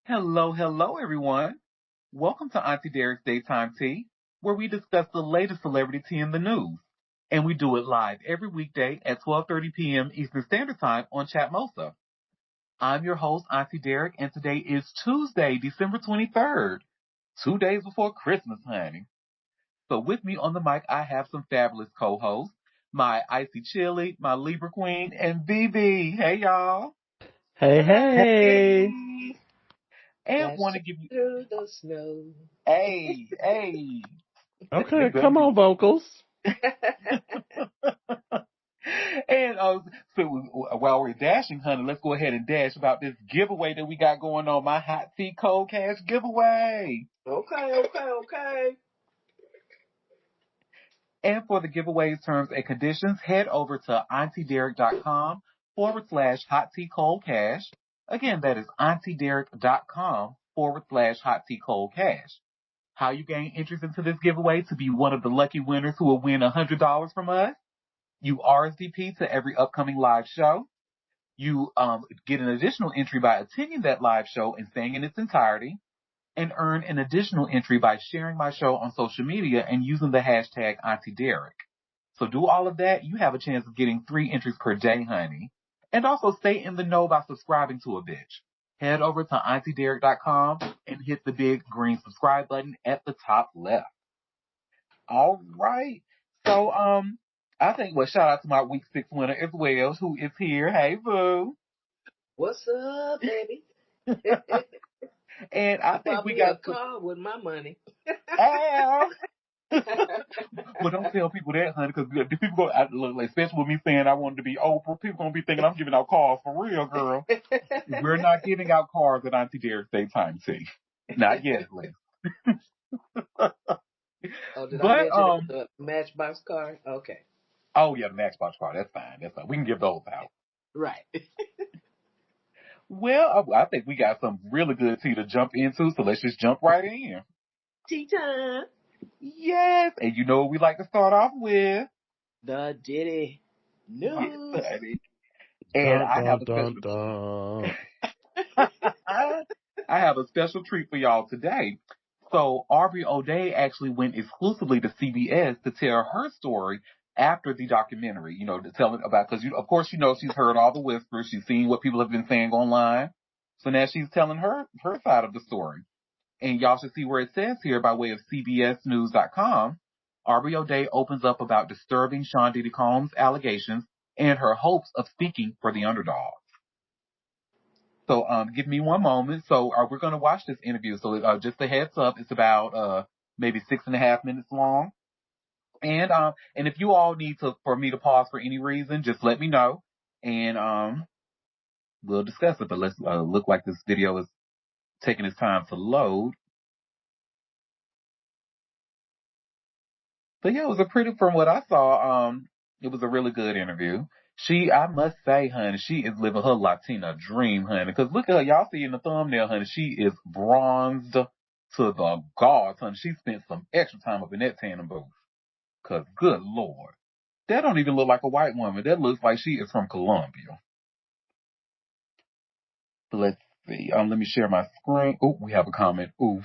Hello, hello, everyone. Welcome to Auntie Derek's Daytime Tea, where we discuss the latest celebrity tea in the news. And we do it live every weekday at 12:30 p.m. Eastern Standard Time on Chatmosa. I'm your host, Auntie Derek, and today is Tuesday, December 23rd, 2 days before Christmas, honey. So with me on the mic, I have some fabulous co-hosts, my Icy Chili, my Libra Queen, and BB. Hey, y'all. Hey, hey. Hey, And want to dashing give you, through the snow. hey. Okay, It better come be. on, vocals. And so while we're dashing, honey, let's go ahead and dash about this giveaway that we got going on. My hot tea cold cash giveaway. Okay. And for the giveaway terms and conditions, head over to auntiederik.com/hot tea cold cash. Again, that is auntiederik.com/hot tea cold cash. How you gain interest into this giveaway to be one of the lucky winners who will win $100 from us? You RSVP to every upcoming live show. You get an additional entry by attending that live show and staying in its entirety, and earn an additional entry by sharing my show on social media and using the hashtag Auntie Derek. So do all of that. You have a chance of getting 3 entries per day, honey. And also stay in the know by subscribing to a bitch. Head over to auntiederik.com and hit the big green subscribe button at the top left. All right. So, I think, well, shout out to my week 6 winner as well, who is here. Hey, boo. What's up, baby? And I You think bought we me a got some, car with my money. Al. Well, don't tell people that, honey, because the people go, look, like, especially with me saying I wanted to be Oprah, people going to be thinking I'm giving out cars for real, girl. We're not giving out cars at Auntie Derek's Daytime Tea. Not yet, at least. Oh, did I But, mention it was a Matchbox car? Okay. oh yeah, the Matchbox car, that's fine. That's fine. We can give those out. Right. Well, I think we got some really good tea to jump into, so let's just jump right in. Tea time. Yes, and you know what we like to start off with? The Diddy Yes, news. honey. And Dun, I have dun, a dun, special, dun. I have a special treat for y'all today. So Aubrey O'Day actually went exclusively to CBS to tell her story after the documentary. You know, to tell it about because of course, she's heard all the whispers, she's seen what people have been saying online. So now she's telling her side of the story. And y'all should see where it says here by way of CBSNews.com. Aubrey O'Day opens up about disturbing Sean Diddy Combs' allegations and her hopes of speaking for the underdog. So give me one moment. So we're going to watch this interview. So just a heads up, it's about maybe 6.5 minutes long. And if you all need for me to pause for any reason, just let me know, and we'll discuss it. But let's look like this video is taking its time to load. But yeah, it was a pretty, from what I saw, it was a really good interview. I must say, honey, she is living her Latina dream, honey. Cause look at her, y'all see in the thumbnail, honey, she is bronzed to the gods, honey. She spent some extra time up in that tanning booth. Cause good lord, that don't even look like a white woman. That looks like she is from Colombia. So let's see. Let me share my screen. Oh, we have a comment. Oof.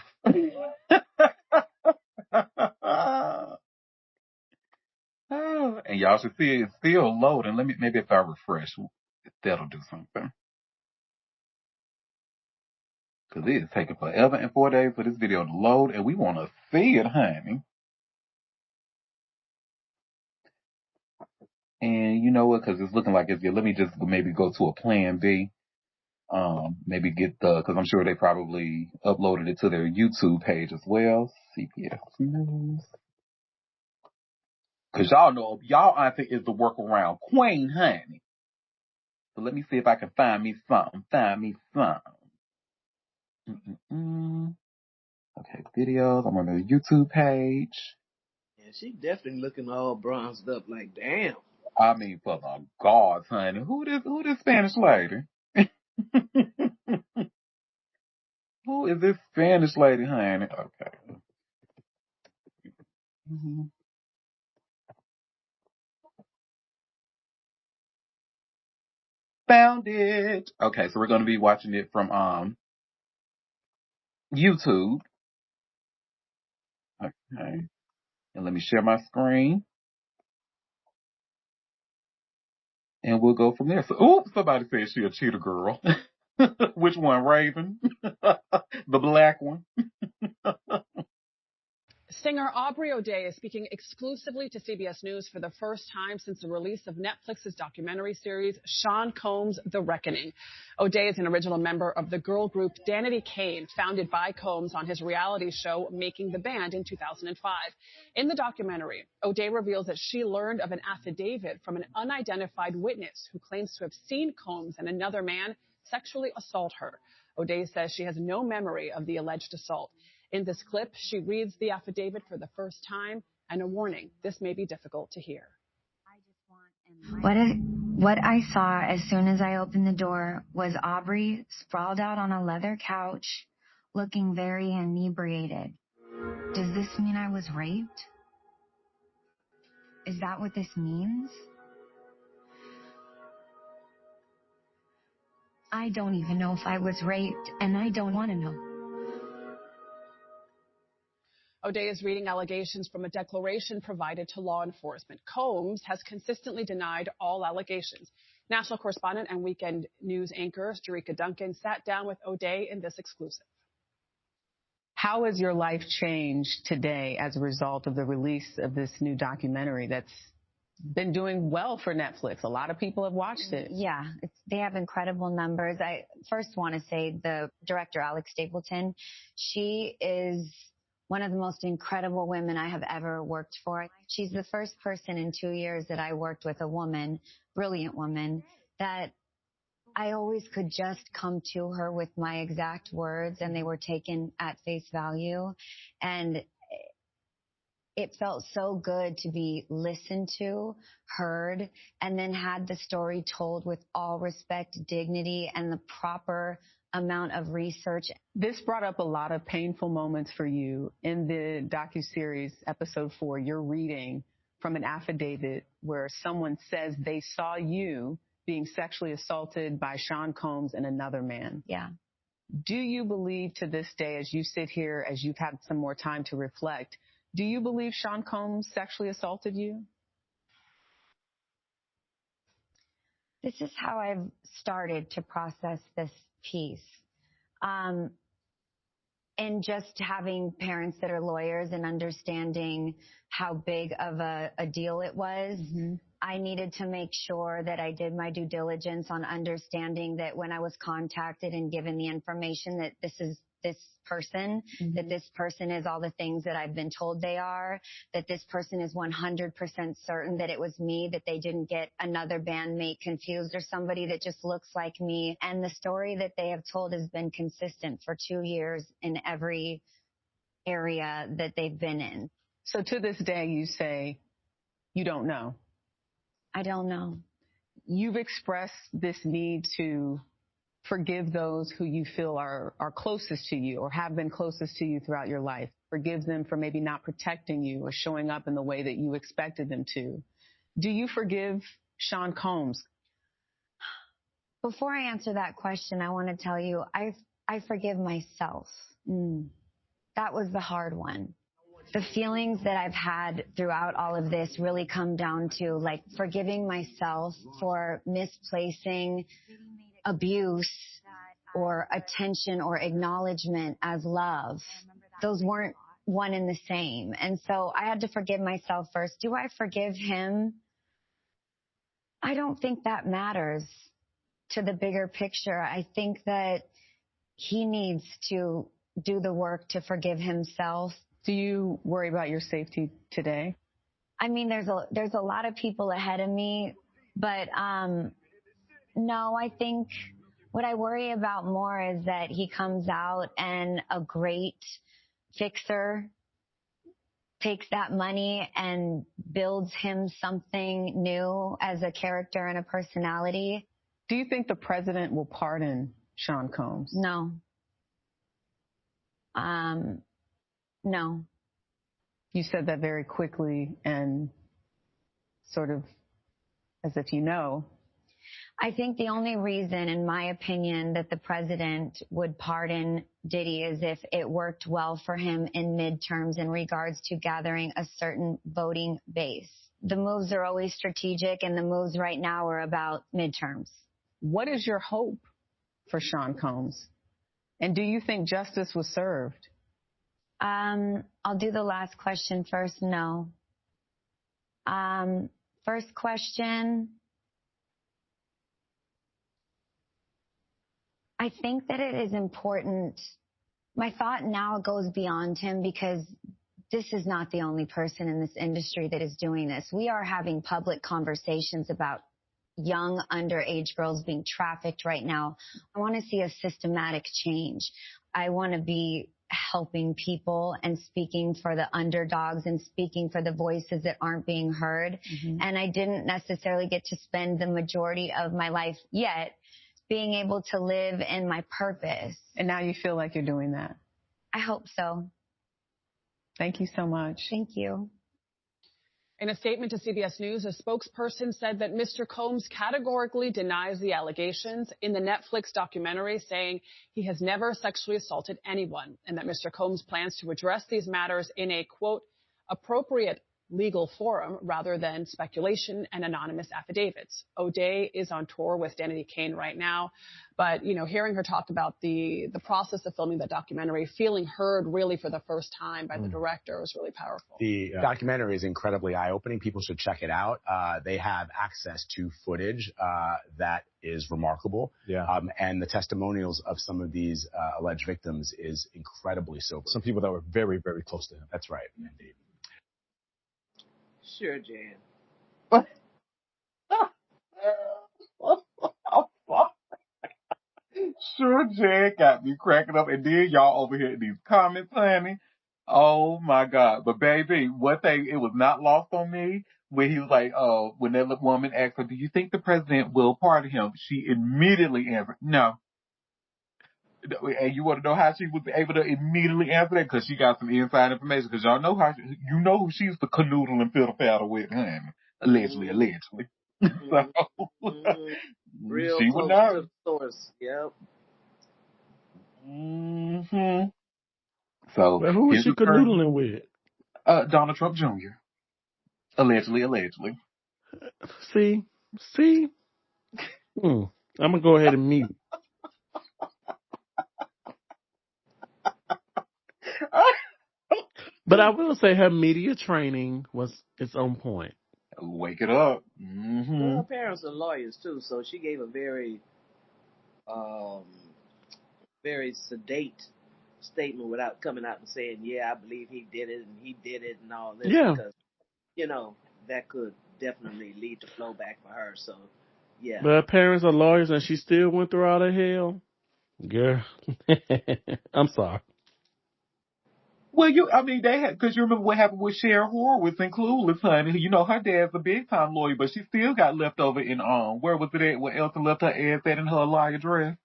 Oh, and y'all should see it's still loading. Maybe if I refresh, that'll do something. Cause it is taking forever and 4 days for this video to load, and we want to see it, honey. And you know what? Cause it's looking like it's good. Let me just maybe go to a plan B. Maybe get cause I'm sure they probably uploaded it to their YouTube page as well. CPS News. Cause y'all know, y'all auntie is the workaround queen, honey. So let me see if I can find me something. Mm-mm-mm. Okay, videos. I'm on the YouTube page. Yeah, she definitely looking all bronzed up. Like, damn. I mean, for the gods, honey. Who this Spanish lady? Who is this Spanish lady, honey? Okay. Mhm. Found it. Okay, so we're going to be watching it from YouTube. Okay. And let me share my screen. And we'll go from there. So, oops, somebody said she a cheetah girl. Which one, Raven? The black one? Singer Aubrey O'Day is speaking exclusively to CBS News for the first time since the release of Netflix's documentary series, Sean Combs' The Reckoning. O'Day is an original member of the girl group Danity Kane, founded by Combs on his reality show Making the Band in 2005. In the documentary, O'Day reveals that she learned of an affidavit from an unidentified witness who claims to have seen Combs and another man sexually assault her. O'Day says she has no memory of the alleged assault. In this clip, she reads the affidavit for the first time and a warning, this may be difficult to hear. What I saw as soon as I opened the door was Aubrey sprawled out on a leather couch, looking very inebriated. Does this mean I was raped? Is that what this means? I don't even know if I was raped, and I don't want to know. O'Day is reading allegations from a declaration provided to law enforcement. Combs has consistently denied all allegations. National correspondent and weekend news anchor Jerika Duncan sat down with O'Day in this exclusive. How has your life changed today as a result of the release of this new documentary that's been doing well for Netflix? A lot of people have watched it. Yeah, they have incredible numbers. I first want to say the director, Alex Stapleton, she is one of the most incredible women I have ever worked for. She's the first person in 2 years that I worked with, a woman, brilliant woman, that I always could just come to her with my exact words and they were taken at face value. And it felt so good to be listened to, heard, and then had the story told with all respect, dignity, and the proper amount of research. This brought up a lot of painful moments for you. In the docuseries, episode 4, you're reading from an affidavit where someone says they saw you being sexually assaulted by Sean Combs and another man. Yeah. Do you believe to this day, as you sit here, as you've had some more time to reflect, do you believe Sean Combs sexually assaulted you? This is how I've started to process this piece. And just having parents that are lawyers and understanding how big of a deal it was, I needed to make sure that I did my due diligence on understanding that when I was contacted and given the information that this is this person, that this person is all the things that I've been told they are, that this person is 100% certain that it was me, that they didn't get another bandmate confused or somebody that just looks like me. And the story that they have told has been consistent for 2 years in every area that they've been in. So to this day, you say you don't know. I don't know. You've expressed this need to forgive those who you feel are closest to you or have been closest to you throughout your life. Forgive them for maybe not protecting you or showing up in the way that you expected them to. Do you forgive Sean Combs? Before I answer that question, I want to tell you, I forgive myself. That was the hard one. The feelings that I've had throughout all of this really come down to like forgiving myself for misplacing abuse or attention or acknowledgement as love. Those weren't one and the same. And so I had to forgive myself first. Do I forgive him? I don't think that matters to the bigger picture. I think that he needs to do the work to forgive himself. Do you worry about your safety today? I mean, there's a lot of people ahead of me, but no, I think what I worry about more is that he comes out and a great fixer takes that money and builds him something new as a character and a personality. Do you think the president will pardon Sean Combs? No. No. You said that very quickly and sort of as if you know. I think the only reason, in my opinion, that the president would pardon Diddy is if it worked well for him in midterms in regards to gathering a certain voting base. The moves are always strategic, and the moves right now are about midterms. What is your hope for Sean Combs? And do you think justice was served? I'll do the last question first. No. First question. I think that it is important. My thought now goes beyond him because this is not the only person in this industry that is doing this. We are having public conversations about young underage girls being trafficked right now. I want to see a systematic change. I want to be helping people and speaking for the underdogs and speaking for the voices that aren't being heard. Mm-hmm. And I didn't necessarily get to spend the majority of my life yet being able to live in my purpose. And now you feel like you're doing that? I hope so. Thank you so much. Thank you. In a statement to CBS News, a spokesperson said that Mr. Combs categorically denies the allegations in the Netflix documentary, saying he has never sexually assaulted anyone and that Mr. Combs plans to address these matters in a, quote, appropriate legal forum rather than speculation and anonymous affidavits. O'Day is on tour with Danity Kane right now. But, you know, hearing her talk about the process of filming that documentary, feeling heard really for the first time by the director was really powerful. The documentary is incredibly eye-opening. People should check it out. They have access to footage that is remarkable. Yeah. And the testimonials of some of these alleged victims is incredibly sobering. Some people that were very, very close to him. That's right, indeed. Sure, Jan. Sure, Jan got me cracking up. And then y'all over here in these comments, honey. Oh, my God. But, baby, one thing, it was not lost on me when he was like, when that woman asked her, do you think the president will pardon him? She immediately answered, no. And you want to know how she was able to immediately answer that? Because she got some inside information. Because y'all know you know who she's the canoodle and fiddle faddle with, honey. Allegedly. Mm-hmm. So, real she close would know. to the source. Yep. Mm-hmm. So, well, who is she canoodling with? Donald Trump Jr. Allegedly. See? I'm going to go ahead and mute. But I will say her media training it's on point. Wake it up. Mm-hmm. Well, her parents are lawyers too, so she gave a very, very sedate statement without coming out and saying, "Yeah, I believe he did it and all this." Yeah. Because, you know, that could definitely lead to blowback for her. So, yeah. But her parents are lawyers and she still went through all that hell. Girl, I'm sorry. Well, they had, because you remember what happened with Sharon Horowitz and Clueless, honey. You know, her dad's a big time lawyer, but she still got left over in, where was it at? Where Elsa left her ass at in her lawyer dress?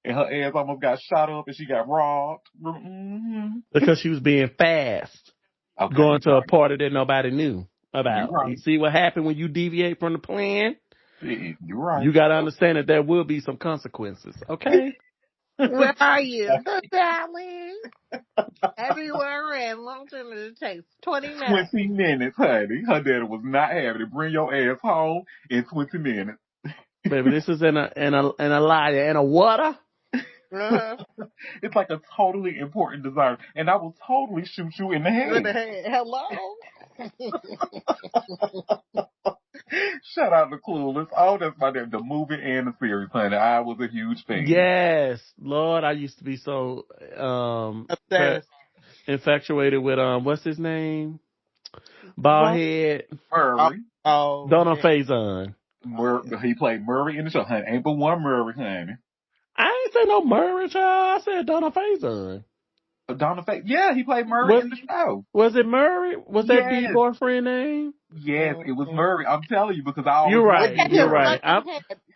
And her ass almost got shot up and she got robbed. Mm-hmm. Because she was being fast. Okay, going to a party that nobody knew about. Right. You see what happened when you deviate from the plan? You're right. You got to understand that there will be some consequences, okay? Where are you? Darling. Everywhere in London, it takes 20 minutes. 20 minutes, honey. Her daddy was not having it. Bring your ass home in 20 minutes. Baby, this is in a liar and a water. It's like a totally important desire. And I will totally shoot you in the head. Hello? Shout out to Clueless. Oh, that's my name. The movie and the series, honey. I was a huge fan. Yes. Lord, I used to be so infatuated with, what's his name? Bald head. Murray. Donald Faison. He played Murray in the show, honey. Ain't but one Murray, honey. I ain't say no Murray, child. I said Donald Faison. Yeah, he played Murray in the show. Was it Murray? Was that the boyfriend name? Yes, it was Murray. I'm telling you because I always... You're right.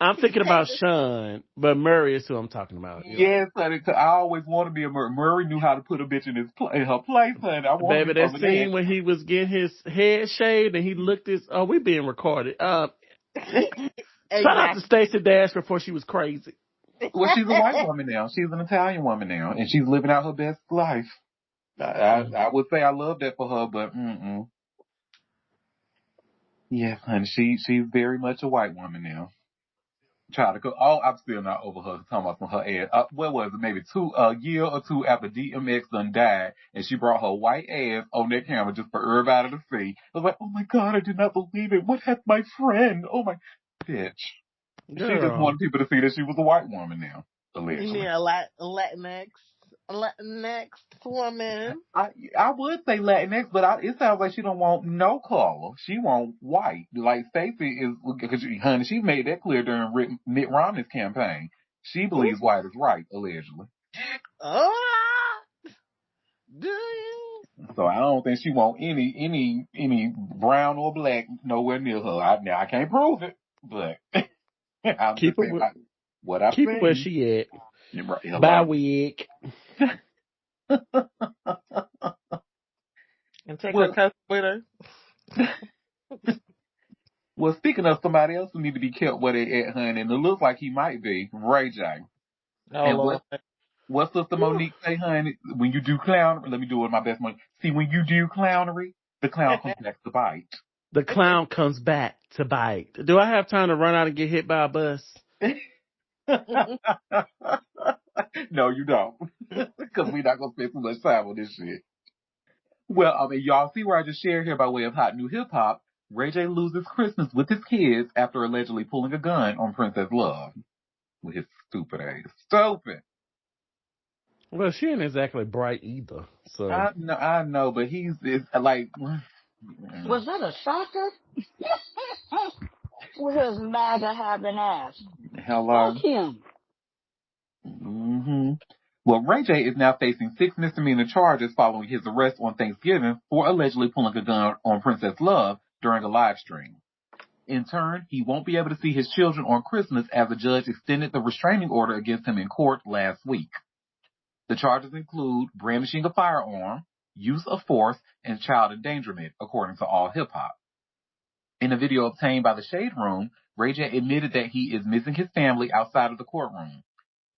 I'm thinking about Sean, but Murray is who I'm talking about. Yes, honey, because I always wanted to be a Murray. Murray knew how to put a bitch in her place, honey. Baby, that scene when he was getting his head shaved and he looked we being recorded. Exactly. Shout out to Stacey Dash before she was crazy. Well, she's a white woman now. She's an Italian woman now, and she's living out her best life. I would say I love that for her, but yes, honey, she's very much a white woman now. Try to go. Oh, I'm still not over her talking about from her ass. What was it? Maybe a year or two after DMX done died, and she brought her white ass on that camera just for everybody to see. I was like, oh my God, I did not believe it. What happened, my friend? Oh my bitch. Girl. She just wanted people to see that she was a white woman now. Allegedly. You mean a Latinx woman? I would say Latinx, but it sounds like she don't want no color. She want white. Like Stacey is, because honey, she made that clear during Mitt Romney's campaign. She believes white is right, allegedly. Oh, do you? So I don't think she want any brown or black nowhere near her. I can't prove it, but I'm keep just saying what I've keep seen. Keep where she at. Right. Bye, wig. And take her cousin with her. Well, speaking of somebody else who need to be kept where they at, honey, and it looks like he might be, Ray J. Oh, and Lord. What's Sister Monique say, honey? When you do clownery, let me do it with my best money. See, when you do clownery, the clown comes back to bite. The clown comes back to bite. Do I have time to run out and get hit by a bus? No, you don't. Because we're not going to spend too much time on this shit. Well, I mean, y'all see where I just shared here by way of hot new hip hop. Ray J loses Christmas with his kids after allegedly pulling a gun on Princess Love. With his stupid ass. Stupid. Well, she ain't exactly bright either. So I know, but it's like. Was that a shocker? With his MAGA having ass. Hello. Fuck him. Mm-hmm. Well, Ray J is now facing 6 misdemeanor charges following his arrest on Thanksgiving for allegedly pulling a gun on Princess Love during a live stream. In turn, he won't be able to see his children on Christmas as a judge extended the restraining order against him in court last week. The charges include brandishing a firearm, use of force, and child endangerment, according to All Hip Hop. In a video obtained by the Shade Room, Ray J admitted that he is missing his family outside of the courtroom.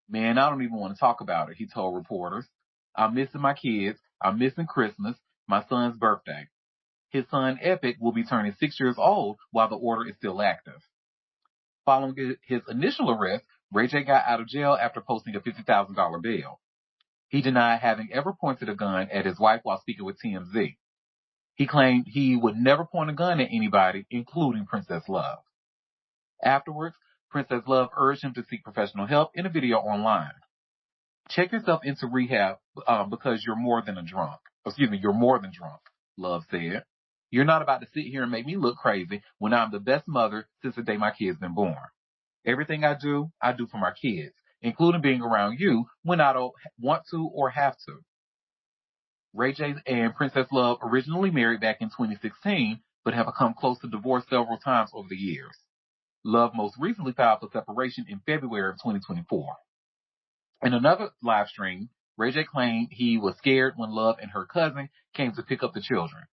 Man, I don't even want to talk about it, he told reporters. I'm missing my kids. I'm missing Christmas, my son's birthday. His son, Epic, will be turning 6 years old while the order is still active. Following his initial arrest, Ray J got out of jail after posting a $50,000 bail. He denied having ever pointed a gun at his wife while speaking with TMZ. He claimed he would never point a gun at anybody, including Princess Love. Afterwards, Princess Love urged him to seek professional help in a video online. Check yourself into rehab because you're more than drunk. You're more than drunk, Love said. You're not about to sit here and make me look crazy when I'm the best mother since the day my kids been born. Everything I do for my kids, including being around you when I don't want to or have to. Ray J and Princess Love originally married back in 2016, but have come close to divorce several times over the years. Love most recently filed for separation in February of 2024. In another live stream, Ray J claimed he was scared when Love and her cousin came to pick up the children.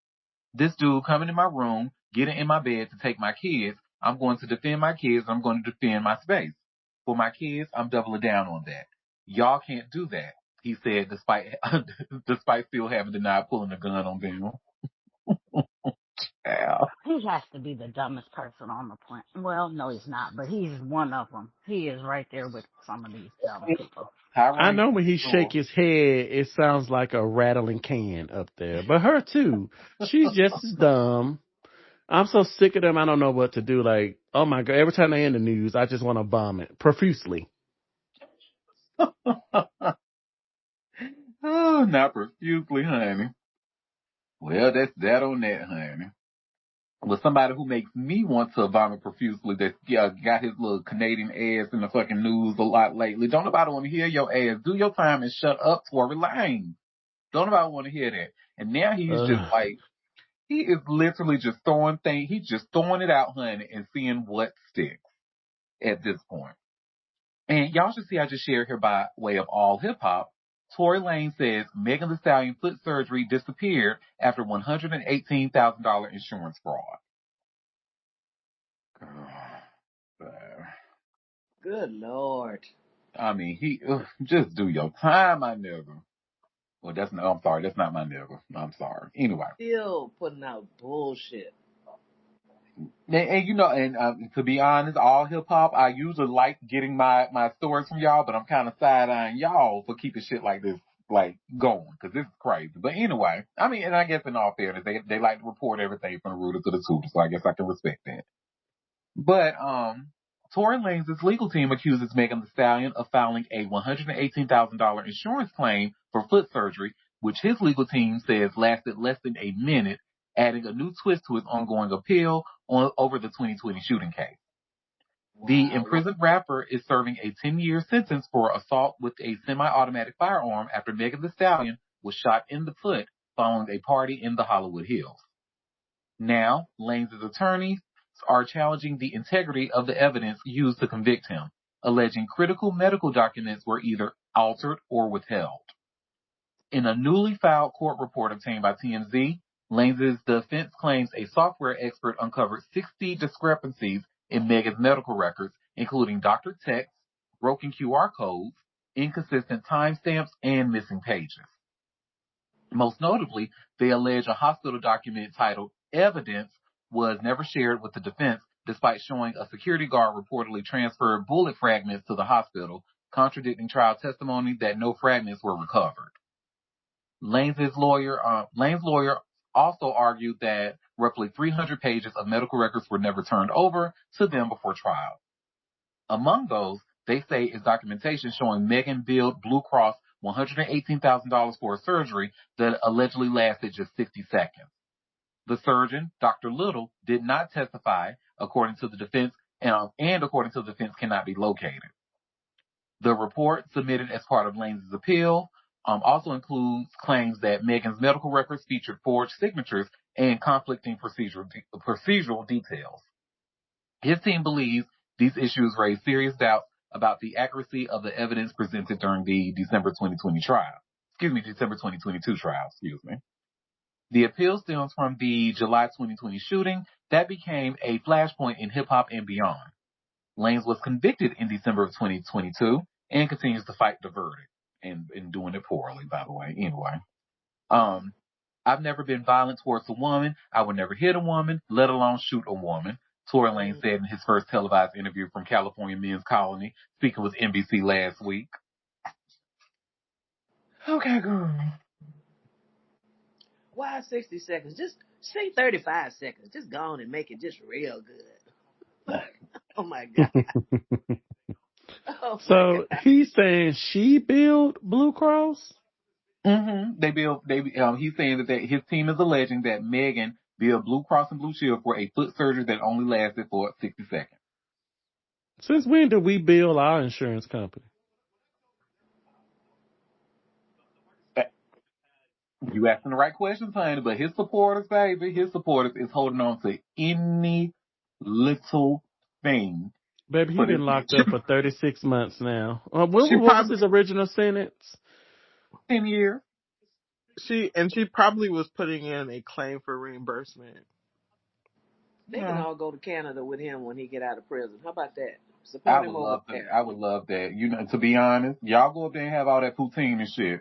This dude coming in my room, getting in my bed to take my kids. I'm going to defend my kids. I'm going to defend my space. For my kids, I'm doubling down on that. Y'all can't do that, he said, despite still having denied pulling a gun on them. He has to be the dumbest person on the planet. Well, no, he's not, but he's one of them. He is right there with some of these dumb people. I know when he shake his head, it sounds like a rattling can up there. But her too. She's just as dumb. I'm so sick of them. I don't know what to do. Like, oh my God, every time they in the news, I just want to vomit profusely. Oh, not profusely, honey. Well, that's that on that, honey. With somebody who makes me want to vomit profusely that got his little Canadian ass in the fucking news a lot lately. Don't nobody want to hear your ass. Do your time and shut up, Tory Lanez. Don't nobody want to hear that. And now he's just like, he is literally just throwing things. He's just throwing it out, honey, and seeing what sticks at this point. And y'all should see I just shared here by way of All Hip Hop. Tory Lanez says Megan Thee Stallion foot surgery disappeared after $118,000 insurance fraud. Good Lord. I mean, just do your time, my nigga. Well, I'm sorry, that's not my nigga. I'm sorry. Anyway. Still putting out bullshit. And to be honest, all hip hop, I usually like getting my stories from y'all, but I'm kind of side-eyeing y'all for keeping shit like this, like, going, because this is crazy. But anyway, I mean, and I guess in all fairness, they like to report everything from the rooter to the tutor, so I guess I can respect that. But, Tory Lanez's legal team accuses Megan Thee Stallion of filing a $118,000 insurance claim for foot surgery, which his legal team says lasted less than a minute, adding a new twist to his ongoing appeal over the 2020 shooting case. Wow. The imprisoned rapper is serving a 10-year sentence for assault with a semi-automatic firearm after Megan Thee Stallion was shot in the foot following a party in the Hollywood Hills. Now, Lanez's attorneys are challenging the integrity of the evidence used to convict him, alleging critical medical documents were either altered or withheld. In a newly filed court report obtained by TMZ, Lanez's defense claims a software expert uncovered 60 discrepancies in Megan's medical records, including doctor texts, broken QR codes, inconsistent timestamps, and missing pages. Most notably, they allege a hospital document titled Evidence was never shared with the defense, despite showing a security guard reportedly transferred bullet fragments to the hospital, contradicting trial testimony that no fragments were recovered. Lane's lawyer also argued that roughly 300 pages of medical records were never turned over to them before trial. Among those, they say is documentation showing Megan billed Blue Cross $118,000 for a surgery that allegedly lasted just 60 seconds. The surgeon, Dr. Little, did not testify, according to the defense, and according to the defense cannot be located. The report submitted as part of Lane's appeal also includes claims that Megan's medical records featured forged signatures and conflicting procedural details. His team believes these issues raise serious doubts about the accuracy of the evidence presented during the December 2022 trial. The appeal stems from the July 2020 shooting that became a flashpoint in hip hop and beyond. Lanez was convicted in December of 2022 and continues to fight the verdict and doing it poorly, by the way. Anyway, I've never been violent towards a woman. I would never hit a woman, let alone shoot a woman. Tory Lanez said in his first televised interview from California Men's Colony, speaking with NBC last week. Okay, girl. Why 60 seconds? Just say 35 seconds. Just go on and make it just real good. Oh my God. So he's saying she billed Blue Cross? Mm-hmm. He's saying that his team is alleging that Megan billed Blue Cross and Blue Shield for a foot surgery that only lasted for 60 seconds. Since when did we bill our insurance company? You asking the right questions, honey, but his supporters is holding on to any little thing. Baby, he's been locked up for 36 months now. What was his original sentence? 10 years. She probably was putting in a claim for reimbursement. They can all go to Canada with him when he get out of prison. How about that? I would love that. You know, to be honest, y'all go up there and have all that poutine and shit.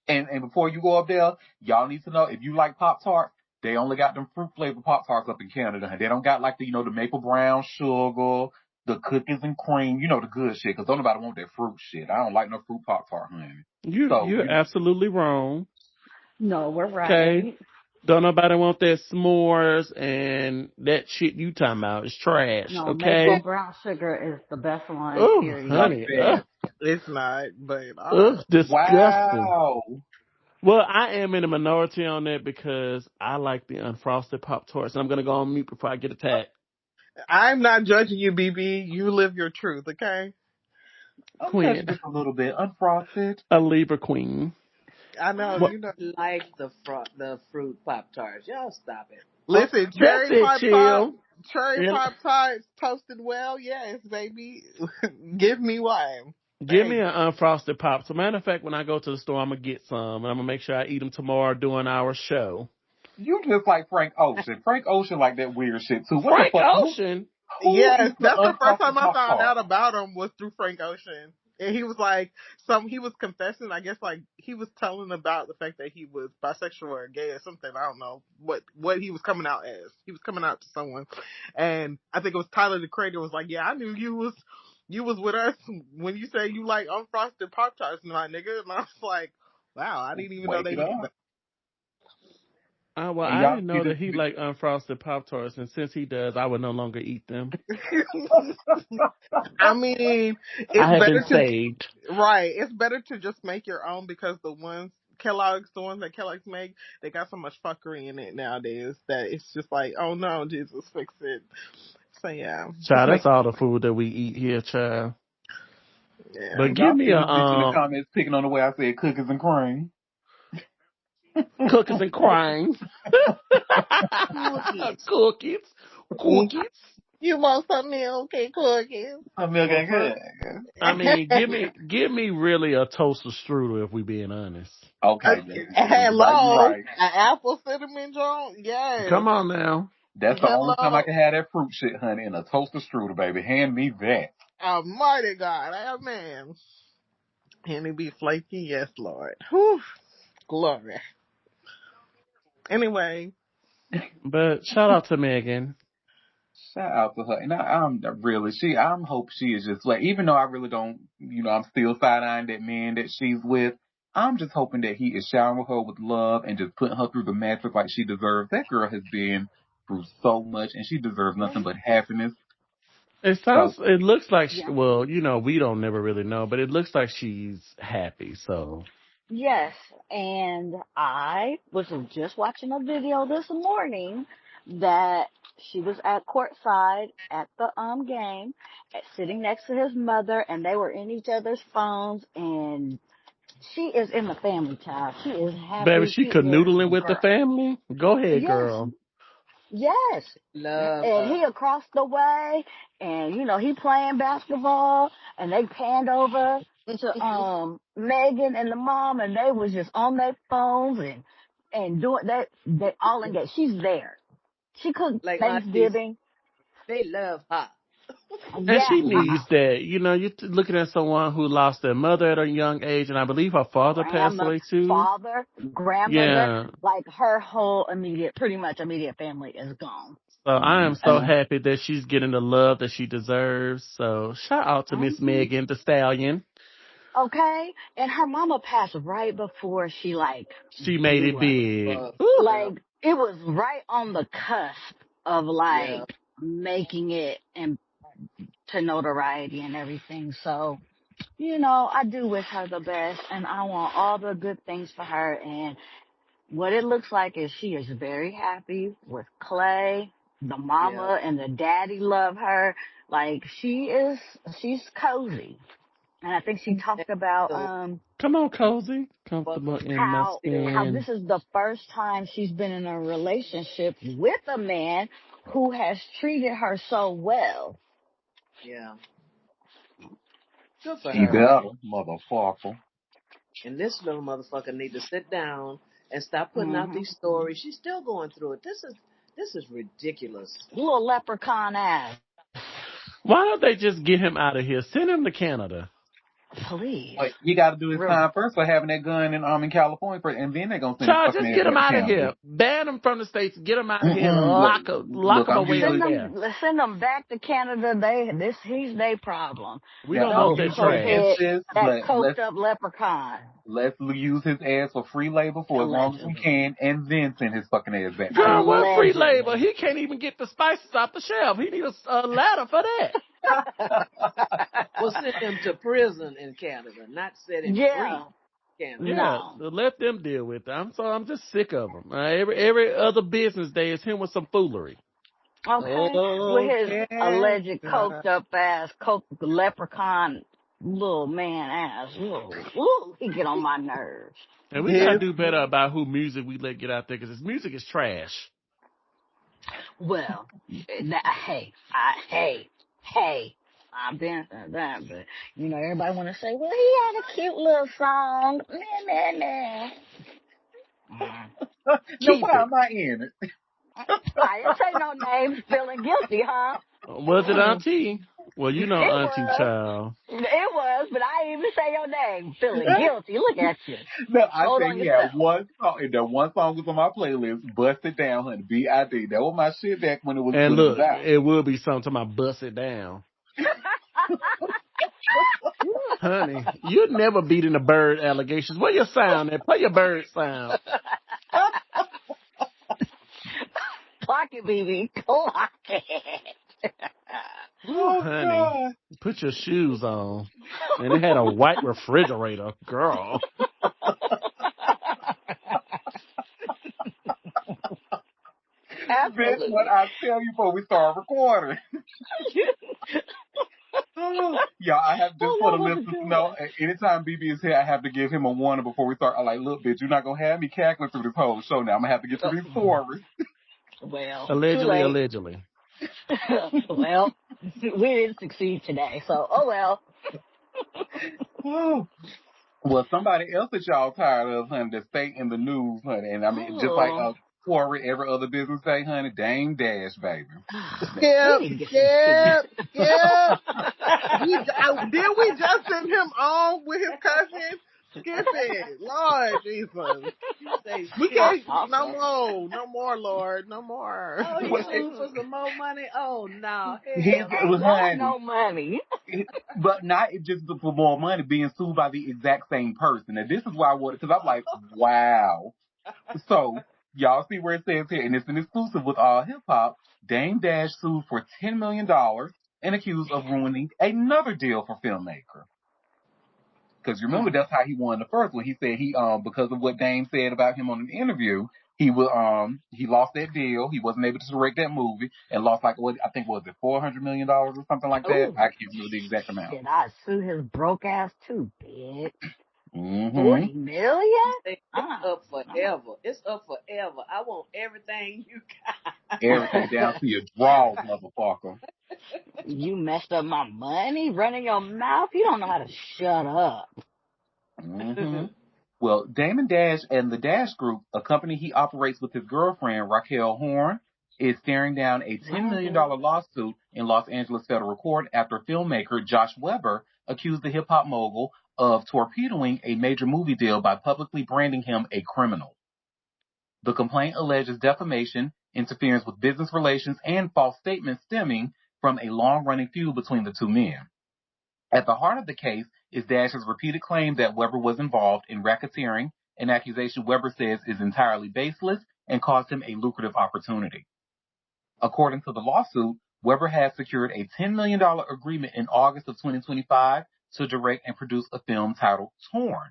And before you go up there, y'all need to know if you like Pop-Tarts, they only got them fruit flavored Pop-Tarts up in Canada. They don't got like the maple brown sugar, the cookies and cream, the good shit. Cause don't nobody want that fruit shit. I don't like no fruit Pop-Tart, honey. You're absolutely wrong. No, we're right. Okay. Don't nobody want that s'mores and that shit you talking about. It's trash. No, okay. maple brown sugar is the best one. Oh, period. honey. It's not, but disgusting. Wow. Well, I am in a minority on that because I like the unfrosted Pop-Tarts. And I'm going to go on mute before I get attacked. I'm not judging you, BB. You live your truth, okay? Queen. Just a little bit unfrosted. A Libra queen. I know. I like the fruit Pop-Tarts. Y'all stop it. Listen, cherry Pop-Tarts toasted well, yes, baby. Give me one. Give me an unfrosted Pop. So, matter of fact, when I go to the store, I'm going to get some. And I'm going to make sure I eat them tomorrow during our show. You just like Frank Ocean. Frank Ocean like that weird shit, too. Frank Ocean? Yes, The that's the first unfrosted time I found Pop-Tart. out about him was through Frank Ocean. And he was like, he was confessing, I guess, like, he was telling about the fact that he was bisexual or gay or something. I don't know what he was coming out as. He was coming out to someone. And I think it was Tyler, the creator, was like, yeah, I knew you was with us when you say you like unfrosted Pop-Tarts, my nigga. And I was like, wow, I didn't even know Wake they it did up. Well, And I y'all didn't see know that he liked unfrosted Pop-Tarts, and since he does, I would no longer eat them. I mean, I it's have been better to saved. right. It's better to just make your own because the ones that Kellogg's make, they got so much fuckery in it nowadays that it's just like, oh no, Jesus, fix it. So yeah, just Child, make that's all the food that we eat here, child. yeah. But and give y'all me see a this bitch in the comments picking on the way I said cookies and cream. cookies and cream. Cookies. Cookies. Cookies. You want some milk and cookies? Some milk Well, ain't first, good. I mean, give me really a toaster strudel if we being honest. Okay, baby. You Hello, right. an apple cinnamon joint? Yes. Come on now. That's the only time I Hello, can have that fruit shit, honey, in a toaster strudel, baby. Hand me that. Almighty God, amen. And it be flaky, yes, Lord. Whew, glory. Anyway, But shout out to Megan. Shout out to her. And I'm hope she is just like, even though I really don't, I'm still side-eyeing that man that she's with. I'm just hoping that he is showering her with love and just putting her through the mattress like she deserves. That girl has been through so much and she deserves nothing but happiness. So, It looks like, Yeah. we don't never really know, but it looks like she's happy, so. Yes, and I was just watching a video this morning that she was at courtside at the game, sitting next to his mother, and they were in each other's phones, and she is in the family, child. She is Baby, happy. she She is canoodling with the great. family? Go ahead, Yes, girl. yes. Love And her. he across the way, and he playing basketball, and they panned over to Megan and the mom, and they was just on their phones and doing that. They all engaged. She's there. She cooked Like aunties, Thanksgiving. they love her. And she Yeah, needs that. You're looking at someone who lost their mother at a young age, and I believe her father passed grandma, away too. father, grandmother, Yeah. like her whole pretty much immediate family is gone. So I am so and happy that she's getting the love that she deserves. So shout out to Miss Mhm. Megan the Stallion. Okay, and her mama passed right before she She made it blew up. big. But, Ooh. yeah, It was right on the cusp of yeah. making it and to notoriety and everything. So, I do wish her the best and I want all the good things for her. And what it looks like is she is very happy with Clay. The Yeah. mama and the daddy love her. She's cozy. And I think she talked about, So, Come on, cozy. but Comfortable in my still, how skin. this is the first time she's been in a relationship with a man who has treated her so well. yeah. Good for he her. better, motherfucker. And this little motherfucker need to sit down and stop putting out Hmm. these stories. She's still going through it. This is ridiculous. Little leprechaun ass. Why don't they just get him out of here? Send him to Canada. Please. But he got to do his Real. time first for having that gun in California, and then they're gonna send his Child, fucking just ass get him back to out of Canada. here. Ban him from the States. Get him out of here and Mm-mm. lock Look, him I'm away up usually there. Send them back to Canada. He's their problem. We now don't I'm want No that usually trash. against cokehead, this, that but coked up leprechaun. let's use his ass for free labor for as long as we Allegedly. can, and then send his fucking ass back to Girl, Canada. what free labor? Allegedly. He can't even get the spices off the shelf. He needs a ladder for that. Well, send him to prison in Canada, not set him free Yeah. in Canada. Yeah, No. let them deal with it. I'm just sick of them. Every other business day is him with some foolery. Okay. With oh, his alleged Canada. coked up ass, coked leprechaun little man ass. Ooh, he get on my nerves. And we gotta His do better about who music we let get out there because his music is trash. Well, hey, I've been through that, but everybody want to say, well, he had a cute little song. Nah, nah, nah. No, Keep why it. am I in it? I didn't say no names. Feeling guilty, huh? Was it Auntie? Well, you know It Auntie, was. child. It was, but I didn't even say your name. Feeling guilty. Look at you. No, I Hold said on he had yourself. one song, and that one song was on my playlist, Bust It Down, honey, B.I.D. That was my shit back when it was And look, out. it will be something about bust it down. Honey, you'd never beating the bird allegations. Where your sound at? Play your bird sound. Clock it, baby. Clock it. Oh, Honey, God. put your shoes on. And it had a white refrigerator, girl. Bitch, Absolutely. what I tell you before we start recording. Yeah, I have just for the that was a listeners good to know, one. anytime BB is here, I have to give him a warning before we start. I'm like, look, bitch, you're not going to have me cackling through this whole show now. I'm going to have to get through these stories. Well, too Allegedly, late. allegedly. Well, we didn't succeed today, so oh well. Oh. Well, somebody else that y'all tired of, honey, that stay in the news, honey. And I mean, just like Oh. Corey, every other business day, honey, Dame Dash, baby. We need to get some peace. Skip. Did we just send him on with his cousin? Skip it. Lord Jesus. We can't, no more, Lord, no more. Oh, he sued for some more money? Oh, no. He Hell was, no. Want honey. no money. But not just for more money, being sued by the exact same person. And this is why I wanted, because I'm like, wow. So, y'all see where it says here, and it's an exclusive with All Hip Hop. Dame Dash sued for $10 million and accused of ruining another deal for filmmaker. Because remember, that's how he won the first one. He said because of what Dame said about him on an interview, he lost that deal. He wasn't able to direct that movie and lost like what I think was it $400 million or something like that. Ooh, I can't remember the exact amount. shit, I sue his broke ass too, bitch. Mm-hmm. 40 million? It's up forever. It's up forever. I want everything you got. Everything down to your drawers, motherfucker. You messed up my money running your mouth. You don't know how to shut up. Mm-hmm. Well, Damon Dash and the Dash Group, a company he operates with his girlfriend, Raquel Horn, is staring down a $10 million lawsuit in Los Angeles federal court after filmmaker Josh Weber accused the hip-hop mogul of torpedoing a major movie deal by publicly branding him a criminal. The complaint alleges defamation, interference with business relations, and false statements stemming from a long-running feud between the two men. At the heart of the case is Dash's repeated claim that Weber was involved in racketeering, an accusation Weber says is entirely baseless and cost him a lucrative opportunity. According to the lawsuit, Weber has secured a $10 million agreement in August of 2025 to direct and produce a film titled Torn.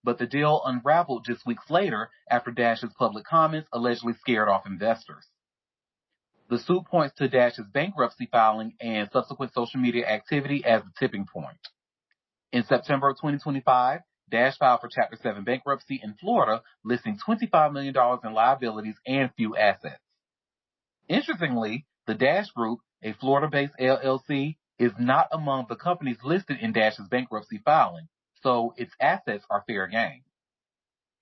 But the deal unraveled just weeks later after Dash's public comments allegedly scared off investors. The suit points to Dash's bankruptcy filing and subsequent social media activity as the tipping point. In September of 2025, Dash filed for Chapter 7 bankruptcy in Florida, listing $25 million in liabilities and few assets. Interestingly, the Dash Group, a Florida-based LLC, is not among the companies listed in Dash's bankruptcy filing, so its assets are fair game.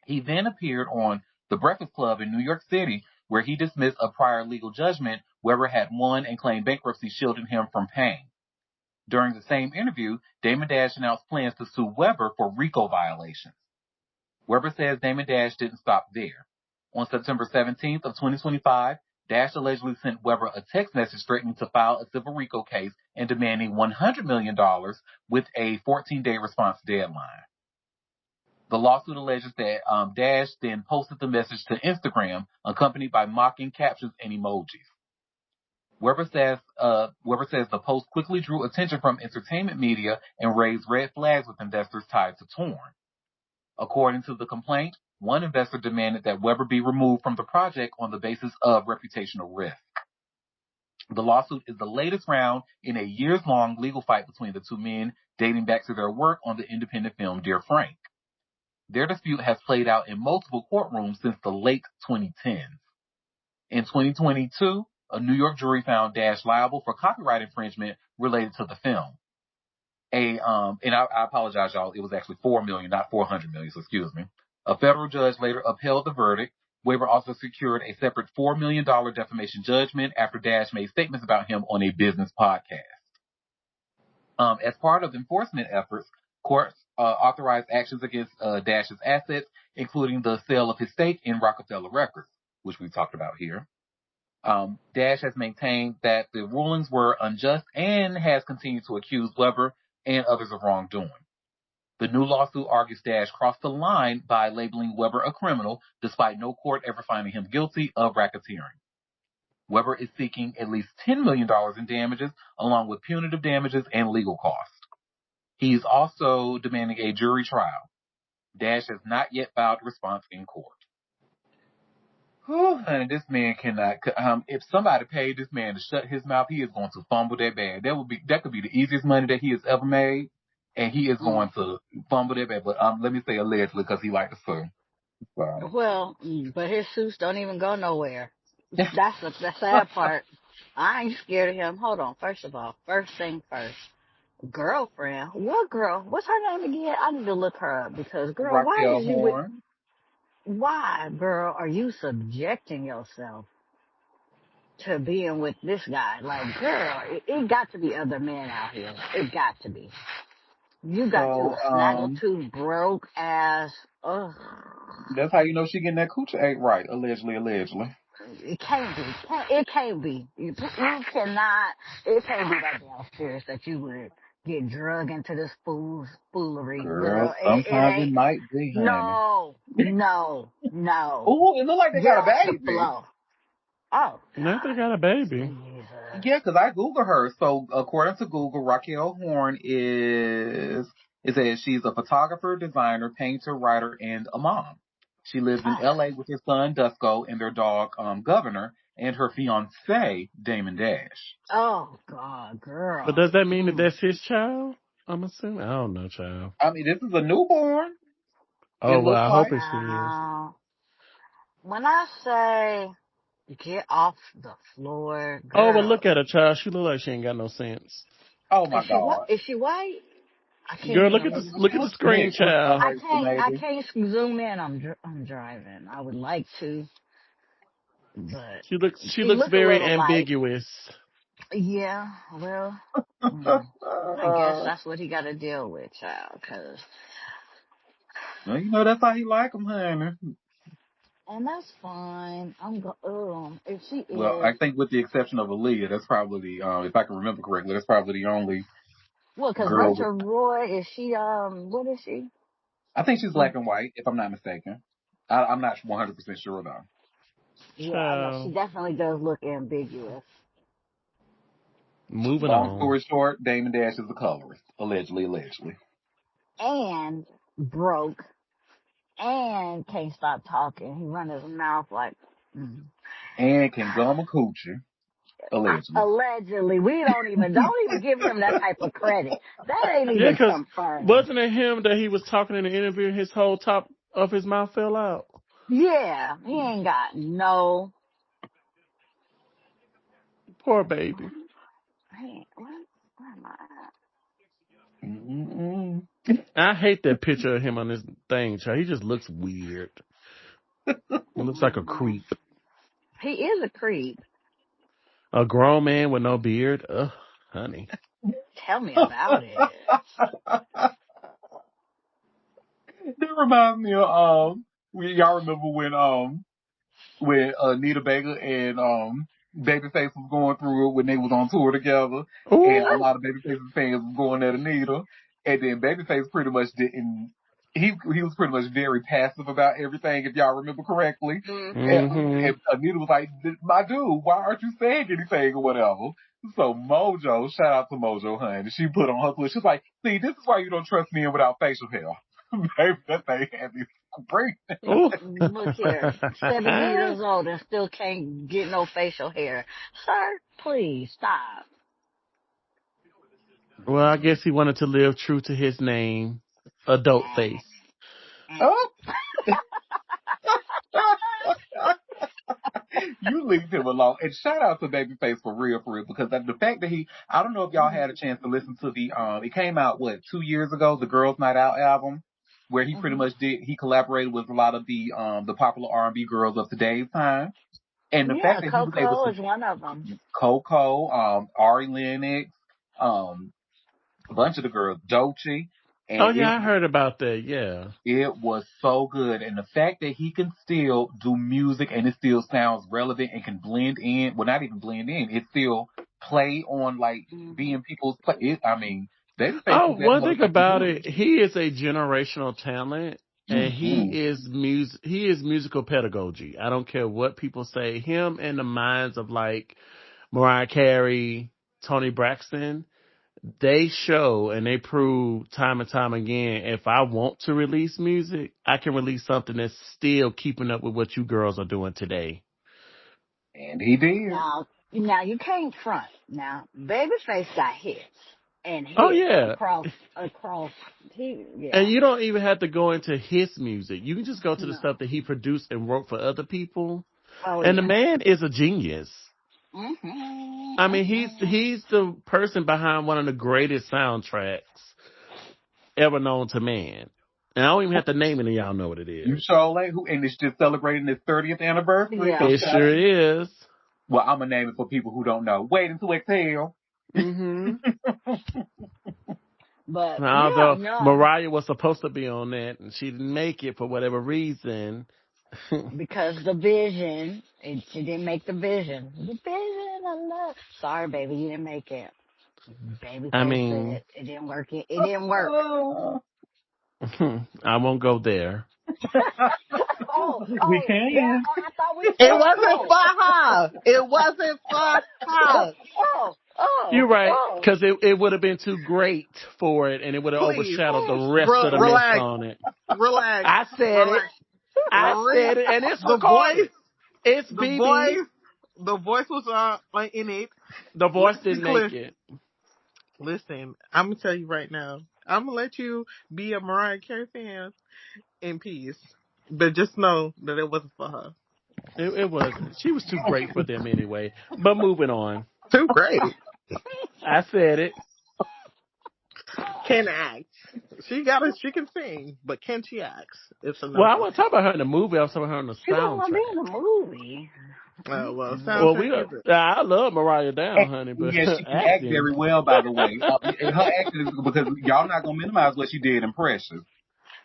He then appeared on The Breakfast Club in New York City, where he dismissed a prior legal judgment Weber had won and claimed bankruptcy shielded him from paying. During the same interview, Damon Dash announced plans to sue Weber for RICO violations. Weber says Damon Dash didn't stop there. On September 17th of 2025, Dash allegedly sent Weber a text message threatening to file a civil RICO case and demanding $100 million with a 14-day response deadline. The lawsuit alleges that Dash then posted the message to Instagram, accompanied by mocking captions and emojis. Weber says the post quickly drew attention from entertainment media and raised red flags with investors tied to Torn. According to the complaint, one investor demanded that Weber be removed from the project on the basis of reputational risk. The lawsuit is the latest round in a years-long legal fight between the two men, dating back to their work on the independent film Dear Frank. Their dispute has played out in multiple courtrooms since the late 2010s. In 2022, a New York jury found Dash liable for copyright infringement related to the film. And I apologize, y'all. It was actually $4 million, not $400 million. So excuse me. A federal judge later upheld the verdict, Weber also secured a separate $4 million defamation judgment after Dash made statements about him on a business podcast. As part of enforcement efforts, courts authorized actions against Dash's assets, including the sale of his stake in Rockefeller Records, which we've talked about here. Dash has maintained that the rulings were unjust and has continued to accuse Weber and others of wrongdoing. The new lawsuit argues Dash crossed the line by labeling Weber a criminal, despite no court ever finding him guilty of racketeering. Weber is seeking at least $10 million in damages, along with punitive damages and legal costs. He is also demanding a jury trial. Dash has not yet filed a response in court. Whew, honey, this man cannot. If somebody paid this man to shut his mouth, he is going to fumble that bag. That could be the easiest money that he has ever made, and he is going to fumble that bag. But let me say allegedly, because he likes to sue. So. Well, but his suits don't even go nowhere. That's the sad part. I ain't scared of him. Hold on. First of all, first thing first. Girlfriend? What girl? What's her name again? I need to look her up because, girl, Raquel Horn. Why, girl, are you subjecting yourself to being with this guy? Like, girl, it got to be other men out here. It got to be. You got to snaggletooth broke ass. Ugh. That's how you know she getting that coochie ain't right. Allegedly. It can't be. It can't be. You cannot. It can't be that damn serious that you would get drug into this foolery. Girl, sometimes it might be, honey. No. Ooh, it look like they got a baby. Oh, God. Now they got a baby. Jesus. Yeah, because I Googled her. So according to Google, Raquel Horn it says she's a photographer, designer, painter, writer, and a mom. She lives in L.A. with her son, Dusko, and their dog, Governor, and her fiancé, Damon Dash. Oh, God, girl. But does that mean that that's his child? I'm assuming. I don't know, child. I mean, this is a newborn. Oh, well, I hope it's his. When I say get off the floor, girl. Oh, but look at her, child. She look like she ain't got no sense. Oh, my God. Is she white? Girl, look at the screen, child. I can't zoom in. I'm driving. I would like to, but she looks very ambiguous. Yeah, well, I guess that's what he got to deal with, child. Cause well, you know that's how he like them, honey. And that's fine. If she is. Well, I think with the exception of Aaliyah, that's probably if I can remember correctly, that's probably the only. Well, because Rachel Roy, is she, what is she? I think she's black and white, if I'm not mistaken. I'm not 100% sure, though. Yeah, I know. She definitely does look ambiguous. Moving on. Long story short, Damon Dash is a colorist, allegedly. And broke. And can't stop talking. He run his mouth like. And can gum a coochie. Allegedly. We don't even give him that type of credit. That ain't even confirmed. Wasn't it him that he was talking in the interview and his whole top of his mouth fell out? Yeah, he ain't got no. Poor baby. Hey, where am I at? I hate that picture of him on this thing, child. He just looks weird. He looks like a creep. He is a creep. A grown man with no beard? Ugh, honey. Tell me about it. That reminds me of y'all remember when Anita Baker and Babyface was going through it when they was on tour together. Ooh. And a lot of Babyface's fans was going at Anita. And then Babyface pretty much didn't. He was pretty much very passive about everything, if y'all remember correctly. Mm-hmm. And Anita was like, "My dude, why aren't you saying anything or whatever?" So Mojo, shout out to Mojo, honey, she put on her Twitter. She's like, "See, this is why you don't trust men without facial hair." Baby, that thing had me breathing. Look here, 70 years old and still can't get no facial hair. Sir, please stop. Well, I guess he wanted to live true to his name, Adult Face. Oh. You leave him alone. And shout out to Babyface for real, because the fact that I don't know if y'all had a chance to listen to it came out, 2 years ago, the Girls Night Out album. where he pretty much he collaborated with a lot of the popular R&B girls of today's time. And the fact that he was able Coco to is one of them. Coco, Ari Lennox, a bunch of the girls, Doechii, Oh and yeah, I heard about that. Yeah. it was so good. And the fact that he can still do music and it still sounds relevant and can blend in, well, not even blend in, it still play on like being people's play. I mean, Babyface Oh, is that one thing motherfucking about good. it, he is a generational talent, and he Mm-hmm. is musical pedagogy. I don't care what people say. Him and the minds of like Mariah Carey, Tony Braxton, they show and they prove time and time again. If I want to release music, I can release something that's still keeping up with what you girls are doing today. And he did. Now you can't front. Now, Babyface got hits and Oh hits yeah. across. And you don't even have to go into his music. You can just go to the No. stuff that he produced and wrote for other people. Oh, And the man is a genius. Mm-hmm. I mean, he's the person behind one of the greatest soundtracks ever known to man. And I don't even have to name it, and y'all know what it You is. sure like who? And it's just celebrating his 30th anniversary. Yeah. So It sure is. well, I'm gonna name it for people who don't know. Waiting to exhale. Mm-hmm. But Although no, Mariah was supposed to be on that, and she didn't make it for whatever reason. because the vision, she didn't make the vision. The vision of love. Sorry, baby, you didn't make it. I Babyface mean, said it didn't work. It didn't work. I won't go there. We can. I thought we It said wasn't no. for her. It wasn't for her. You're right, because it would have been too great for it, and it would have Please, overshadowed the rest of the mix relax, on it. relax, I said it. relax. I said it, and it's The voice, recorded. It's the BB. voice was in it. The voice Let's be didn't clear. make it. Listen, I'm gonna tell you right now. I'm gonna let you be a Mariah Carey fan in peace, but just know that it wasn't for her. It wasn't. She was too great for them anyway. But moving on. Too great. I said it. Can act. She can sing, but can she act? It's a no. Well, I wasn't talking about her in the movie. I was talking about her in the She don't want to be soundtrack. in the movie. Well, Well, soundtrack is it. I love Mariah Down, honey, but Yeah, she can act acting. very well, by the way. And her acting is because y'all not gonna minimize what she did in Precious.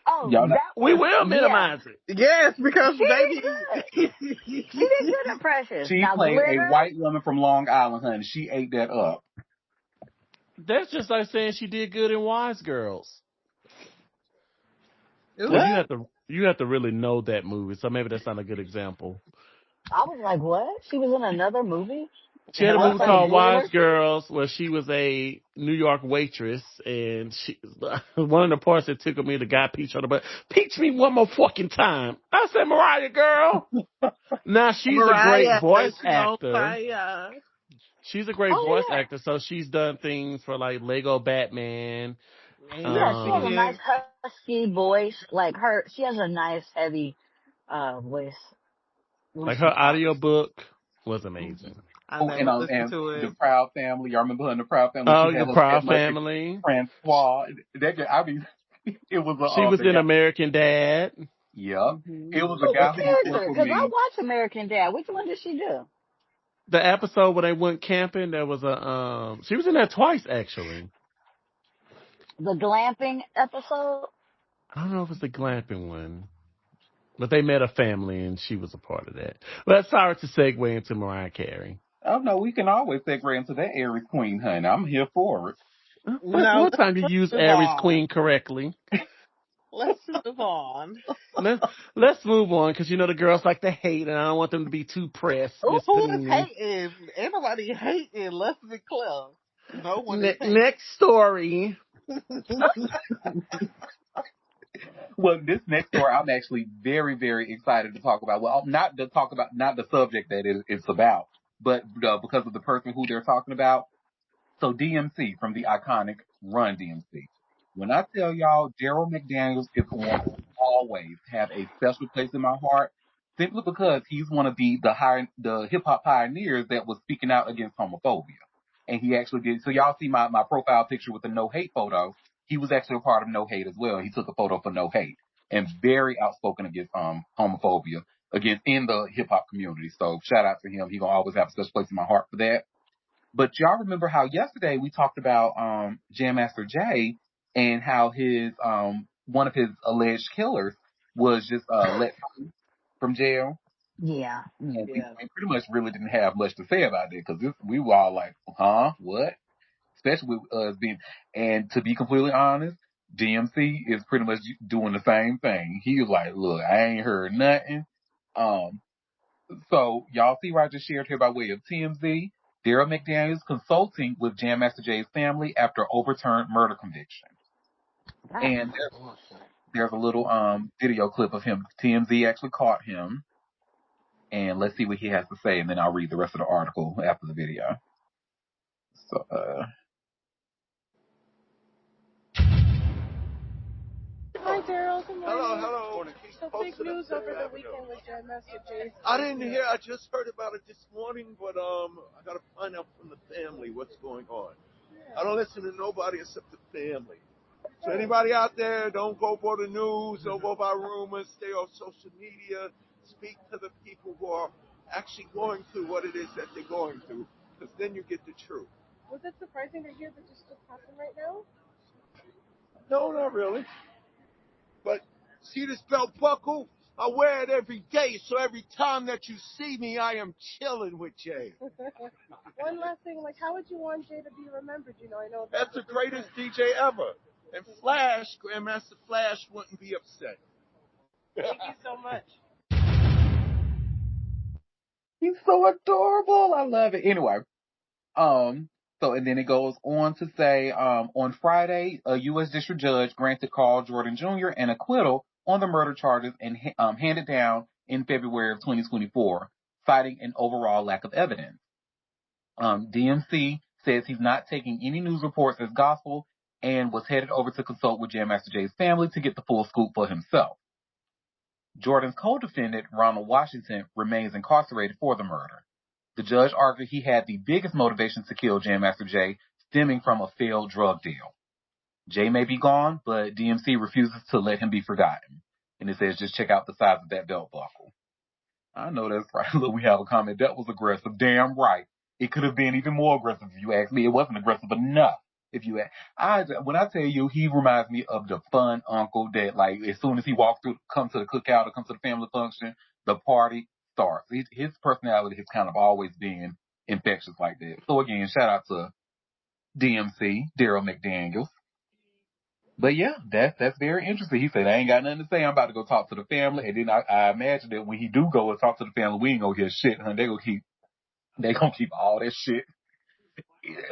Oh, Y'all not. We will minimize it. Yes, because She baby, did good. She did good at Precious. She Now, played Glitter, a white woman from Long Island, honey. She ate that up. That's just like saying she did good in Wise Girls. Ooh. Well, you have to really know that movie, so maybe that's not a good example. I was like, what? She was in another movie? She had a Huh? movie Played called Glitter? Wise Girls where she was a New York waitress, and she one of the parts that tickled me, the guy peached her the butt. Peach me one more fucking time. I said, Mariah, girl. Now she's a great Mariah voice is on actor. fire. She's a great voice actor, so she's done things for like Lego Batman. Yeah, she has a nice husky voice. Like she has a nice heavy voice. Like her audiobook was amazing. I never listened And to it. the Proud Family. Y'all remember her in the Proud Family? Oh, She had the her Proud stepmother, Family. Francois. I mean, it was a. She was in American Dad. Yeah, it was a guy who was with Because I me. watched American Dad. Which one did she do? The episode where they went camping, there was a she was in that twice actually. The glamping episode? I don't know if it's the glamping one. But they met a family and she was a part of that. But sorry to segue into Mariah Carey. Oh no, we can always segue into that Aries Queen, honey. I'm here for it. One time you use Aries Queen correctly. Let's move on. Let's move on because you know the girls like to hate and I don't want them to be too pressed. Who is hating? Anybody hating? Let's be clear. No one is hating. Next story. Well, this next story, I'm actually very, very excited to talk about. Well, not the subject that it's about, but because of the person who they're talking about. So DMC from the iconic Run DMC. When I tell y'all, Daryl McDaniels is going to always have a special place in my heart, simply because he's one of the hip hop pioneers that was speaking out against homophobia, and he actually did. So y'all see my profile picture with the no hate photo. he was actually a part of No Hate as well. He took a photo for No Hate and very outspoken against homophobia in the hip hop community. So shout out to him. He gonna always have a special place in my heart for that. But y'all remember how yesterday we talked about Jam Master Jay and how his one of his alleged killers was just let from jail. Yeah. And we pretty much really didn't have much to say about it because we were all like, huh, what? Especially with us being, and to be completely honest, DMC is pretty much doing the same thing. He was like, look, I ain't heard nothing. So y'all see what I just shared here by way of TMZ. Daryl McDaniels consulting with Jam Master Jay's family after overturned murder conviction. And there's a little video clip of him. TMZ actually caught him. And let's see what he has to say, and then I'll read the rest of the article after the video. So, Hi, Daryl. Good morning. Hello. So big news over the weekend with Jam Master Jay's. I didn't hear. I just heard about it this morning, but I got to find out from the family what's going on. Yeah. I don't listen to nobody except the family. So anybody out there, don't go for the news, don't go by rumors, stay off social media, speak to the people who are actually going through what it is that they're going through, because then you get the truth. Was it surprising to hear that this just happened right now? No, not really. But see this belt buckle? I wear it every day, so every time that you see me, I am chilling with Jay. One last thing, like, how would you want Jay to be remembered? You know, I know that's the greatest DJ ever. And Flash, Grandmaster Flash, wouldn't be upset. Thank you so much. He's so adorable. I love it. Anyway, so and then it goes on to say, on Friday, a U.S. district judge granted Carl Jordan Jr. an acquittal on the murder charges and handed down in February of 2024, citing an overall lack of evidence. DMC says he's not taking any news reports as gospel and was headed over to consult with Jam Master Jay's family to get the full scoop for himself. Jordan's co-defendant, Ronald Washington, remains incarcerated for the murder. The judge argued he had the biggest motivation to kill Jam Master Jay, stemming from a failed drug deal. Jay may be gone, but DMC refuses to let him be forgotten. And it says, just check out the size of that belt buckle. I know that's right. Look, we have a comment. That was aggressive. Damn right. It could have been even more aggressive if you ask me. It wasn't aggressive enough. If you ask, when I tell you, he reminds me of the fun uncle that, like, as soon as he walks through, come to the cookout or come to the family function, the party starts. His personality has kind of always been infectious like that. So again, shout out to DMC, Daryl McDaniels. But yeah, that's very interesting. He said, I ain't got nothing to say. I'm about to go talk to the family. And then I imagine that when he do go and talk to the family, we ain't gonna hear shit, huh? They gonna keep all that shit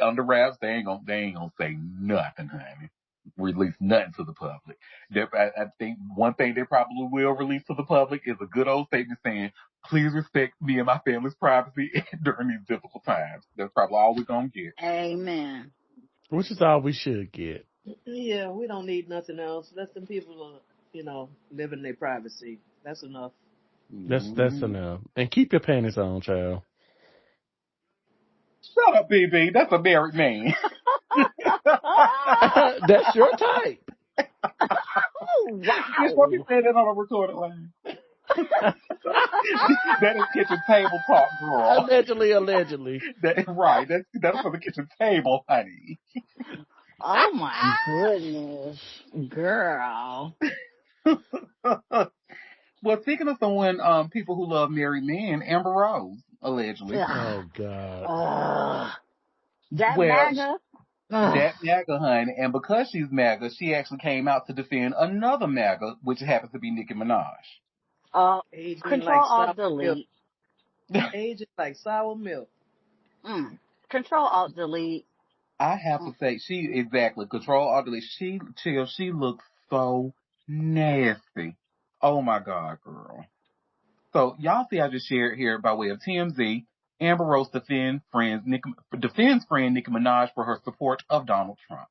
under wraps. They ain't gonna say nothing, honey. Release nothing to the public. I think one thing they probably will release to the public is a good old statement saying, please respect me and my family's privacy during these difficult times. That's probably all we're gonna get. Amen. Which is all we should get. Yeah, we don't need nothing else. Let them people, live in their privacy. That's enough. That's enough. And keep your panties on, child. Shut up, BB. That's a married man. That's your type. Oh, wow. Just let me say that on a recorded line. That is kitchen table talk, girl. Allegedly. Right. That's for the kitchen table, honey. Oh my goodness, girl. Well, speaking of someone, people who love married men, Amber Rose, allegedly. Oh God. That MAGA. That MAGA, honey, and because she's MAGA, she actually came out to defend another MAGA, which happens to be Nicki Minaj. Control Alt Delete. Age is like sour milk. Control Alt Delete. I have to say, Control Alt Delete. She looks so nasty. Oh my God, girl. So y'all see I just shared here by way of TMZ. Amber Rose defends friend Nicki Minaj for her support of Donald Trump.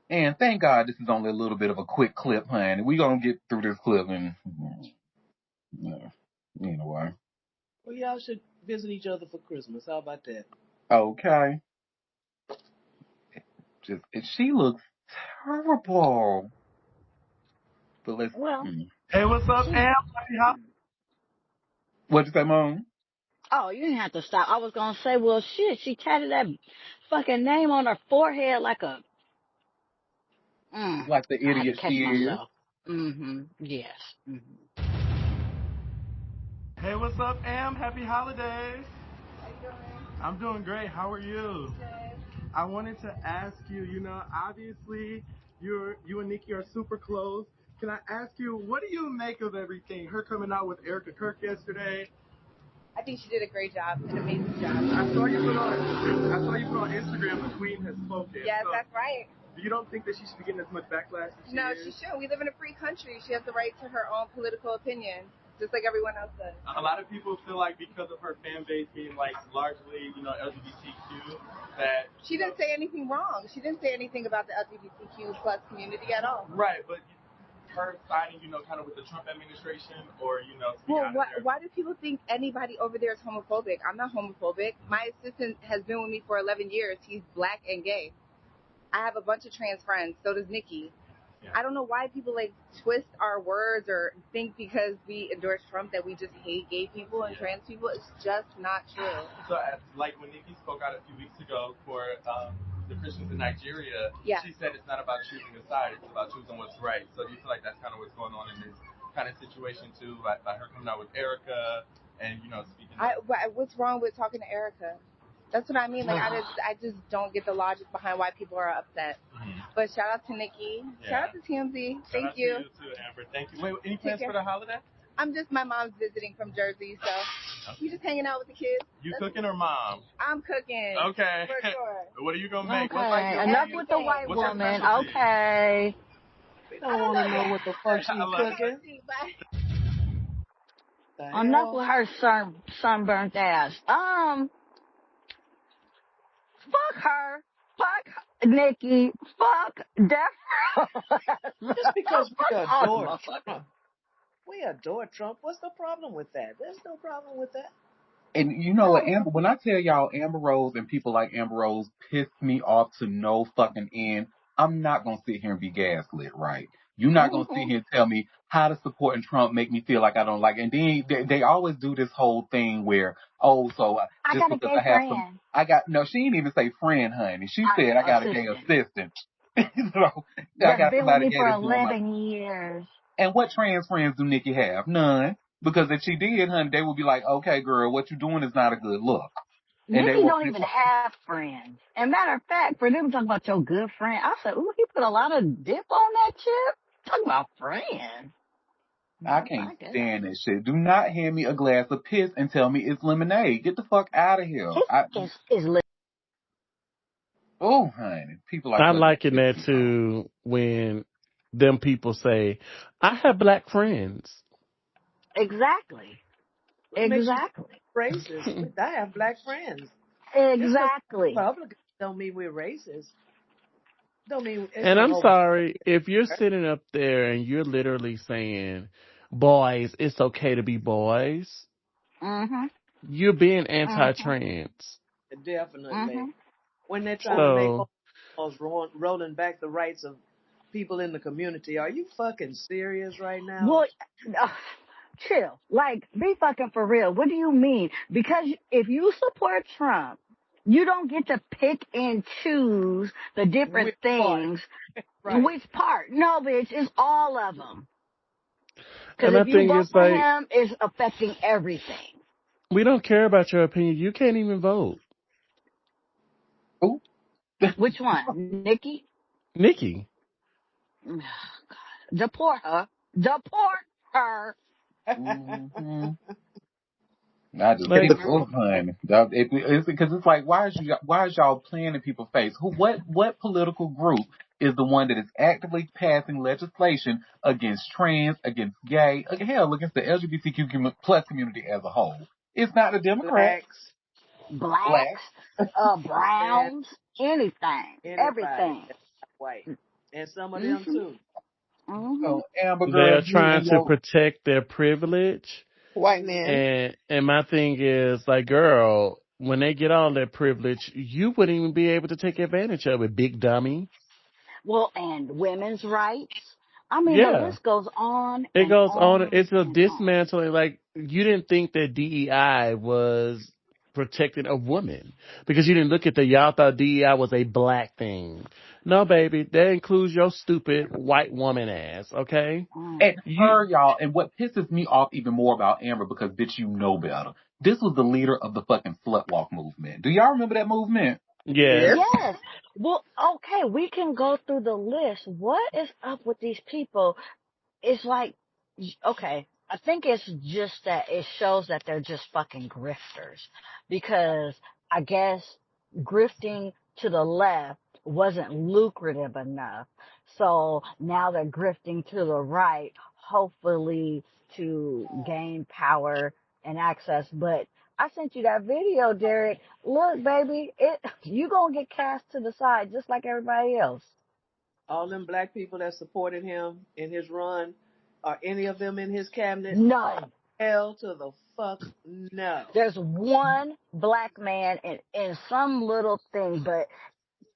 And thank God this is only a little bit of a quick clip, honey. We're going to get through this clip and, anyway. Well, y'all should visit each other for Christmas. How about that? Okay. She looks terrible. But let's. Well, Hey, what's up, she. Am? What'd you say, Mom? Oh, you didn't have to stop. I was gonna say, well, shit, she tatted that fucking name on her forehead like a. Like the I had to idiot she catch is. myself. Yes. Hey, what's up, Am? Happy holidays. How you doing? I'm doing great. How are you? Good. I wanted to ask you, obviously you and Nikki are super close. Can I ask you, what do you make of everything? Her coming out with Erica Kirk yesterday. I think she did a great job, an amazing job. I saw you put on Instagram, the Queen has spoken. Yes, so, that's right. You don't think that she should be getting as much backlash as she is? No, she should. We live in a free country. She has the right to her own political opinion, just like everyone else does. A lot of people feel like because of her fan base being like largely, LGBTQ, that she didn't say anything wrong. She didn't say anything about the LGBTQ plus community at all. Right, but her siding, kind of with the Trump administration, or well, why do people think anybody over there is homophobic? I'm not homophobic. My assistant has been with me for 11 years. He's black and gay. I have a bunch of trans friends. So does Nikki. Yeah. I don't know why people twist our words or think because we endorse Trump that we just hate gay people and trans people. It's just not true. So, like when Nikki spoke out a few weeks ago for the Christians in Nigeria, she said it's not about choosing a side, it's about choosing what's right. So do you feel like that's kind of what's going on in this kind of situation too, like her coming out with Erica and speaking? What's wrong with talking to Erica? That's what I mean. I just don't get the logic behind why people are upset. Mm-hmm. But shout out to Nikki. Yeah. Shout out to TMZ. Thank you. Shout out to you too, Amber. Thank you. Wait, any plans for the holiday? My mom's visiting from Jersey, so we just hanging out with the kids. You cooking or mom? I'm cooking. Okay. For sure. What are you gonna make? Okay. Enough with the white woman. Okay. We don't want to know what the fuck she's cooking. Enough with her sunburnt ass. Fuck her. Fuck Nikki. Fuck Death. Just because we adore Trump. We adore Trump. What's the problem with that? There's no problem with that. And you know what, Amber, when I tell y'all Amber Rose and people like Amber Rose piss me off to no fucking end, I'm not going to sit here and be gaslit, right? You're not going to sit here and tell me how to supporting Trump make me feel like I don't like it. And then they always do this whole thing where, just because I have friend. She didn't even say friend, honey. She said I got a gay assistant. So, I got somebody for 11 years. And what trans friends do Nikki have? None. Because if she did, honey, they would be like, okay, girl, what you're doing is not a good look. Nikki don't even have friends. And matter of fact, for them talking about your good friend, I said, ooh, he put a lot of dip on that chip. Talking about friends. I can't stand that shit. Do not hand me a glass of piss and tell me it's lemonade. Get the fuck out of here. Oh, honey. People like I liken that to when them people say, I have black friends. Exactly. Racist. I have black friends. Exactly. Republicans don't mean we're racist. Don't mean. And I'm sorry, if you're sitting up there and you're literally saying, boys, it's okay to be boys. Mm-hmm. You're being anti-trans. Definitely. Mm-hmm. When they're trying to make laws rolling back the rights of people in the community, are you fucking serious right now? Well, chill. Be fucking for real. What do you mean? Because if you support Trump, you don't get to pick and choose the different things. Right. Which part? No, bitch. It's all of them. Because if you vote for him, it's affecting everything. We don't care about your opinion. You can't even vote. Who? Which one? Nikki? Nikki. Oh, God. Deport her. Deport her. Mm-hmm. I just think it's because it's like, why is y'all playing in people's face? What political group is the one that is actively passing legislation against trans, against gay, against the LGBTQ plus community as a whole? It's not the Democrats. Blacks, browns, anything, everything. White. And some of them too. Mm-hmm. So, Amber girl, they are trying to protect their privilege. White man. And my thing is, girl, when they get all that privilege, you wouldn't even be able to take advantage of it, big dummy. Well, and women's rights. I mean, the Yeah. list goes on It and goes on. on It's a and on. dismantling. Like, you didn't think that DEI was protecting a woman because you didn't look at y'all thought DEI was a black thing. No, baby, that includes your stupid white woman ass. Okay, And you her, y'all, and what pisses me off even more about Amber, because bitch, you know better. This was the leader of the fucking slut walk movement. Do y'all remember that movement? yes. Yes. Yes. Well, okay, we can go through the list. What is up with these people? It's like, okay, I think it's just that it shows that they're just fucking grifters. Because I guess grifting to the left wasn't lucrative enough. So now they're grifting to the right, hopefully to gain power and access. But I sent you that video, Derek. Look, baby, you gonna get cast to the side just like everybody else. All them black people that supported him in his run, are any of them in his cabinet? None. Hell to the fuck no. There's one black man in some little thing, but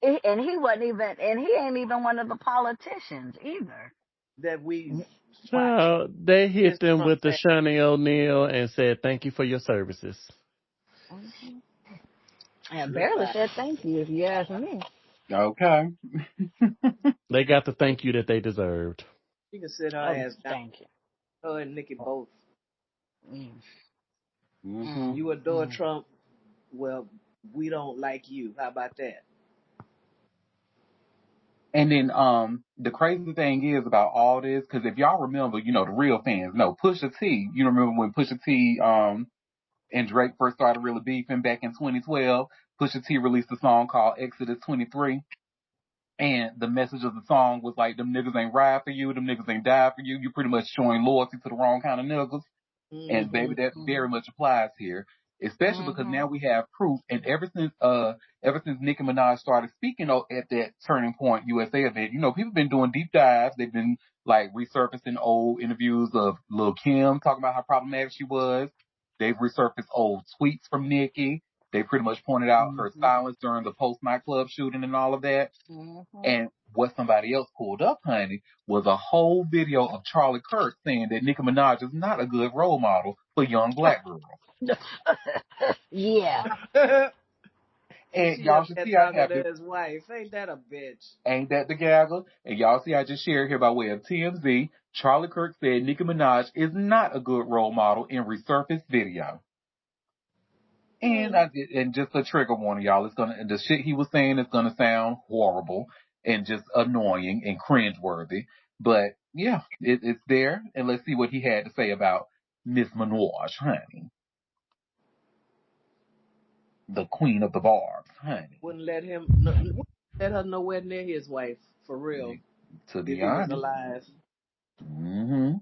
and he wasn't even, and he ain't even one of the politicians either. That we've watched So they hit since them Trump with the passed. Shawnee O'Neal and said, "Thank you for your services." Mm-hmm. And barely Goodbye. said thank you, if you ask me. Okay. They got the thank you that they deserved. She can sit her Oh, ass down. thank you. Her and Nikki both. Mm. hmm Mm. You adore Mm. Trump. Well, we don't like you. How about that? And then, the crazy thing is about all this, because if y'all remember, you know, the real fans know Pusha T. You remember when Pusha T, and Drake first started really beefing back in 2012? Pusha T released a song called Exodus 23. And the message of the song was like, them niggas ain't ride for you, them niggas ain't die for you. You pretty much showing loyalty to the wrong kind of niggas. And baby, that Mm-hmm. very much applies here, especially because Mm-hmm. now we have proof. And ever since Nicki Minaj started speaking at that Turning Point USA event, you know, people been doing deep dives. They've been like resurfacing old interviews of Lil Kim talking about how problematic she was. They've resurfaced old tweets from Nicki. They pretty much pointed out her Mm-hmm. silence during the post nightclub shooting and all of that. Mm-hmm. And what somebody else pulled up, honey, was a whole video of Charlie Kirk saying that Nicki Minaj is not a good role model for young black girls. Yeah. And And she y'all up should there see I talking have to this. his wife. Ain't that a bitch? Ain't that the gaggle? And y'all see I just shared here by way of TMZ. Charlie Kirk said Nicki Minaj is not a good role model in resurfaced video. And and just a trigger warning, y'all. The shit he was saying is gonna sound horrible and just annoying and cringeworthy. But yeah, it's there. And let's see what he had to say about Miss Minaj, honey, the queen of the barbs, honey. Wouldn't let wouldn't let her nowhere near his wife, for real, To if be he was honest. alive. Mm-hmm.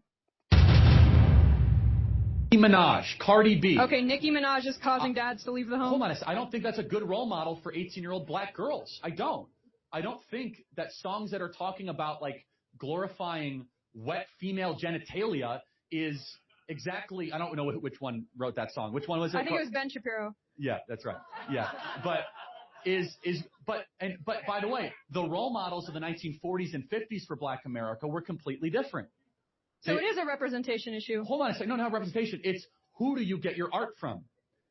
Nicki Minaj, Cardi B. Okay, Nicki Minaj is causing dads to leave the home. Hold on a second. I don't think that's a good role model for 18-year-old black girls. I don't. I don't think that songs that are talking about like glorifying wet female genitalia is exactly. I don't know which one wrote that song. Which one was it? I think it was Ben Shapiro. Yeah, that's right. Yeah, but but by the way, the role models of the 1940s and 50s for Black America were completely different. So it is a representation issue. Hold on a second. No, not representation. It's who do you get your art from?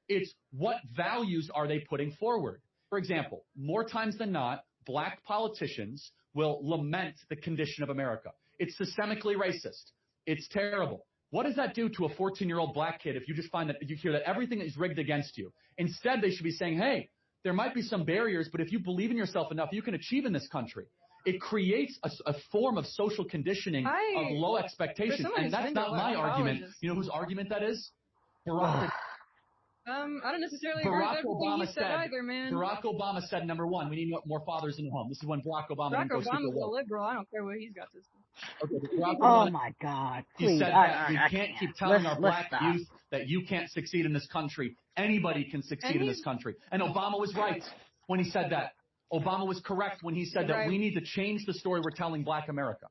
It's what values are they putting forward? For example, more times than not, black politicians will lament the condition of America. It's systemically racist. It's terrible. What does that do to a 14-year-old black kid if you just find that you hear that everything is rigged against you? Instead, they should be saying, hey, there might be some barriers, but if you believe in yourself enough, you can achieve in this country. It creates a form of social conditioning of low expectations. And that's not my argument. You know whose argument that is? Barack I don't necessarily agree with everything he said either, man. Barack Obama said, number one, we need more fathers in the home. This is when Barack Obama didn't go super Obama's a woke. liberal. I don't care what he's got to say. Okay, Barack Oh Obama, my God! he Please, said that we can't keep telling our let's black stop. youth that you can't succeed in this country. Anybody can succeed in this country. And Obama was right when he said that. Obama was correct when he said that we need to change the story we're telling Black America.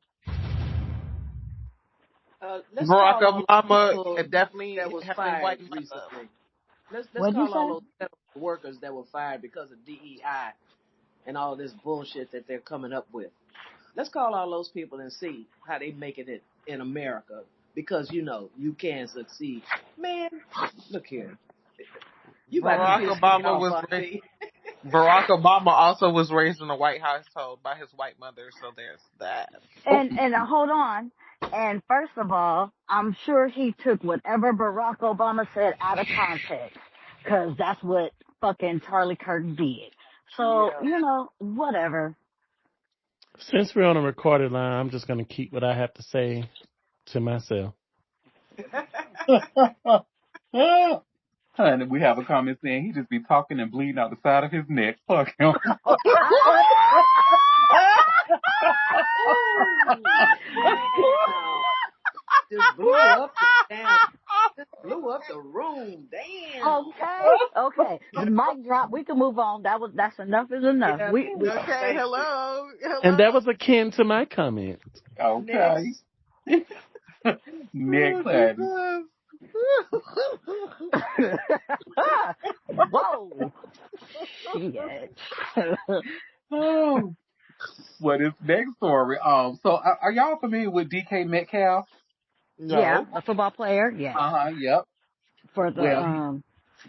Let's Barack call all Obama those people definitely that was having fired white love. recently. Let's What'd you call all say? those federal workers that were fired because of DEI and all this bullshit that they're coming up with. Let's call all those people and see how they making it in America. Because, you can succeed. Man, look here. You about to piss me off, Auntie. Barack Obama also was raised in a white household by his white mother, so there's that. And hold on. And first of all, I'm sure he took whatever Barack Obama said out of context, because that's what fucking Charlie Kirk did. So, whatever. Since we're on a recorded line, I'm just going to keep what I have to say to myself. Honey, we have a comment saying he just be talking and bleeding out the side of his neck. Fuck him. Just blew up the room. Damn. Okay. The mic drop. We can move on. That's enough is enough. Yeah, okay, hello. And that was akin to my comment. Okay. Next. Whoa. Shit. Oh. Well, this next story. So are y'all familiar with DK Metcalf? No. Yeah, the football player. Yeah. Yep. For the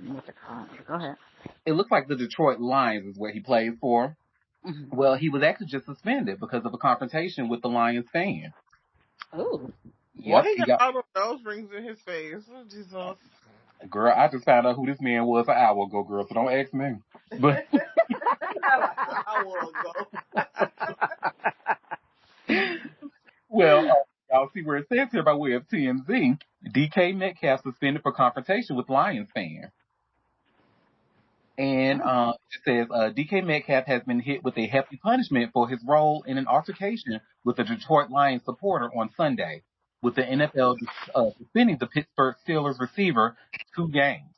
what's it called? Go ahead. It looks like the Detroit Lions is where he plays for. Mm-hmm. Well, he was actually just suspended because of a confrontation with the Lions fan. Oh. Yep, he got all of those rings in his face. Oh, Jesus. Girl, I just found out who this man was an hour ago, girl, so don't ask me. But well, y'all see where it says here by way of TMZ, DK Metcalf suspended for confrontation with Lions fan. And it says DK Metcalf has been hit with a hefty punishment for his role in an altercation with a Detroit Lions supporter on Sunday, with the NFL suspending the Pittsburgh Steelers receiver 2 games.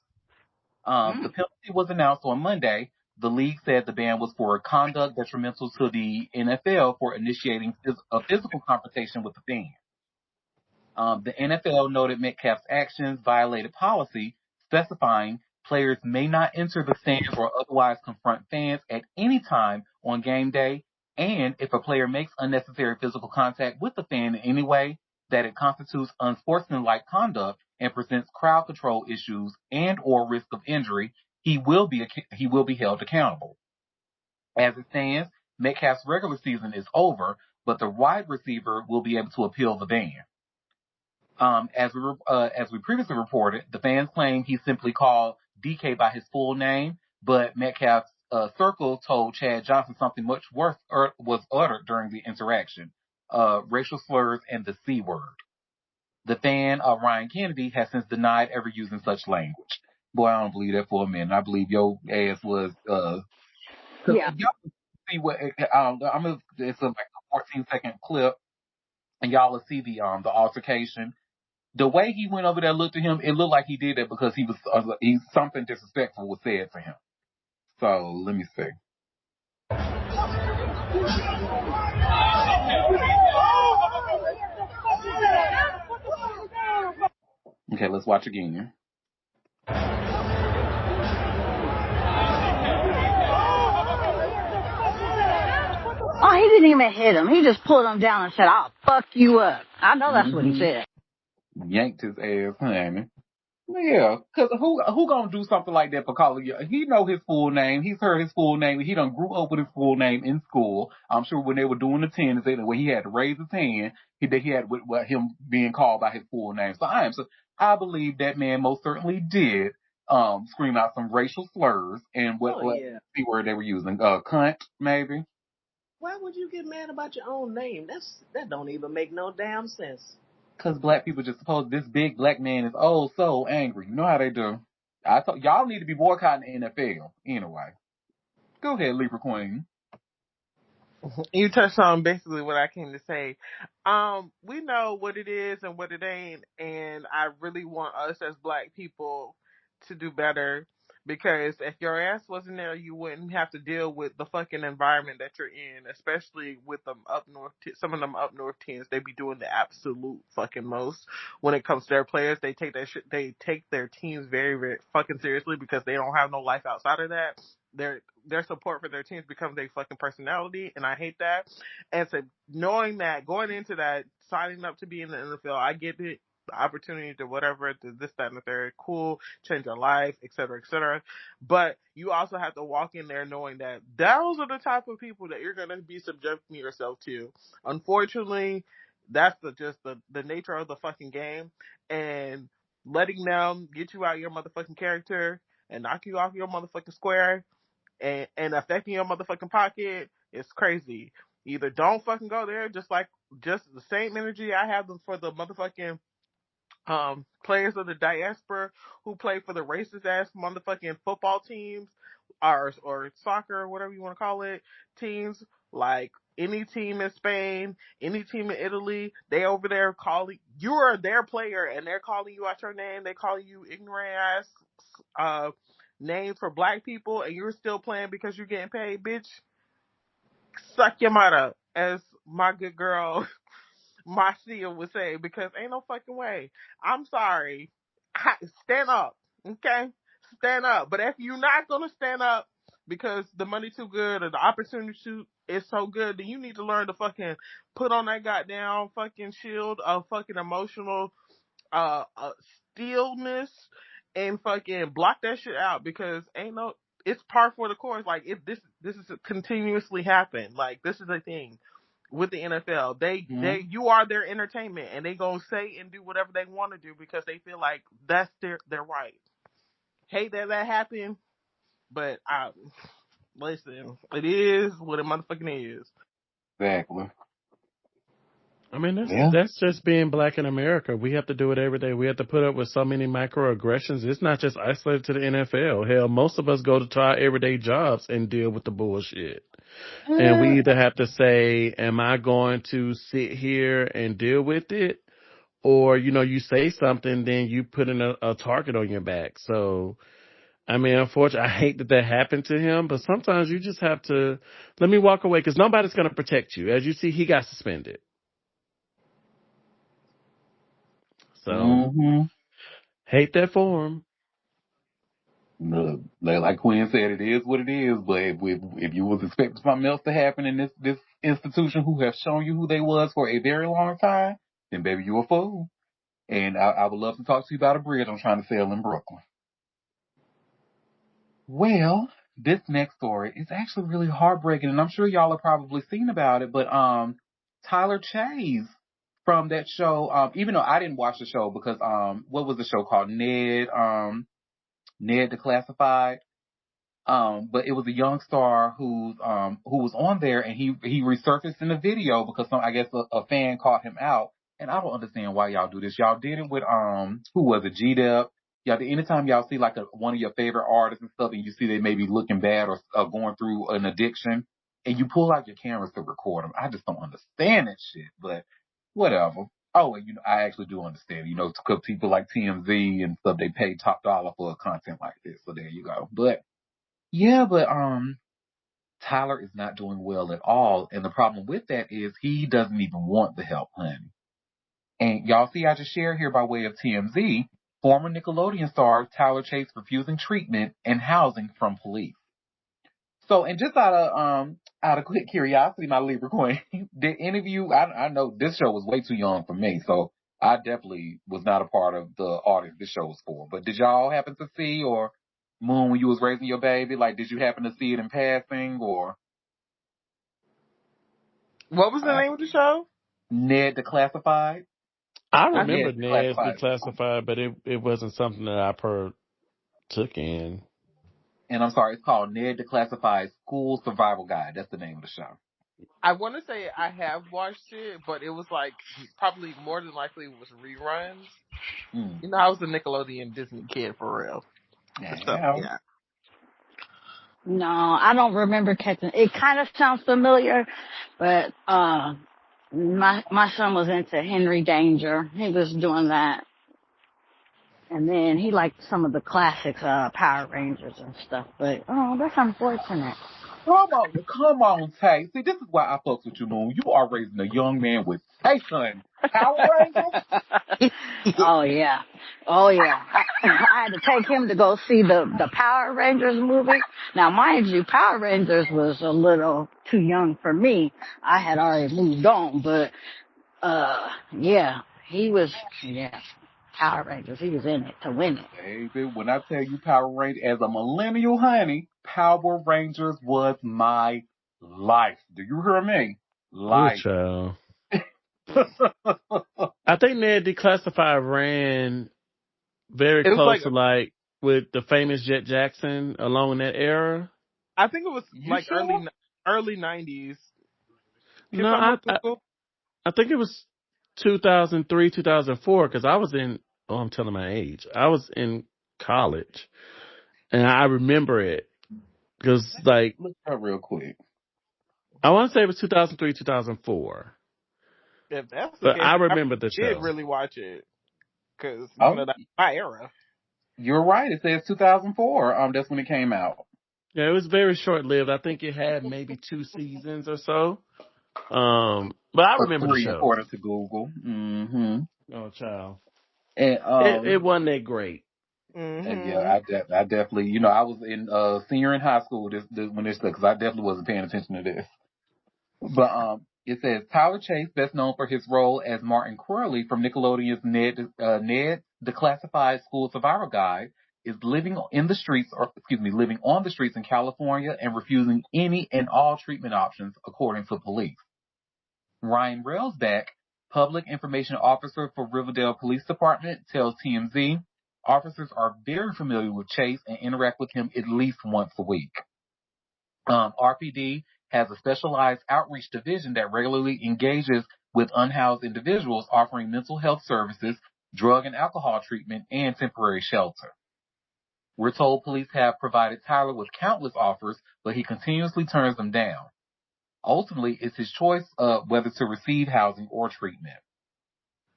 The penalty was announced on Monday. The league said the ban was for conduct detrimental to the NFL for initiating a physical confrontation with the fan. The NFL noted Metcalf's actions violated policy specifying players may not enter the stands or otherwise confront fans at any time on game day, and if a player makes unnecessary physical contact with the fan in any way, that it constitutes unsportsmanlike conduct and presents crowd control issues and or risk of injury, he will be held accountable. As it stands, Metcalf's regular season is over, but the wide receiver will be able to appeal the ban. As we previously reported, the fans claim he simply called DK by his full name, but Metcalf's circle told Chad Johnson something much worse was uttered during the interaction, racial slurs and the C word. The fan, Ryan Kennedy, has since denied ever using such language. Boy, I don't believe that for a minute. I believe your ass was, yeah. Y'all see what, it's like a 14-second clip, and y'all will see the altercation. The way he went over there looked at him, it looked like he did that because something disrespectful was said to him. So, let me see. Okay, let's watch again. Oh, he didn't even hit him. He just pulled him down and said, "I'll fuck you up." I know that's what he said. Yanked his ass, honey. Yeah, because who gonna do something like that for calling you? He know his full name. He's heard his full name. He done grew up with his full name in school. I'm sure when they were doing the tennis, when he had to raise his hand, he had with him being called by his full name. So I believe that man most certainly did scream out some racial slurs and what C word they were using. Cunt, maybe. Why would you get mad about your own name? That don't even make no damn sense. Because black people just suppose this big black man is so angry. You know how they do. I thought y'all need to be boycotting the NFL anyway. Go ahead, Libra Queen. You touched on basically what I came to say. We know what it is and what it ain't, and I really want us as black people to do better. Because if your ass wasn't there, you wouldn't have to deal with the fucking environment that you're in, especially with them up north. Some of them up north teams, they be doing the absolute fucking most when it comes to their players. They take that shit. They take their teams very, very fucking seriously because they don't have no life outside of that. Their support for their teams becomes a fucking personality, and I hate that. And so knowing that, going into that, signing up to be in the NFL, I get it. The opportunity to whatever, to this, that, and the third, cool, change your life, et cetera, et cetera. But you also have to walk in there knowing that those are the type of people that you're going to be subjecting yourself to. Unfortunately, that's just the nature of the fucking game. And letting them get you out your motherfucking character and knock you off your motherfucking square and affecting your motherfucking pocket is crazy. Either don't fucking go there, just the same energy I have for the motherfucking players of the diaspora who play for the racist ass motherfucking football teams or soccer, whatever you want to call it, teams, like any team in Spain, any team in Italy, they over there calling, you are their player and they're calling you out your name, they call you ignorant ass, names for black people, and you're still playing because you're getting paid, bitch. Suck your mother, as my good girl Marcia would say, because ain't no fucking way. I'm sorry. Stand up, okay? Stand up. But if you're not gonna stand up because the money too good or the opportunity is so good, then you need to learn to fucking put on that goddamn fucking shield of fucking emotional stillness and fucking block that shit out, because it's par for the course. Like, if this is continuously happen, like, this is a thing with the NFL. You are their entertainment, and they gonna say and do whatever they want to do because they feel like that's their right. Hate that happened, but listen, it is what it motherfucking is. Exactly. I mean, that's just being black in America. We have to do it every day. We have to put up with so many microaggressions. It's not just isolated to the NFL. Hell, most of us go to our everyday jobs and deal with the bullshit. And we either have to say, am I going to sit here and deal with it? Or, you say something, then you put in a target on your back. So, I mean, unfortunately, I hate that happened to him, but sometimes you just have to let me walk away because nobody's going to protect you. As you see, he got suspended. So, hate that for him. Like Quinn said, it is what it is. But if you was expecting something else to happen in this institution who have shown you who they was for a very long time, then baby, you a fool. And I would love to talk to you about a bridge I'm trying to sell in Brooklyn. Well, this next story is actually really heartbreaking, and I'm sure y'all have probably seen about it. But Tyler Chase from that show, even though I didn't watch the show because what was the show called? Ned Declassified. But it was a young star who was on there, and he resurfaced in the video because I guess a fan caught him out. And I don't understand why y'all do this. Y'all did it with who was it? G-Dep. Yeah, anytime y'all see like one of your favorite artists and stuff, and you see they may be looking bad or going through an addiction, and you pull out your cameras to record them. I just don't understand that shit. But whatever. Oh, and I actually do understand. Because people like TMZ and stuff, they pay top dollar for content like this. So there you go. But Tyler is not doing well at all. And the problem with that is he doesn't even want the help, honey. And y'all see, I just shared here by way of TMZ, former Nickelodeon star Tyler Chase refusing treatment and housing from police. So, and just out of quick curiosity, my Libra Queen, did any of you, I know this show was way too young for me, so I definitely was not a part of the audience this show was for. But did y'all happen to see, or Moon, when you was raising your baby, like, did you happen to see it in passing, or? What was the name of the show? Ned Declassified. I remember Ned Declassified, but it wasn't something that I took in. And I'm sorry, it's called Ned Declassified School Survival Guide. That's the name of the show. I want to say I have watched it, but it was like probably more than likely it was reruns. I was a Nickelodeon Disney kid for real. So, yeah. No, I don't remember catching. It kind of sounds familiar, but my son was into Henry Danger. He was doing that. And then he liked some of the classic Power Rangers and stuff. But, oh, that's unfortunate. Come on, Tay. See, this is why I fucks with you, Moon. You are raising a young man with taste, son. Power Rangers? Oh, yeah. Oh, yeah. I had to take him to go see the Power Rangers movie. Now, mind you, Power Rangers was a little too young for me. I had already moved on, but, yeah, Power Rangers. He was in it to win it. Baby, when I tell you Power Rangers, as a millennial, honey, Power Rangers was my life. Do you hear me? Life. Child. I think Ned Declassified ran very close to like with the famous Jet Jackson along that era. I think it was early 90s. No, I think it was 2003, 2004 because I was in. Oh, I'm telling my age. I was in college, and I remember it because like look up real quick. I want to say it was 2003, 2004. If that's the but case, I remember the show. I did really watch it because that's my era. You're right. It says 2004. That's when it came out. Yeah, it was very short lived. I think it had maybe 2 seasons or so. But I remember 3, the show. according to Google. Mm-hmm. Oh, child. And it wasn't that great. Mm-hmm. And yeah, I definitely, I was in senior in high school when this because I definitely wasn't paying attention to this. But it says Tyler Chase, best known for his role as Martin Corley from Nickelodeon's Ned Declassified School Survival Guide, is living on the streets in California and refusing any and all treatment options, according to police. Ryan Railsback, public information officer for Riverdale Police Department, tells TMZ officers are very familiar with Chase and interact with him at least once a week. RPD has a specialized outreach division that regularly engages with unhoused individuals, offering mental health services, drug and alcohol treatment, and temporary shelter. We're told police have provided Tyler with countless offers, but he continuously turns them down. Ultimately, it's his choice of whether to receive housing or treatment.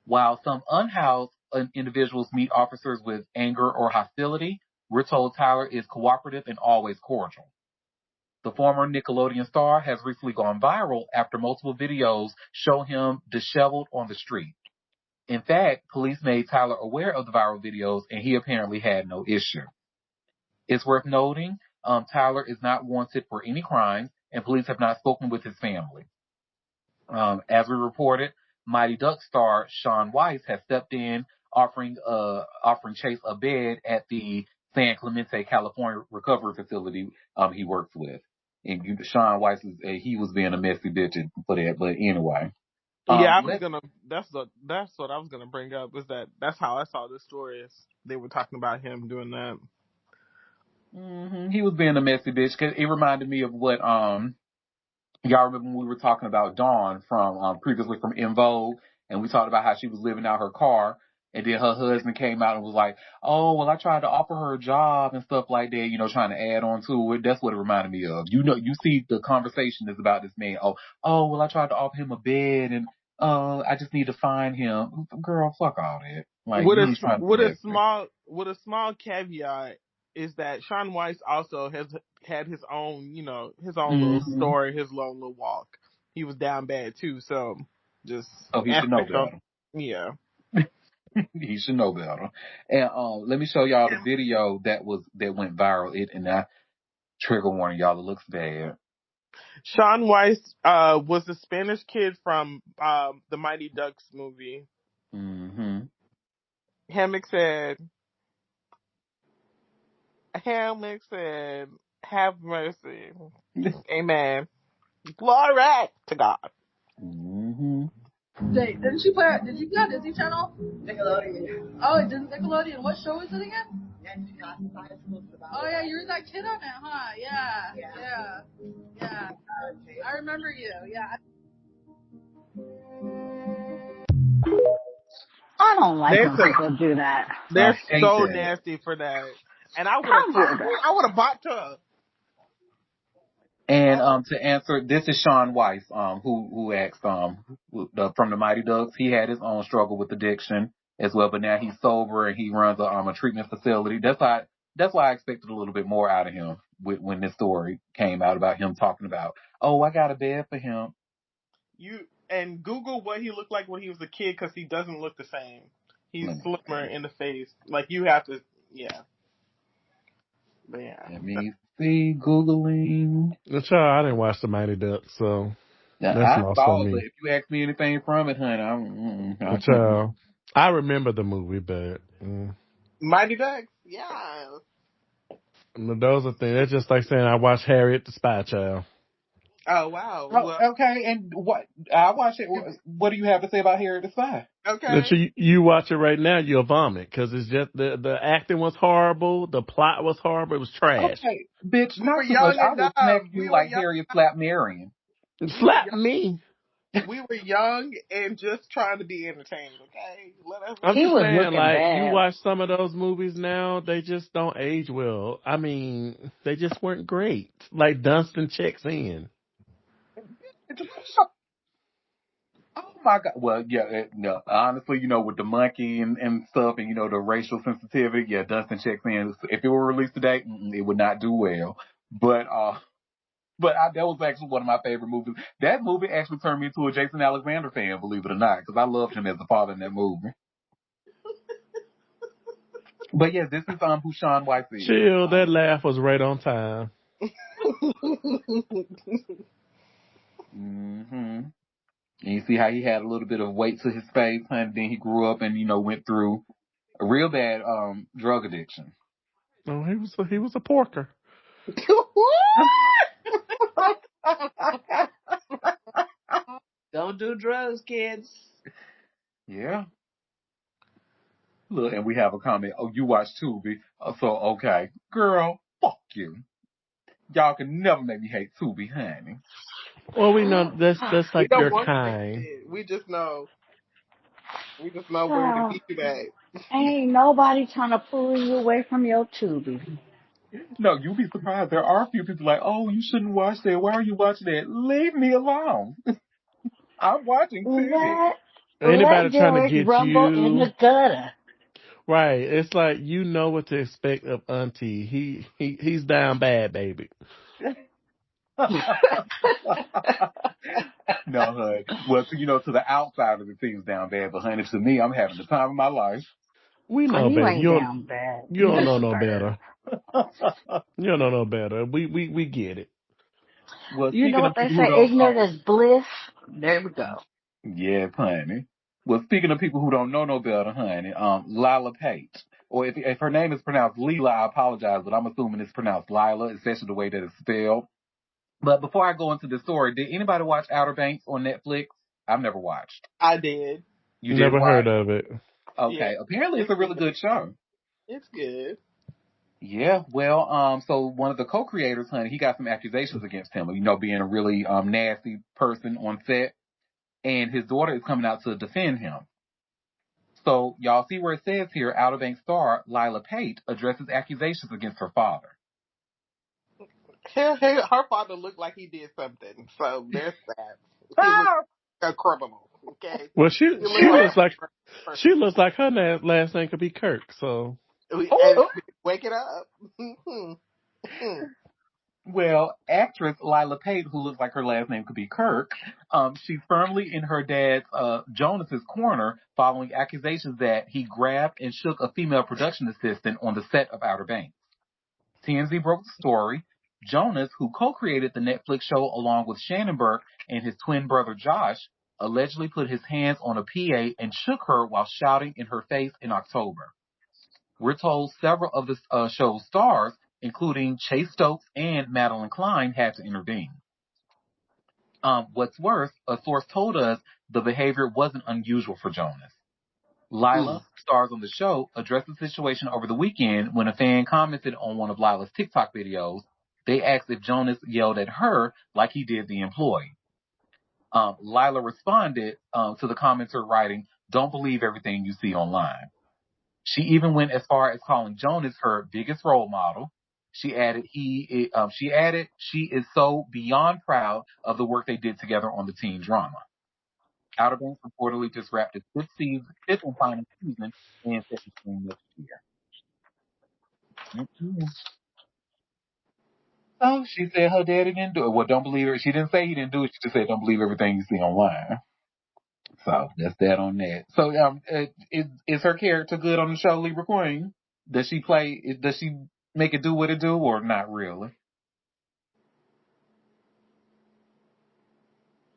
While some unhoused individuals meet officers with anger or hostility, we're told Tyler is cooperative and always cordial. The former Nickelodeon star has recently gone viral after multiple videos show him disheveled on the street. In fact, police made Tyler aware of the viral videos, and he apparently had no issue. It's worth noting, Tyler is not wanted for any crimes, and police have not spoken with his family. As we reported, Mighty Ducks star Shaun Weiss has stepped in, offering Chase a bed at the San Clemente, California recovery facility he works with. And Shaun Weiss he was being a messy bitch for that, but anyway. Yeah, that's what I was gonna bring up. Was that's how I saw this story? Is they were talking about him doing that. Mm-hmm. He was being a messy bitch because it reminded me of what y'all remember when we were talking about Dawn from previously from En Vogue, and we talked about how she was living out her car, and then her husband came out and was like, "Oh, well, I tried to offer her a job and stuff like that, trying to add on to it." That's what it reminded me of. You see, the conversation is about this man. Oh, well, I tried to offer him a bed, and I just need to find him. Girl, fuck all that. Like, with a small caveat is that Shaun Weiss also has had his own, little story, his long little walk. He was down bad too, so just. Oh, he should know better. Yeah. He should know better. And let me show y'all the video that went viral. And I trigger warning y'all, it looks bad. Shaun Weiss was the Spanish kid from the Mighty Ducks movie. Mm-hmm. Hammock said, "Have mercy." Amen. Glory to God. Mm-hmm. Jay, did you got Disney Channel? Nickelodeon. Oh, it did Nickelodeon. What show is it again? Oh yeah, you were that kid on it, huh? Yeah. I remember you. Yeah. I don't like when people do that. They're so nasty for that. And I would have bought her. And to answer, this is Shaun Weiss, who asked from the Mighty Ducks. He had his own struggle with addiction. as well. But now he's sober and he runs a treatment facility. That's why I expected a little bit more out of him when this story came out about him talking about, oh, I got a bed for him. And Google what he looked like when he was a kid, because he doesn't look the same. He's slimmer in the face. Like, you have to, yeah. But yeah. Let me see, Googling. I didn't watch the Mighty Ducks, so now, that's I lost saw on it, me. but if you ask me anything from it, honey, I remember the movie, but Mighty Ducks, yeah. Those are things. That's just like saying I watched Harriet the Spy Child. Oh, wow. Oh, okay, and what I watch it. What do you have to say about Harriet the Spy? Okay. You watch it right now, you'll vomit because it's just the acting was horrible, the plot was horrible, it was trash. Okay, bitch, We not were too much. young I and will dumb. smack you like Harriet slapped Marion. Slap me. We were young and just trying to be entertained, okay? I'm just saying, like, you watch some of those movies now, they just don't age well. I mean, they just weren't great. Like Dunstan Checks In. Oh my God. Well, yeah, no, honestly, with the monkey and stuff and, the racial sensitivity, yeah, Dunstan Checks In. If it were released today, it would not do well. But that was actually one of my favorite movies. That movie actually turned me into a Jason Alexander fan, believe it or not, because I loved him as the father in that movie. But yeah, this is who Sean White is. Chill, that laugh was right on time. And you see how he had a little bit of weight to his face, and then he grew up and went through a real bad drug addiction. Oh, he was a porker. Don't do drugs, kids. Yeah. Look, and we have a comment. Oh, you watch Tubi. So, okay. Girl, fuck you. Y'all can never make me hate Tubi, honey. Well, we know that's like your kind. We just know where to keep it at. Ain't nobody trying to pull you away from your Tubi. No, you'll be surprised. There are a few people like, oh, you shouldn't watch that. Why are you watching that? Leave me alone. I'm watching Tubi. Anybody trying to get rumble you in the gutter. Right. It's like what to expect of Auntie. He's down bad, baby. No, honey. Well, to the outsider it seems down bad, but honey, to me, I'm having the time of my life. We know, you baby. ain't down bad. You don't know no better. You don't know no better. We get it. Well, you know what they say? Ignorant is bliss. There we go. Yeah, honey. Well, speaking of people who don't know no better, honey, Lila Page. Or if her name is pronounced Lila, I apologize, but I'm assuming it's pronounced Lila, especially the way that it's spelled. But before I go into the story, did anybody watch Outer Banks on Netflix? I've never watched. I did. You never heard of it. Okay. Yeah. Apparently it's a really good show. It's good. Yeah. Well, so one of the co-creators, honey, he got some accusations against him, being a really nasty person on set. And his daughter is coming out to defend him. So y'all see where it says here, Outer Banks star Lila Pate addresses accusations against her father. Her father looked like he did something, so there's that. He was a criminal. Okay. Well, she looks like her last name could be Kirk. So wake it up. Well, actress Lila Pate, who looks like her last name could be Kirk, she's firmly in her dad's Jonas's corner following accusations that he grabbed and shook a female production assistant on the set of Outer Banks. TMZ broke the story. Jonas, who co-created the Netflix show along with Shannon Burke and his twin brother Josh, allegedly put his hands on a PA and shook her while shouting in her face in October. We're told several of the show's stars, including Chase Stokes and Madeline Klein, had to intervene. What's worse, a source told us the behavior wasn't unusual for Jonas. Lila, stars on the show, addressed the situation over the weekend when a fan commented on one of Lila's TikTok videos. They asked if Jonas yelled at her like he did the employee. Lila responded to the commenter writing, "Don't believe everything you see online." She even went as far as calling Jonas her biggest role model. She added she is so beyond proud of the work they did together on the teen drama. Outer Banks reportedly just wrapped its fifth and final season and set to stream next year. Mm-hmm. So she said her daddy didn't do it. Well, don't believe her. She didn't say he didn't do it. She just said don't believe everything you see online. So that's that on that. So is her character good on the show, Libra Queen? Does she make it do what it do, or not really?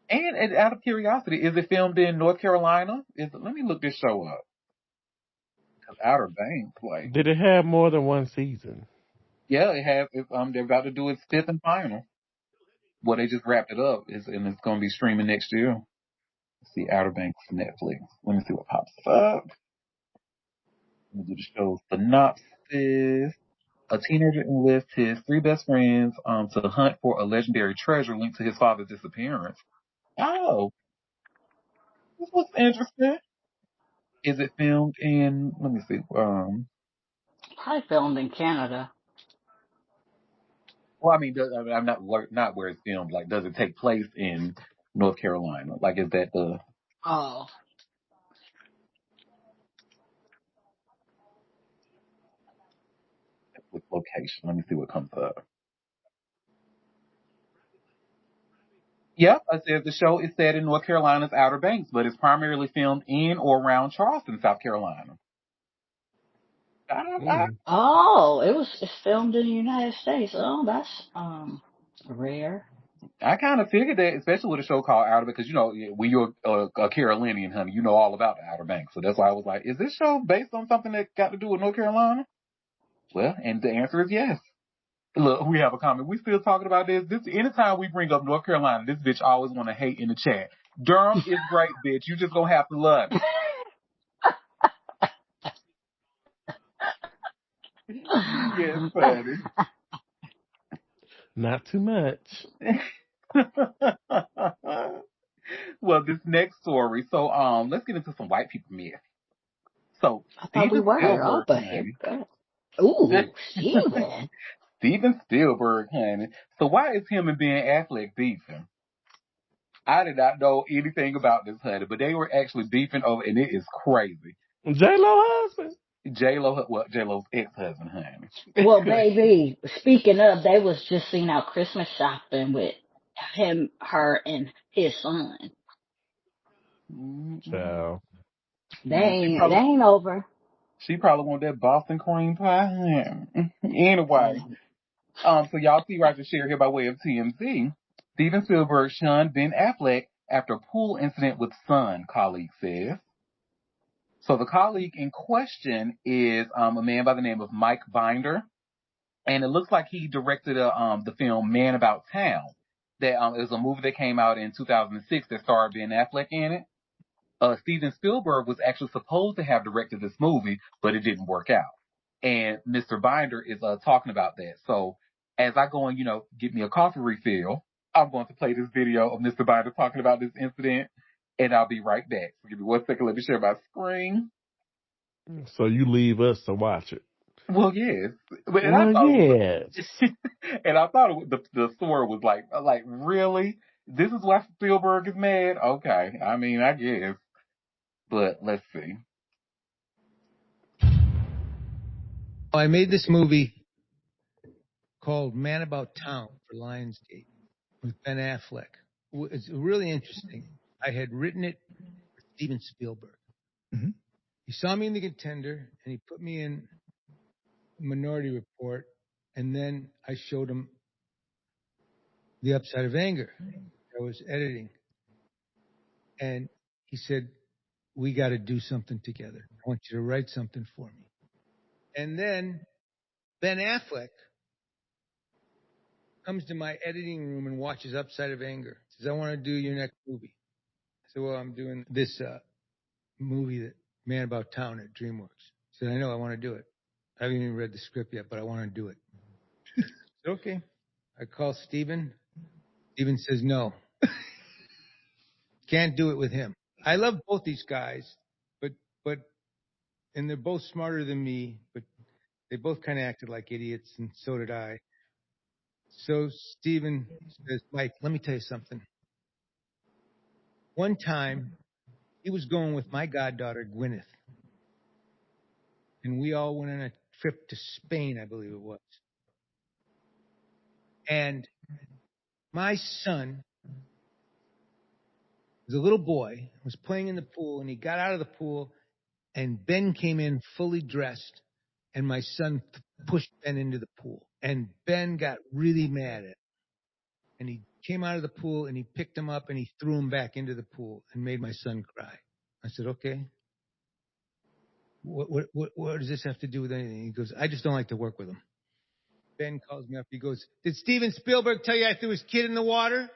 And out of curiosity, is it filmed in North Carolina? Let me look this show up. Because Outer Banks, like, did it have more than one season? yeah, it has. They're about to do its fifth and final. Well, they just wrapped it up, and it's going to be streaming next year. Let's see, Outer Banks, Netflix. Let me see what pops up. Let me do the show's synopsis. A teenager enlists his three best friends to hunt for a legendary treasure linked to his father's disappearance. Oh, this looks interesting. Is it filmed in? Let me see. Probably filmed in Canada. Well, I mean, I'm not where it's filmed. Like, does it take place in North Carolina? Like, is that the location? Let me see what comes up. Yep, I said the show is set in North Carolina's Outer Banks, but it's primarily filmed in or around Charleston, South Carolina. It's filmed in the United States. Oh, that's rare. I kind of figured that, especially with a show called Outer, because when you're a Carolinian, honey, you know all about the Outer Banks. So that's why I was like, is this show based on something that got to do with North Carolina? Well, and the answer is yes. Look, we have a comment. We still talking about this. Anytime we bring up North Carolina, this bitch always want to hate in the chat. Durham is great, bitch. You just gonna have to love it. Yes, buddy. Not too much. Well, this next story. So, let's get into some white people myths. So, I thought we were. Oh, but here. Ooh, Steven. Steven Spielberg, honey. So why is him and Ben Affleck beefing? I did not know anything about this, honey, but they were actually beefing over, and it is crazy. J-Lo husband? J-Lo's ex-husband, honey. Well, baby, speaking of, they was just seen out Christmas shopping with him, her, and his son. So they ain't over. She probably want that Boston cream pie. Anyway, so y'all see right to share here by way of TMZ. Steven Spielberg shunned Ben Affleck after pool incident with son, colleague says. So the colleague in question is a man by the name of Mike Binder, and it looks like he directed the film Man About Town. That is a movie that came out in 2006 that starred Ben Affleck in it. Steven Spielberg was actually supposed to have directed this movie, but it didn't work out. And Mr. Binder is talking about that. So as I go and, get me a coffee refill, I'm going to play this video of Mr. Binder talking about this incident, and I'll be right back. So give me 1 second. Let me share my screen. So you leave us to watch it. Well, yes. Yes. And I thought the story was like, really? This is why Spielberg is mad? Okay. I mean, I guess. But let's see. I made this movie called Man About Town for Lionsgate with Ben Affleck. It's really interesting. I had written it for Steven Spielberg. Mm-hmm. He saw me in The Contender, and he put me in Minority Report, and then I showed him The Upside of Anger. I was editing. And he said, we got to do something together. I want you to write something for me. And then Ben Affleck comes to my editing room and watches Upside of Anger. Says, I want to do your next movie. I said, well, I'm doing this movie, that Man About Town at DreamWorks. He said, I know, I want to do it. I haven't even read the script yet, but I want to do it. I said, okay. I call Steven. Steven says, no. Can't do it with him. I love both these guys, and they're both smarter than me, but they both kind of acted like idiots, and so did I. So Steven says, Mike, let me tell you something. One time, He was going with my goddaughter, Gwyneth. And we all went on a trip to Spain, I believe it was. And my son was a little boy, was playing in the pool, and he got out of the pool, and Ben came in fully dressed, and my son pushed Ben into the pool. And Ben got really mad at him. And he came out of the pool, and he picked him up, and he threw him back into the pool and made my son cry. I said, okay. What does this have to do with anything? He goes, I just don't like to work with him. Ben calls me up. He goes, did Steven Spielberg tell you I threw his kid in the water?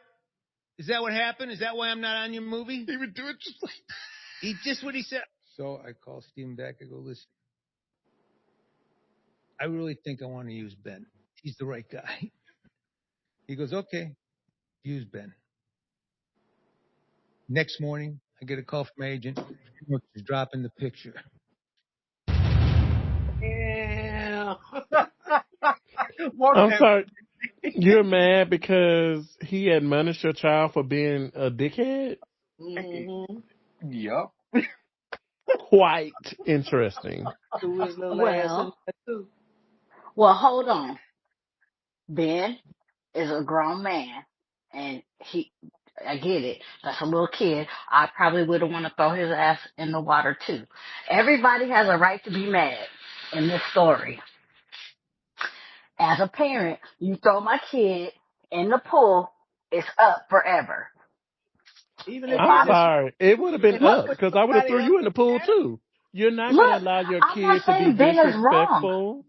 Is that what happened? Is that why I'm not on your movie? He would do it just like that. Just what he said. So I call Steven back. I go, listen, I really think I want to use Ben. He's the right guy. He goes, okay, use Ben. Next morning, I get a call from my agent. He's dropping the picture. Yeah. I'm sorry. You're mad because he admonished your child for being a dickhead? Mm-hmm. Yep. Quite interesting. Threw his little ass in there too. Well, hold on. Ben is a grown man, and I get it. That's a little kid. I probably would have want to throw his ass in the water too. Everybody has a right to be mad in this story. As a parent, you throw my kid in the pool, it's up forever. Even if I'm sorry. It would have been up because I would have threw you in the pool too. You're not going to allow your I'm kid not to be saying Ben is wrong. disrespectful.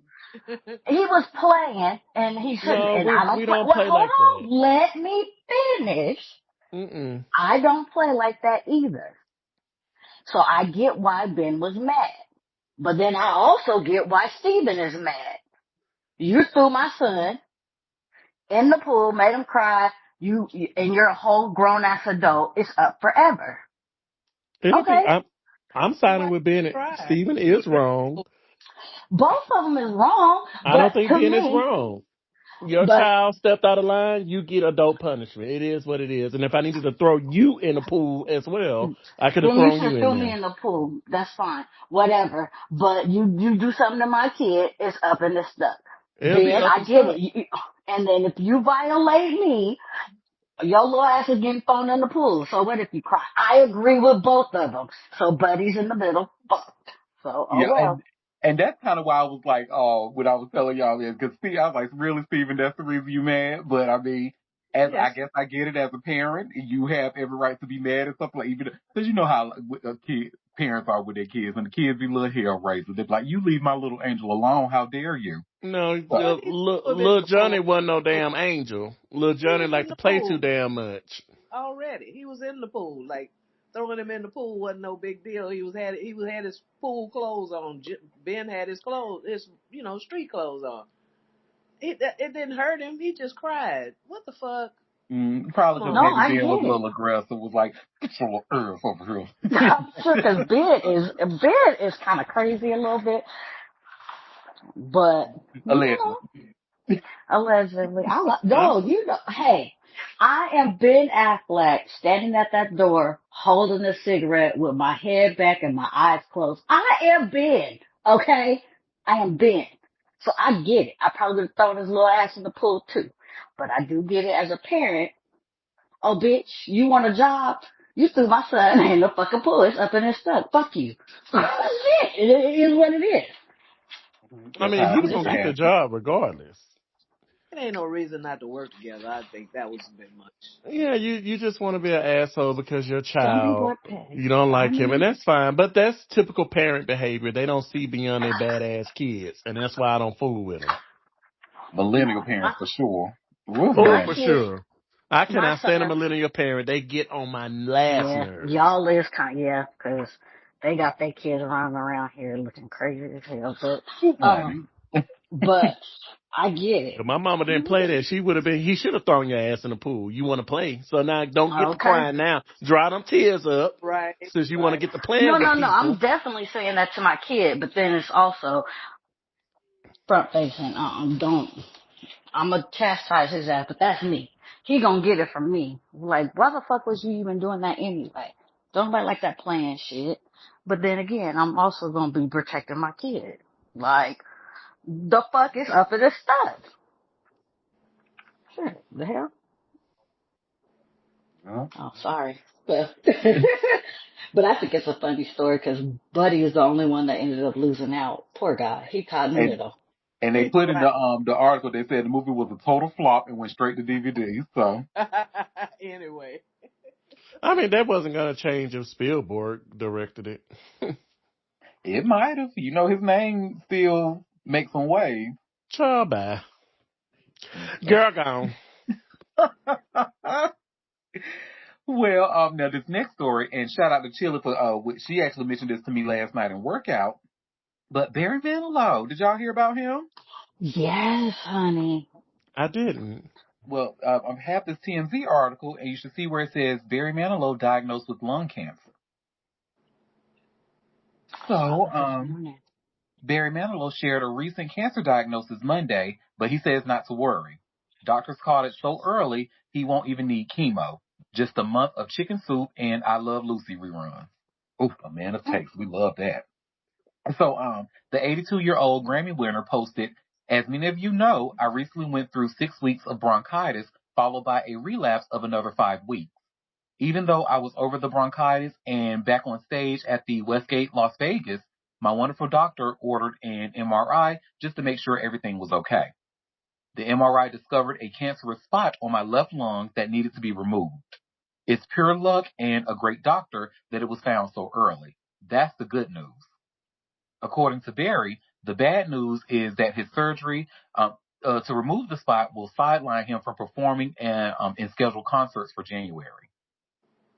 He was playing, and he shouldn't. No, and I don't we play. don't Well, play hold like on. that. Let me finish. Mm-mm. I don't play like that either. So I get why Ben was mad. But then I also get why Steven is mad. You threw my son in the pool, made him cry, and you're a whole grown ass adult. It's up forever. Okay. I'm signing with Ben. Steven is wrong. Both of them is wrong. I don't But think to Ben is me, wrong. Your child stepped out of line, you get adult punishment. It is what it is. And if I needed to throw you in the pool as well, I could have then you thrown you should in throw me there. in the pool. That's fine. Whatever. But you do something to my kid, it's up and it's stuck. It'll be Then up I and get stuck. it. And then if you violate me, your little ass is getting thrown in the pool. So what if you cry? I agree with both of them. So buddy's in the middle. Fuck. So, oh Yeah, well. and that's kind of why I was like, when I was telling y'all this, because I was like, really, Steven, that's the reason you mad. But I mean, I guess I get it as a parent, you have every right to be mad and stuff like even because you know how parents are with their kids, and the kids be little hell raisers. They're like, you leave my little angel alone. How dare you? No, little Johnny wasn't no damn angel. Little Johnny liked to play too damn much. Already, he was in the pool. Like throwing him in the pool wasn't no big deal. He had his pool clothes on. Ben had his street clothes on. It didn't hurt him. He just cried. What the fuck? Probably because maybe Ben was a little aggressive. Was like, get your little earth over here. I'm sure because Ben is kind of crazy a little bit, but allegedly. Hey, I am Ben Affleck standing at that door holding a cigarette with my head back and my eyes closed. I am Ben, okay? I am Ben. So I get it. I probably would have thrown his little ass in the pool too. But I do get it as a parent. Oh, bitch, you want a job? You threw my son in the fucking pool. It's up and it's stuck. Fuck you. It is what it is. I mean, he was going to get the job regardless. It ain't no reason not to work together. I think that was a bit much. Yeah, you just want to be an asshole because your child, you don't like him, and that's fine. But that's typical parent behavior. They don't see beyond their badass kids, and that's why I don't fool with them. Millennial parents for sure. Oh, for sure. I cannot stand a millennial parent. They get on my last nerves. Y'all is because they got their kids running around here looking crazy as hell. But I get it. If my mama didn't play that, he should have thrown your ass in the pool. You want to play. So now don't get to crying now. Dry them tears up. Right. Since you want to get to playing No, with people. I'm definitely saying that to my kid, but then it's also front facing. I'm going to chastise his ass, but that's me. He going to get it from me. Like, why the fuck was you even doing that anyway? Don't nobody like that playing shit. But then again, I'm also gonna be protecting my kid. Like, the fuck is up with this stuff? Sure, the hell? Yeah. Oh, sorry. But, but I think it's a funny story because Buddy is the only one that ended up losing out. Poor guy. He caught in the And middle. and they put in the article, they said the movie was a total flop and went straight to DVD. So Anyway. I mean, that wasn't going to change if Spielberg directed it. it might have. You know, his name still makes some waves. Child, bye. Girl gone. Well, now this next story, and shout out to Chilla for she actually mentioned this to me last night in workout. But Barry Manilow, did y'all hear about him? Yes, honey. I didn't. Well, I have this TMZ article, and you should see where it says Barry Manilow diagnosed with lung cancer. So, Barry Manilow shared a recent cancer diagnosis Monday, but he says not to worry. Doctors caught it so early, he won't even need chemo. Just a month of chicken soup and I Love Lucy reruns. Ooh, a man of taste. We love that. So, the 82-year-old Grammy winner posted, as many of you know, I recently went through 6 weeks of bronchitis, followed by a relapse of another 5 weeks. Even though I was over the bronchitis and back on stage at the Westgate, Las Vegas, my wonderful doctor ordered an MRI just to make sure everything was okay. The MRI discovered a cancerous spot on my left lung that needed to be removed. It's pure luck and a great doctor that it was found so early. That's the good news. According to Barry, the bad news is that his surgery to remove the spot will sideline him from performing in scheduled concerts for January.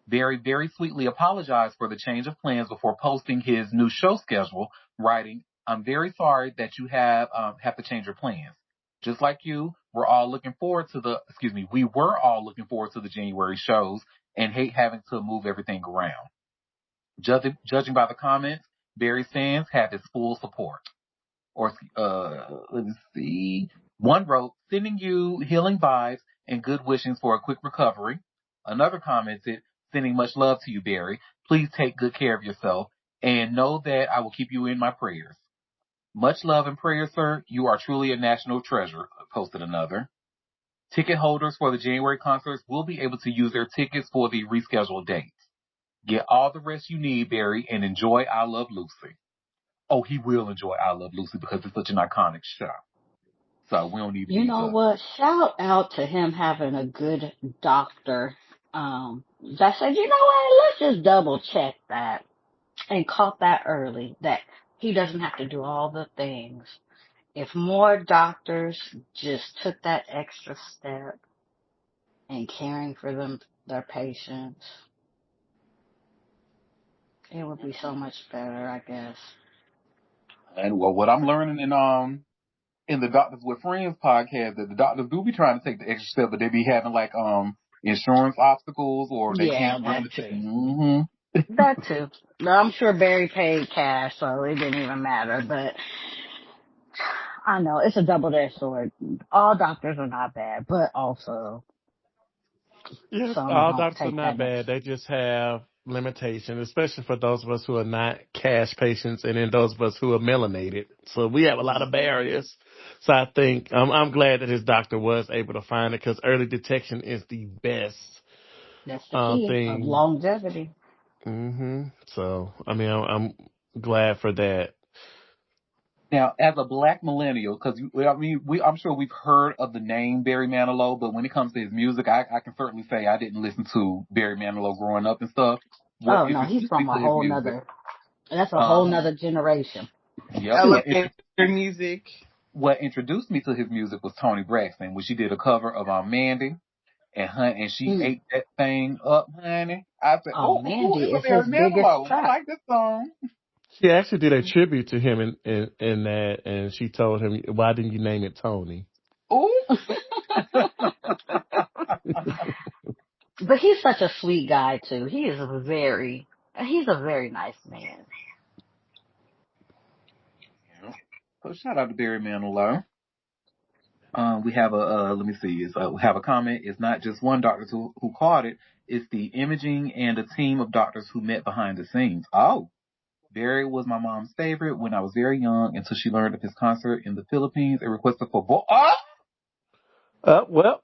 Barry very sweetly apologized for the change of plans before posting his new show schedule, writing, I'm very sorry that you have to change your plans. Just like you, we were all looking forward to the January shows and hate having to move everything around. Judging by the comments, Barry's fans have his full support. Or, let me see. One wrote, sending you healing vibes and good wishes for a quick recovery. Another commented, sending much love to you, Barry. Please take good care of yourself and know that I will keep you in my prayers. Much love and prayers, sir. You are truly a national treasure, posted another. Ticket holders for the January concerts will be able to use their tickets for the rescheduled dates. Get all the rest you need, Barry, and enjoy I Love Lucy. Oh, he will enjoy I Love Lucy because it's such an iconic show. So we don't even You need know to. what? Shout out to him having a good doctor. That said, you know what? Let's just double check that and caught that early that he doesn't have to do all the things. If more doctors just took that extra step in caring for their patients, it would be so much better, I guess. And well, what I'm learning in the Doctors with Friends podcast, that the doctors do be trying to take the extra step, but they be having like insurance obstacles or they Yeah, can't run that the. too. Mm-hmm. That too. I'm sure Barry paid cash, so it didn't even matter. But I know it's a double-edged sword. All doctors are not bad, but also Yes, some all don't doctors are take not that next. bad. They just have limitations, especially for those of us who are not cash patients and then those of us who are melanated. So we have a lot of barriers. So I think I'm glad that his doctor was able to find it because early detection is the best That's the key of thing. longevity. So, I mean, I'm glad for that. Now, as a black millennial, because I'm sure we've heard of the name Barry Manilow, but when it comes to his music, I can certainly say I didn't listen to Barry Manilow growing up and stuff. What Oh no, he's introduced me from a to his whole music? nother. That's a whole Uh-huh. nother generation. Yep. I like their music. What introduced me to his music was Toni Braxton, when she did a cover of Mandy, and she ate that thing up, honey. I said, Oh, oh, Mandy it's a is his Barry biggest Manilow. I track. like this song. She actually did a tribute to him in that, and she told him, "Why didn't you name it Tony?" Ooh. But he's such a sweet guy too. He's a very nice man. So shout out to Barry Manilow. We have let me see, we have a comment. It's not just one doctor who caught it. It's the imaging and a team of doctors who met behind the scenes. Oh, Barry was my mom's favorite when I was very young until she learned of his concert in the Philippines and requested for Well,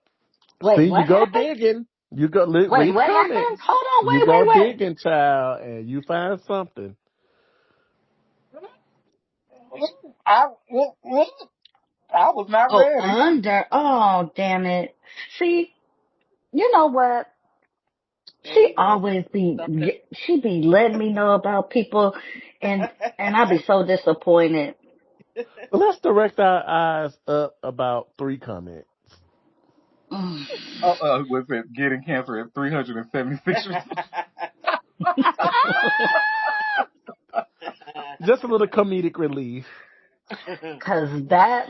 see, Wait, you what go happened? digging. You go Wait, read the what happened? comments. Hold on, You go wait. digging, child, and you find something. I, I was not Oh, ready. oh, damn it. See, you know what? There She you go. always Something. she be letting me know about people, and I be so disappointed. Let's direct our eyes up about 3 comments. Mm. Was it getting cancer at 376 years Just a little comedic relief. Cause that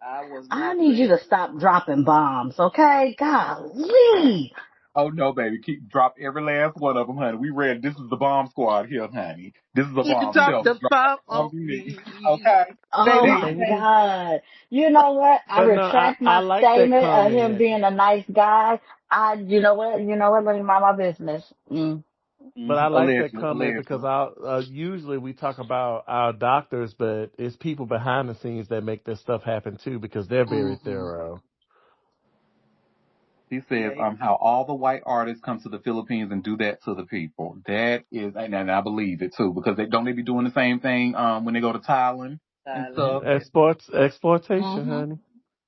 I was I not need you to ready. stop dropping bombs, okay? Golly. Oh no, baby! Drop every last one of them, honey. We read. This is the bomb squad here, honey. This is a You bomb dropped shelter. the Drop bomb all on you need. me. Okay. Oh They my God. You know what? I But no, retract I my like that statement of him comment. being a nice guy. You know what? Let me mind my business. Mm. But I like that allegedly, comment because allegedly. usually we talk about our doctors, but it's people behind the scenes that make this stuff happen too because they're very Mm-hmm. thorough. He says, Yeah. how all the white artists come to the Philippines and do that to the people. That is, and I believe it too, because they be doing the same thing, when they go to Thailand and Thailand. stuff. Yeah. Exploitation, Mm-hmm. honey.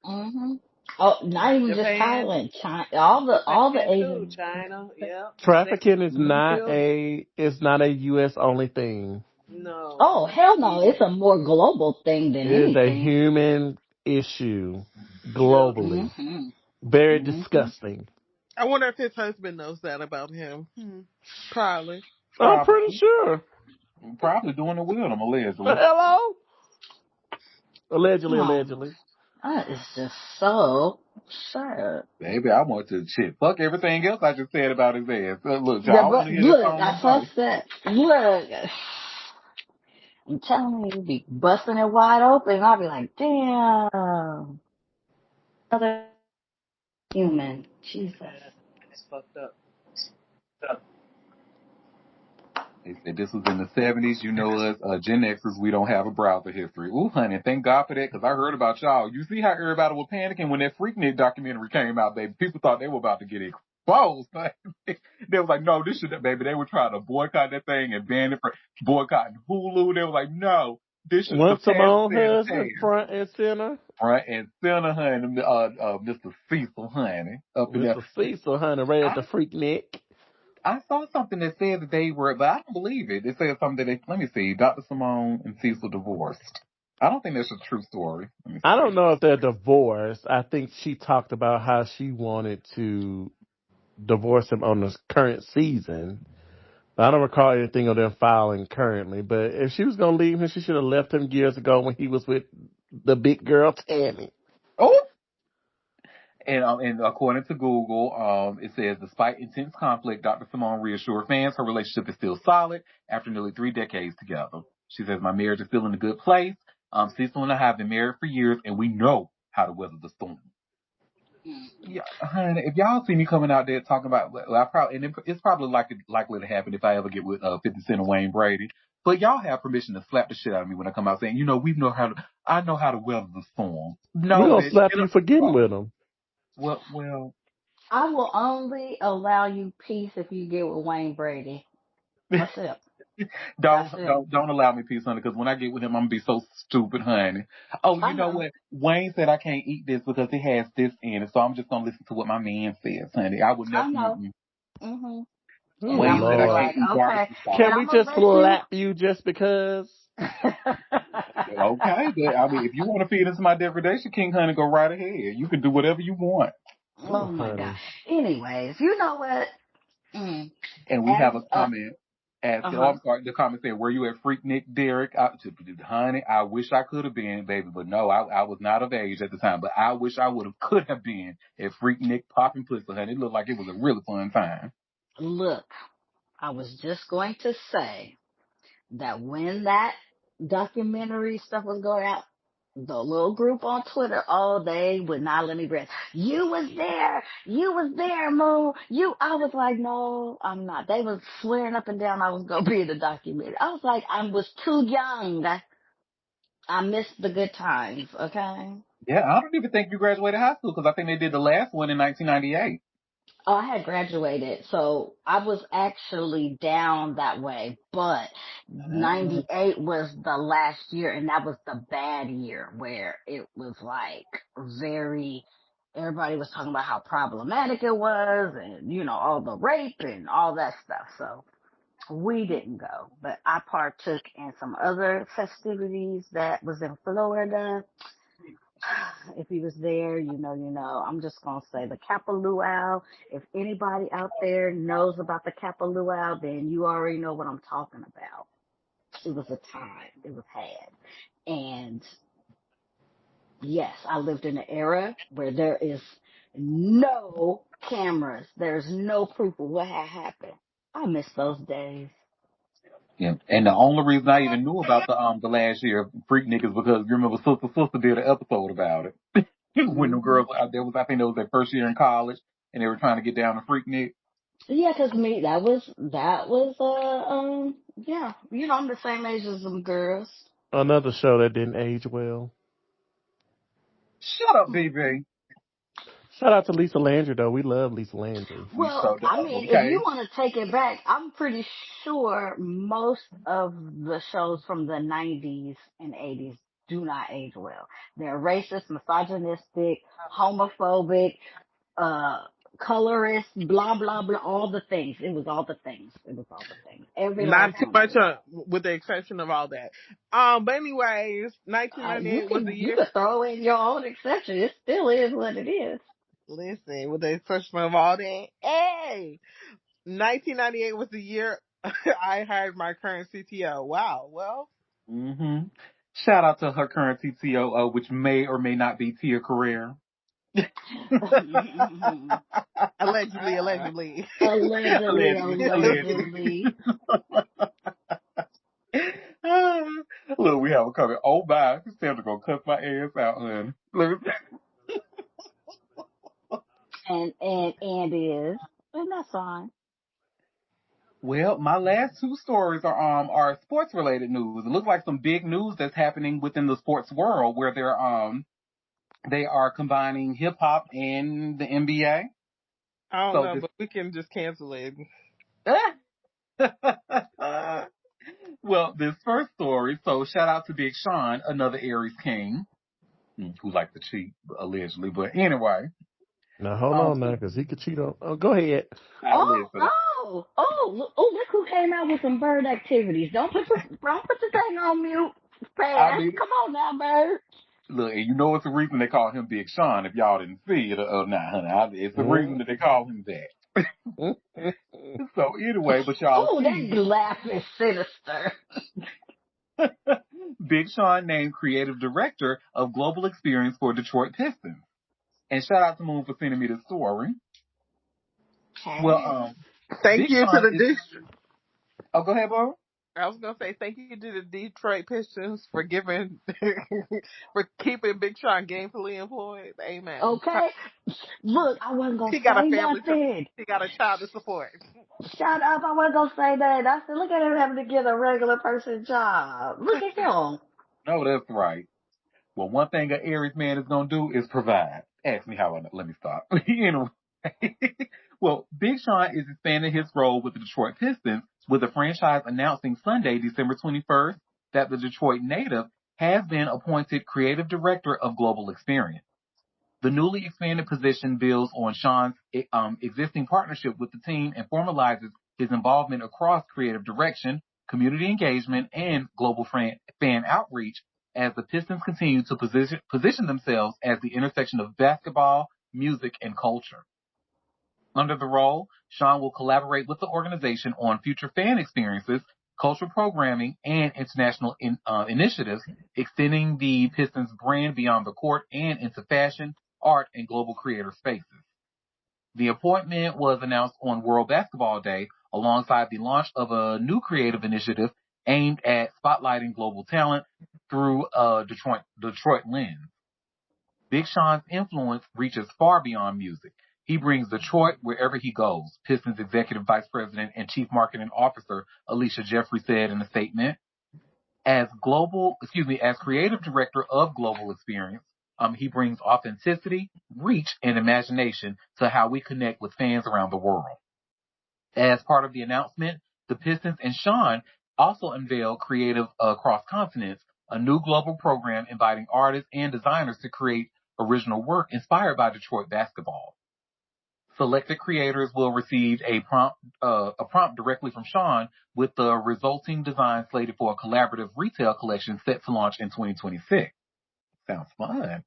Mm-hmm. Oh, not even just Japan. Thailand, China, all the Japan too. Asian. China. Yeah. Sex Trafficking is not appeal. a U.S. only thing. No. Oh, hell no! Mm-mm. It's a more global thing than It is a anything. human issue Yep. globally. Mm-hmm. Very Mm-hmm. disgusting. I wonder if his husband knows that about him. Probably. I'm pretty Probably, sure. probably doing it with them, allegedly. Hello? Allegedly, Oh, allegedly. that is just so sad. Baby, I want to shit. Fuck everything else I just said about his ass. Look, y'all, Yeah, I don't want but to hear this look, song no that's what I more. said. Look, I'm telling you, you be busting it wide open. I'll be like, damn, another human. Jesus. Yeah. It's fucked up. They said this was in the 70s. You know us, Gen Xers, we don't have a browser history. Ooh, honey, thank God for that, because I heard about y'all. You see how everybody was panicking when that Freaknik documentary came out, baby. People thought they were about to get exposed. They was like, no, this should, baby. They were trying to boycott that thing and ban it for boycotting Hulu. They were like, no, this should, the Once past Simone said husband past. front and center. Right, and Center, honey, Mr. Cecil, honey, up in there. Mr. Cecil, honey, right at the freak neck. I saw something that said that they were, but I don't believe it. It said something that let me see, Dr. Simone and Cecil divorced. I don't think that's a true story. Let me I don't see. know if they're divorced. I think she talked about how she wanted to divorce him on the current season. I don't recall anything of them filing currently, but if she was going to leave him, she should have left him years ago when he was with the big girl, Tammy. Oh! And according to Google, it says, despite intense conflict, Dr. Simone reassured fans her relationship is still solid after nearly 3 decades together. She says, my marriage is still in a good place. Cecil and I have been married for years, and we know how to weather the storm. Yeah, honey, if y'all see me coming out there talking about, well, it's probably likely to happen if I ever get with 50 Cent and Wayne Brady. But y'all have permission to slap the shit out of me when I come out saying, I know how to weather the storm. We're No, going to bitch. slap you for getting with him. Well, I will only allow you peace if you get with Wayne Brady. That's it. don't That's it. don't don't allow me peace, honey, because when I get with him, I'm gonna be so stupid, honey. Oh, I you know know. what? Wayne said I can't eat this because it has this in it, so I'm just gonna listen to what my man says, honey. I would never. I know. Mhm. Oh, And I'm Wayne gonna said I be Lord. can't like, eat okay. barbecue sauce. And Can we I'm gonna just let you. slap you just because? Okay, but, I mean, if you want to feed into my degradation king, honey, go right ahead. You can do whatever you want. Oh, Oh my God. honey. Anyways, you know what? Mm. And we As have a comment asking, oh, huh. I'm sorry, the comment said, were you at Freaknik, Derek? Honey, I wish I could have been, baby, but no, I was not of age at the time, but I wish I could have been at Freaknik popping pussy, honey. It looked like it was a really fun time. Look, I was just going to say that when that documentary stuff was going out, The little group on Twitter, oh, they would not let me rest. You was there, Moo. I was like, no, I'm not. They was swearing up and down I was gonna be in the documentary. I was like, I was too young. I missed the good times, okay? Yeah, I don't even think you graduated high school because I think they did the last one in 1998. Oh, I had graduated, so I was actually down that way, but 98 was the last year, and that was the bad year where it was like everybody was talking about how problematic it was and, all the rape and all that stuff. So we didn't go, but I partook in some other festivities that was in Florida. If he was there, you know. I'm just going to say the Kappa Luau. If anybody out there knows about the Kappa Luau, then you already know what I'm talking about. It was a time. It was had. And yes, I lived in an era where there is no cameras. There's no proof of what had happened. I miss those days. Yeah, and the only reason I even knew about the last year of Freak Niggas because you remember Sister did an episode about it when the girls I think that was their first year in college and they were trying to get down to Freak Nick. Yeah, 'cause that was, yeah, I'm the same age as them girls. Another show that didn't age well. Shut up, BB. Shout out to Lisa Landry, though. We love Lisa Landry. We Well, showed I up, mean, if okay? you want to take it back, I'm pretty sure most of the shows from the 90s and 80s do not age well. They're racist, misogynistic, homophobic, colorist, blah, blah, blah, all the things. It was all the things. Every Not last too one of much, them. with the exception of all that. But anyways, You 1998 was the can you year. can throw in your own exception. It still is what it is. Listen, with the exception of all that, hey, 1998 was the year I hired my current CTO. Wow. Well. Mm-hmm. Shout out to her current CTO, which may or may not be Tia Career. Allegedly. Allegedly. Look, we have a coming. Oh my, Sam's gonna cuss my ass out, honey. Look. And that's fine. Well, my last two stories are sports related news. It looks like some big news that's happening within the sports world where they are combining hip hop and the NBA. I don't So know, this but we can just cancel it. well, this first story, so shout out to Big Sean, another Aries king, who likes to cheat, allegedly. But anyway. Now, hold on now, because he could cheat on... Oh, go ahead. Look who came out with some bird activities. Don't put the thing on mute fast. Come on now, bird. Look, and you know it's the reason they call him Big Sean, if y'all didn't see it or not, honey. It's the reason that they call him that. So anyway, but y'all see... that laugh is sinister. Big Sean named creative director of global experience for Detroit Pistons. And shout out to Moon for sending me this story. Well, thank you to the district. Oh, go ahead, Bo. I was gonna say thank you to the Detroit Pistons for giving for keeping Big Sean gainfully employed. Amen. Okay. Look, I wasn't gonna he say got a family nothing. He got a child to support. Shut up! I wasn't gonna say that. I said, look at him having to get a regular person job. Look at him. No, that's right. Well, one thing an Aries man is gonna do is provide. Ask me how I know. Let me stop. Anyway. Well, Big Sean is expanding his role with the Detroit Pistons, with the franchise announcing Sunday, December 21st, that the Detroit native has been appointed creative director of global experience. The newly expanded position builds on Sean's existing partnership with the team and formalizes his involvement across creative direction, community engagement, and global fan outreach as the Pistons continue to position themselves as the intersection of basketball, music, and culture. Under the role, Sean will collaborate with the organization on future fan experiences, cultural programming, and international initiatives, extending the Pistons brand beyond the court and into fashion, art, and global creator spaces. The appointment was announced on World Basketball Day alongside the launch of a new creative initiative aimed at spotlighting global talent, through a Detroit lens. Big Sean's influence reaches far beyond music. He brings Detroit wherever he goes, Pistons Executive Vice President and Chief Marketing Officer Alicia Jeffrey said in a statement. As creative director of Global Experience, he brings authenticity, reach, and imagination to how we connect with fans around the world. As part of the announcement, the Pistons and Sean also unveiled Creative Across Continents, a new global program inviting artists and designers to create original work inspired by Detroit basketball. Selected creators will receive a prompt directly from Sean with the resulting design slated for a collaborative retail collection set to launch in 2026. Sounds fun.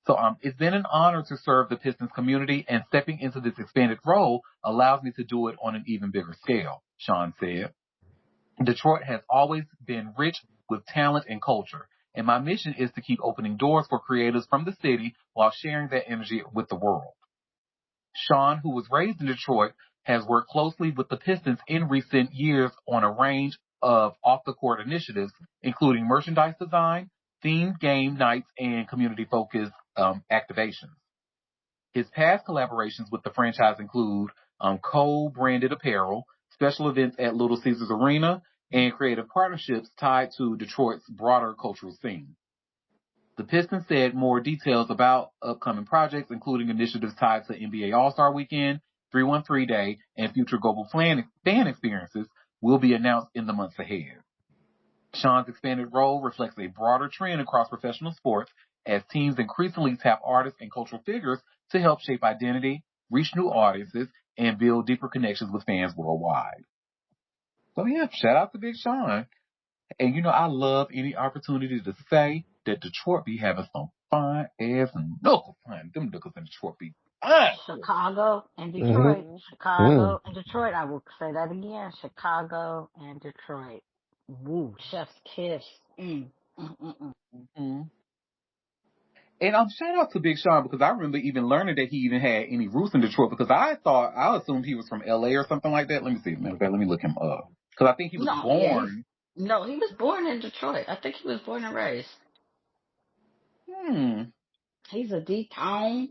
So it's been an honor to serve the Pistons community, and stepping into this expanded role allows me to do it on an even bigger scale, Sean said. Detroit has always been rich with talent and culture, and my mission is to keep opening doors for creators from the city while sharing that energy with the world. Sean, who was raised in Detroit, has worked closely with the Pistons in recent years on a range of off-the-court initiatives, including merchandise design, themed game nights, and community-focused activations. His past collaborations with the franchise include co-branded apparel, special events at Little Caesars Arena, and creative partnerships tied to Detroit's broader cultural scene. The Pistons said more details about upcoming projects, including initiatives tied to NBA All-Star Weekend, 313 Day, and future global fan experiences, will be announced in the months ahead. Sean's expanded role reflects a broader trend across professional sports as teams increasingly tap artists and cultural figures to help shape identity, reach new audiences, and build deeper connections with fans worldwide. So yeah, shout out to Big Sean. And I love any opportunity to say that Detroit be having some fine ass knuckles. Them knuckles in Detroit be fine. Chicago and Detroit. Chicago and Detroit. I will say that again. Chicago and Detroit. Woo, chef's kiss. Mm-hmm. And shout out to Big Sean, because I remember even learning that he even had any roots in Detroit, because I assumed he was from LA or something like that. Let me see. Let me look him up. Because I think he was born. No, he was born in Detroit. I think he was born and raised. He's a D-town.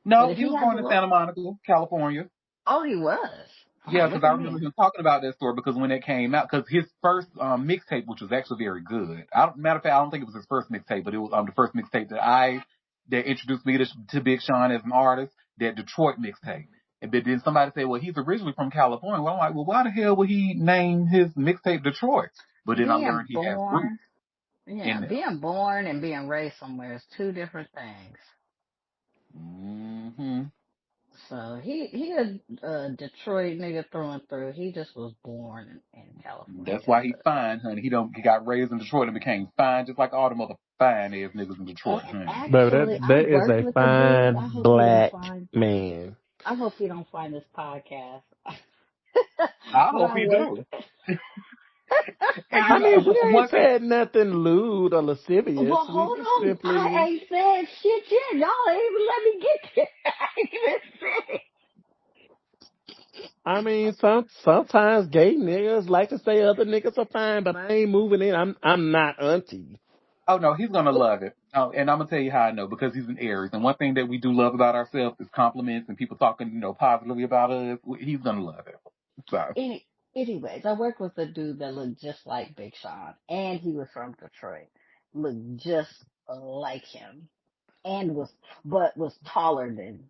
No, he was born in Santa Monica, California. Oh, he was? Yeah, because I remember him talking about that story, because when it came out, because his first mixtape, which was actually very good. Matter of fact, I don't think it was his first mixtape, but it was the first mixtape that introduced me to Big Sean as an artist, that Detroit mixtape. But then somebody said, well, he's originally from California. Well, I'm like, well, why the hell would he name his mixtape Detroit? But then I learned he has roots. Yeah, being born and being raised somewhere is two different things. Mm-hmm. So he a Detroit nigga through and through. He just was born in California. That's why he's fine, honey. He got raised in Detroit and became fine, just like all the mother fine ass niggas in Detroit, honey. Actually, that is a fine black man. I hope he don't find this podcast. I hope he do. I mean, we ain't said nothing lewd or lascivious. Well, hold on. I ain't said shit yet. Y'all ain't even let me get there. I ain't even said. I mean, sometimes gay niggas like to say other niggas are fine, but I ain't moving in. I'm not Auntie. Oh no, he's gonna love it. Oh, and I'm gonna tell you how I know, because he's an Aries, and one thing that we do love about ourselves is compliments and people talking, positively about us. He's gonna love it. So. Anyways, I worked with a dude that looked just like Big Sean, and he was from Detroit. Looked just like him, and was taller than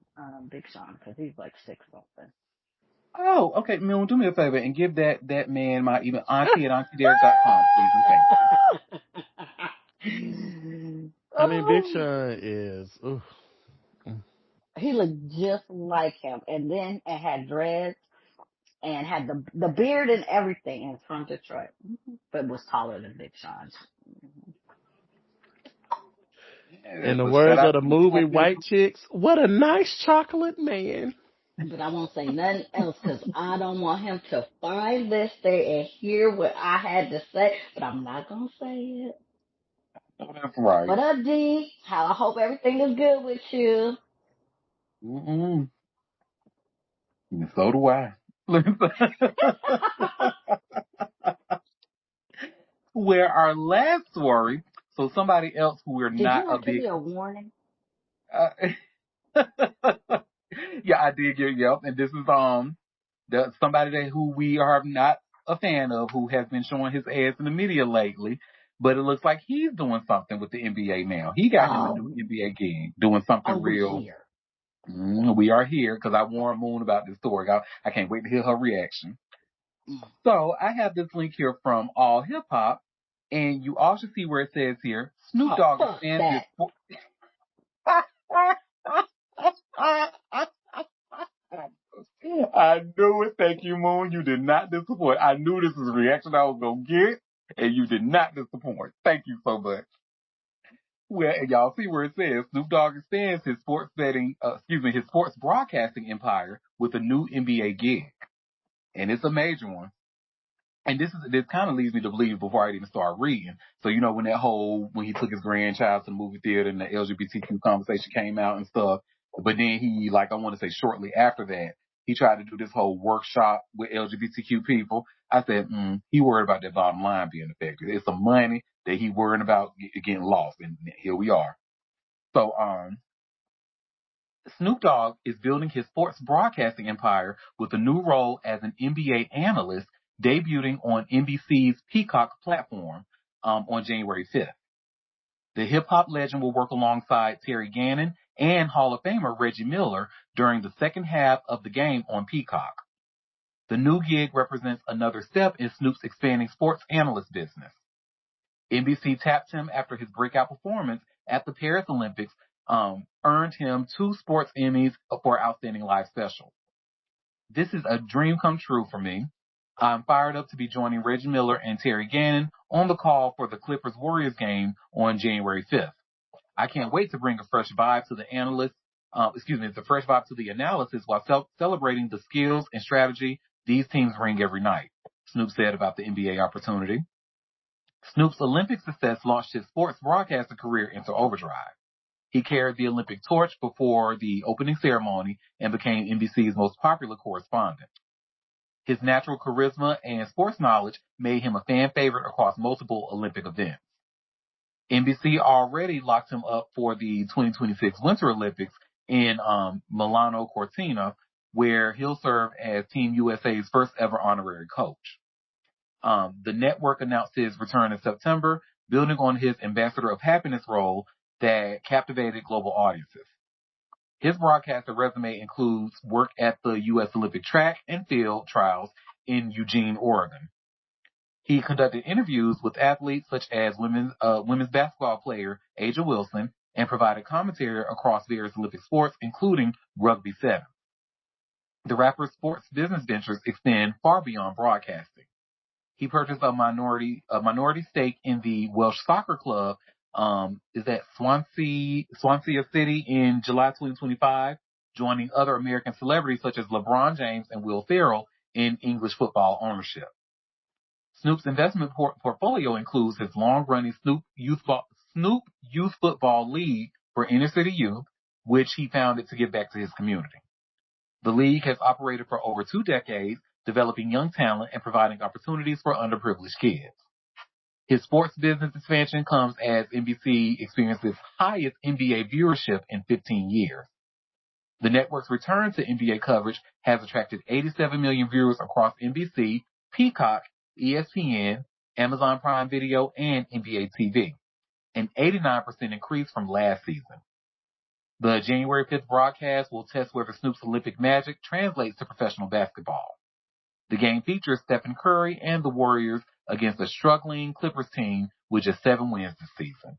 Big Sean, because he's like 6 something. Oh, okay, Mill, do me a favor and give that man my email, Auntie at AuntieDerek.com, please, and thank you. I mean, Big Sean is. Oof. He looked just like him, and then it had dreads and had the beard and everything, and from Detroit, but was taller than Big Sean. In the words of the movie White Chicks, what a nice chocolate man. But I won't say nothing else, because I don't want him to find this there and hear what I had to say, but I'm not going to say it. Oh, that's right. What up, D? I hope everything is good with you. Mm-hmm. And so do I. Where our last story, so somebody else who we're Did you not a not give big, me a warning? uh, yeah, I did get, yep, and this is, somebody that who we are not a fan of, who has been showing his ass in the media lately, but it looks like he's doing something with the NBA now. He got him a new NBA gig, doing something We're real. here. We are here because I warned Moon about this story. I can't wait to hear her reaction. So I have this link here from All Hip Hop, and you all should see where it says here, Snoop Dogg Fuck expands his. I knew it. Thank you, Moon. You did not disappoint. I knew this was the reaction I was going to get, and you did not disappoint. Thank you so much. Well, and y'all see where it says Snoop Dogg extends his his sports broadcasting empire with a new NBA gig. And it's a major one. And this kind of leads me to believe before I even start reading. So, when he took his grandchild to the movie theater and the LGBTQ conversation came out and stuff, but then he, I want to say shortly after that, he tried to do this whole workshop with LGBTQ people. I said, he worried about that bottom line being affected. It's some money that he worried about getting lost. And here we are. So, Snoop Dogg is building his sports broadcasting empire with a new role as an NBA analyst debuting on NBC's Peacock platform on January 5th. The hip-hop legend will work alongside Terry Gannon and Hall of Famer Reggie Miller during the second half of the game on Peacock. The new gig represents another step in Snoop's expanding sports analyst business. NBC tapped him after his breakout performance at the Paris Olympics earned him 2 sports Emmys for Outstanding Live Special. This is a dream come true for me. I'm fired up to be joining Reggie Miller and Terry Gannon on the call for the Clippers-Warriors game on January 5th. I can't wait to bring a fresh vibe to the fresh vibe to the analysis while celebrating the skills and strategy these teams bring every night, Snoop said about the NBA opportunity. Snoop's Olympic success launched his sports broadcasting career into overdrive. He carried the Olympic torch before the opening ceremony and became NBC's most popular correspondent. His natural charisma and sports knowledge made him a fan favorite across multiple Olympic events. NBC already locked him up for the 2026 Winter Olympics in Milano Cortina, where he'll serve as Team USA's first ever honorary coach. The network announced his return in September, building on his Ambassador of Happiness role that captivated global audiences. His broadcaster resume includes work at the U.S. Olympic track and field trials in Eugene, Oregon. He conducted interviews with athletes such as women's basketball player Aja Wilson and provided commentary across various Olympic sports, including rugby 7. The rapper's sports business ventures extend far beyond broadcasting. He purchased a minority stake in the Welsh soccer club, is that Swansea City in July 2025, joining other American celebrities such as LeBron James and Will Ferrell in English football ownership. Snoop's investment portfolio includes his long-running Snoop Youth Football League for inner city youth, which he founded to give back to his community. The league has operated for over 2 decades, developing young talent and providing opportunities for underprivileged kids. His sports business expansion comes as NBC experiences highest NBA viewership in 15 years. The network's return to NBA coverage has attracted 87 million viewers across NBC, Peacock, ESPN, Amazon Prime Video, and NBA TV, an 89% increase from last season. The January 5th broadcast will test whether Snoop's Olympic magic translates to professional basketball. The game features Stephen Curry and the Warriors against a struggling Clippers team with just 7 wins this season.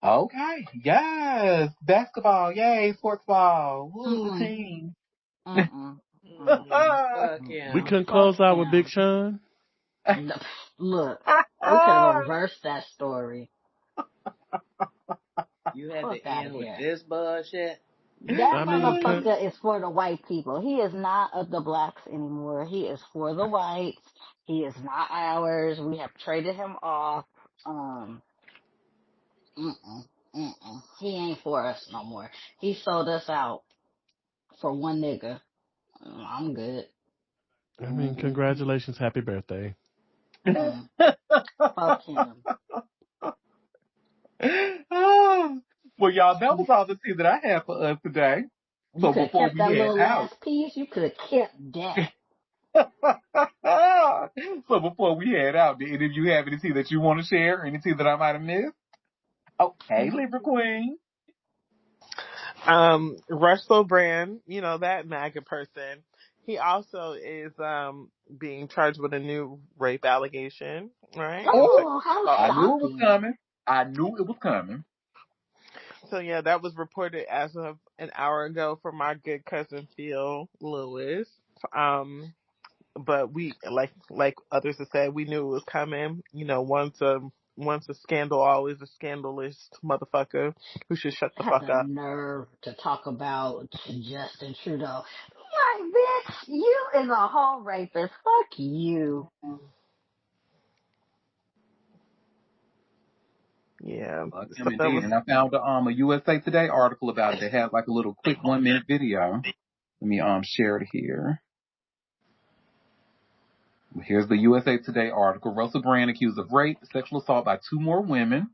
Okay, yes, basketball, yay, sports ball, woo, the team. Fuck yeah. We couldn't close out with Big Sean. Look, we could have reversed that story. You had to end with this bullshit. That motherfucker is for the white people. He is not of the blacks anymore. He is for the whites. He is not ours. We have traded him off. He ain't for us no more. He sold us out for one nigga. I'm good. I mean, congratulations. Happy birthday. Fuck him. Well, y'all, that was all the tea that I had for us today. You So could have before kept we that head little out, last piece. You could have kept that. so before we head out, do any of you have any tea that you want to share? Any tea that I might have missed? Okay, Libra Queen. Russell Brand, that MAGA person. He also is being charged with a new rape allegation, right? Oh, how I knew it was shocking. coming. I knew it was coming. So yeah, that was reported as of an hour ago from my good cousin Phil Lewis. But we like others have said, we knew it was coming. Once a scandal, always a scandalous motherfucker who should shut the Had fuck the up. nerve to talk about Justin Trudeau. Like, bitch, you is a whole rapist. Fuck you. Yeah. Fuck So him that indeed. was. And I found a USA Today article about it. They had like a little quick 1 minute video. Let me share it here. Here's the USA Today article. Russell Brand accused of rape, sexual assault by 2 more women.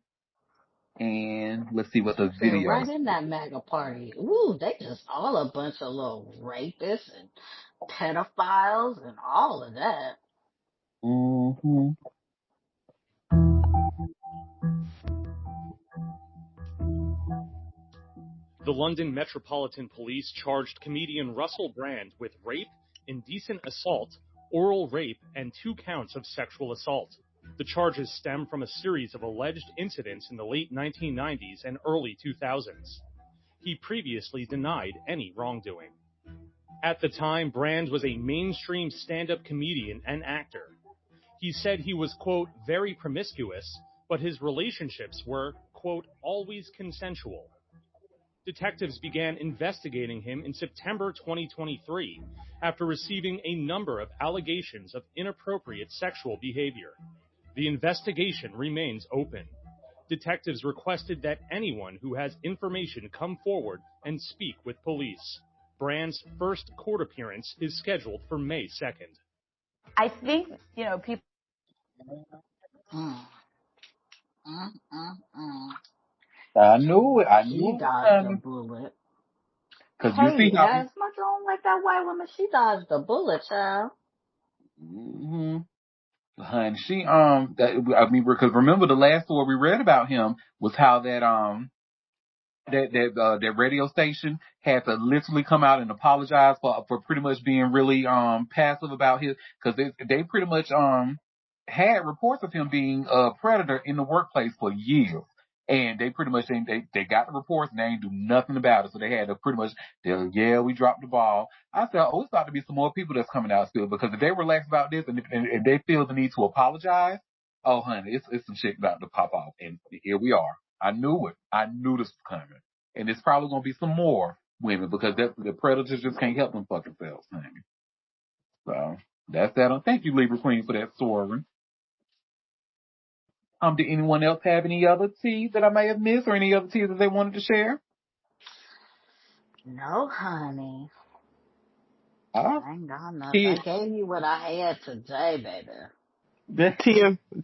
And let's see what the Fit video right is. in that MAGA party. Ooh, they just all a bunch of little rapists and pedophiles and all of that. Mm-hmm. The London Metropolitan Police charged comedian Russell Brand with rape, indecent assault, oral rape, and 2 counts of sexual assault. The charges stem from a series of alleged incidents in the late 1990s and early 2000s. He previously denied any wrongdoing. At the time, Brand was a mainstream stand-up comedian and actor. He said he was, quote, very promiscuous, but his relationships were, quote, always consensual. Detectives began investigating him in September 2023 after receiving a number of allegations of inappropriate sexual behavior. The investigation remains open. Detectives requested that anyone who has information come forward and speak with police. Brand's first court appearance is scheduled for May 2nd. I think, people. I knew it. I knew She it was dodged a coming. bullet. Cause you see Hey, how. as much as I don't like that white woman, she dodged a bullet, child. Mm-hmm. Honey, because remember the last story we read about him was how that radio station had to literally come out and apologize for pretty much being really passive about his, because they pretty much had reports of him being a predator in the workplace for years. And they pretty much they got the reports and they ain't do nothing about it. So they had to pretty much we dropped the ball. I said, it's about to be some more people that's coming out still, because if they relax about this and they feel the need to apologize, oh honey, it's some shit about to pop off. And here we are. I knew it. I knew this was coming. And it's probably going to be some more women, because the predators just can't help them fucking selves, honey. So that's that. Thank you, Libra Queen, for that story. Did anyone else have any other tea that I may have missed, or any other tea that they wanted to share? No, honey. I I ain't got nothing. I gave you what I had today, baby.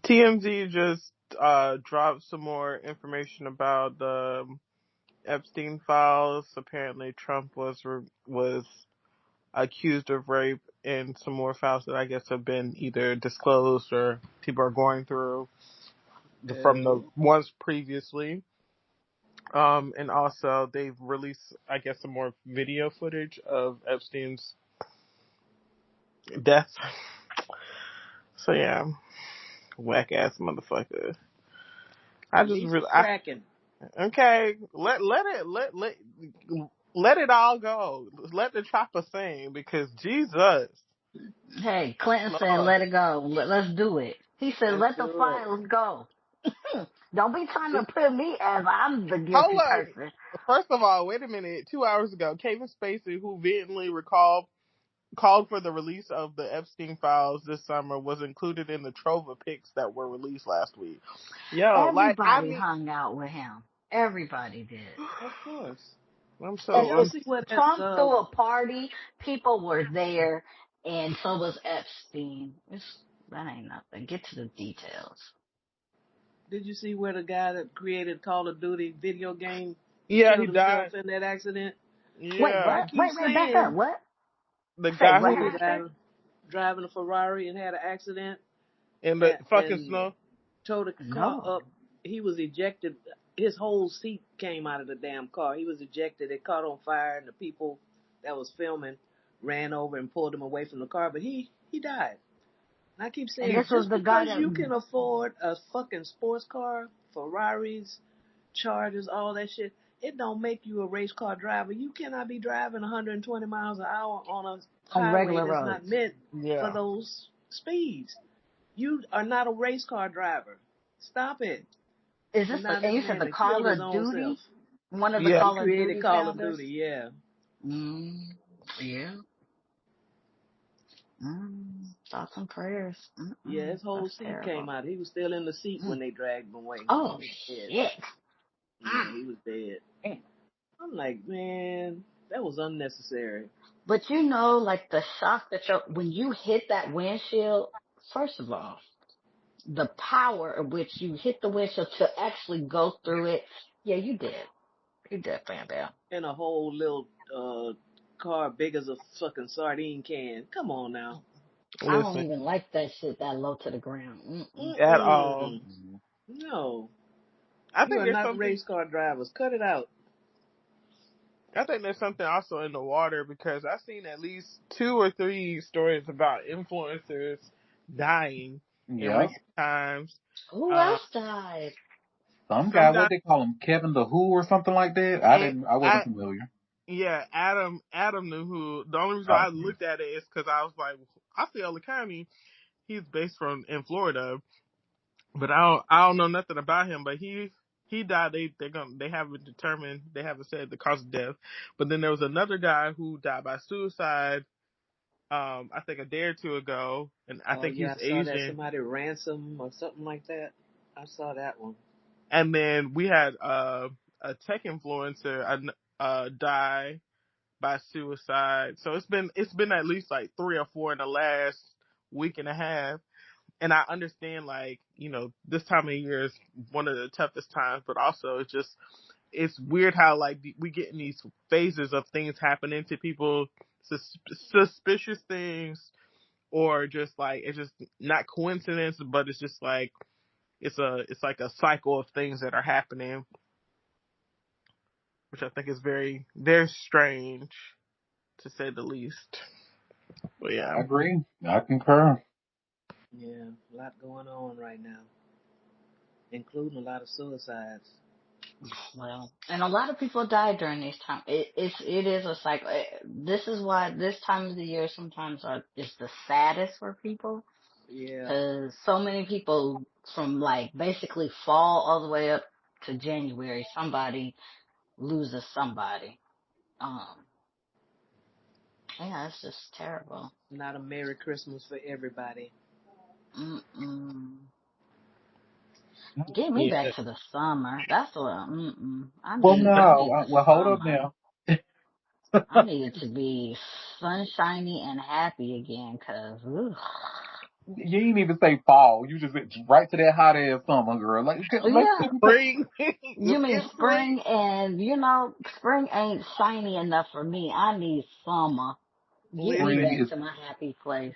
TMZ just dropped some more information about the Epstein files. Apparently, Trump was accused of rape, and some more files that I guess have been either disclosed or people are going through from the ones previously. And also they've released, I guess, some more video footage of Epstein's death. So yeah, whack ass motherfucker. Cracking. Okay, let it all go. Let the chopper sing, because Jesus. Hey, Clinton said, let it go. Let's do it. He said, let the files go. Don't be trying to put me as I'm the guilty Hold on. person. First of all, wait a minute. 2 hours ago, Kevin Spacey, who vehemently called for the release of the Epstein files this summer, was included in the trove of pics that were released last week. Everybody hung out with him. Everybody did. Of course. Trump threw a party. People were there, and so was Epstein. That ain't nothing. Get to the details. Did you see where the guy that created Call of Duty video game Yeah, he killed died. himself in that accident? Wait, Yeah. I what? keep Wait, back up. saying What? The Say, guy what who happened? driving a Ferrari and had an accident in the fucking and snow. towed the car No. up. He was ejected. His whole seat came out of the damn car. He was ejected. It caught on fire, and the people that was filming ran over and pulled him away from the car. But he died. And I keep And saying, this was just the guy because that. you can afford a fucking sports car, Ferraris, Chargers, all that shit, it don't make you a race car driver. You cannot be driving 120 miles an hour on a On highway regular that's not roads. meant for Yeah. those speeds. You are not a race car driver. Stop it. Is And this now and this you said man the that killed Call his of own self. Duty? One of the Yeah. He Call of created Duty Call of founders? Duty, yeah. Yeah. Thoughts and prayers. Yeah, his whole That's seat came terrible. out. He was still in the seat when they dragged him away. He Oh, was dead. shit. Yeah, he was dead. Damn. I'm like, man, that was unnecessary. But you know, like the shock that when you hit that windshield, first of all, the power at which you hit the windshield to actually go through it, yeah, you did. You did, Bam Bam. In a whole little car big as a fucking sardine can. Come on now. I don't Listen, even like that shit that low to the ground. at all. No. I You think are there's not something. race car drivers. Cut it out. I think there's something also in the water because I've seen at least 2 or 3 stories about influencers dying in Yeah. recent times. Who else died? Some Some guy, guy, what they call him, Kevin the Who or something like that. I wasn't familiar. yeah, Adam knew who. The only reason Oh, I looked at it is because I was like, Osceola County, he's based in Florida, but I don't know nothing about him. But he died. They haven't determined. They haven't said the cause of death. But then there was another guy who died by suicide. I think a day or two ago, and I Oh think he's yeah, I saw that Asian. somebody ransom or something like that. I saw that one. And then we had a tech influencer die by suicide. So it's been at least like 3 or 4 in the last week and a half. And I understand, like, this time of year is one of the toughest times, but also it's weird how like we get in these phases of things happening to people, suspicious things, or just like it's just not coincidence, but it's just like it's like a cycle of things that are happening, which I think is very, very strange, to say the least. But yeah. I agree. I concur. Yeah, a lot going on right now, including a lot of suicides. Well, and a lot of people die during these times. It is a cycle. This is why this time of the year sometimes is the saddest for people, Yeah. because so many people from like basically fall all the way up to January, somebody loses somebody. Yeah, it's just terrible. Not a Merry Christmas for everybody. Get me Yeah. back to the summer. That's what. Well, I need no. the Well, hold up summer. now. I need it to be sunshiny and happy again, cause You ain't even say fall. You just went right to that hot ass summer, girl. Like, let's yeah. keep it. Spring. You mean It's spring. spring? And spring ain't shiny enough for me. I need summer. Get me Listen, Spring back is to my happy place.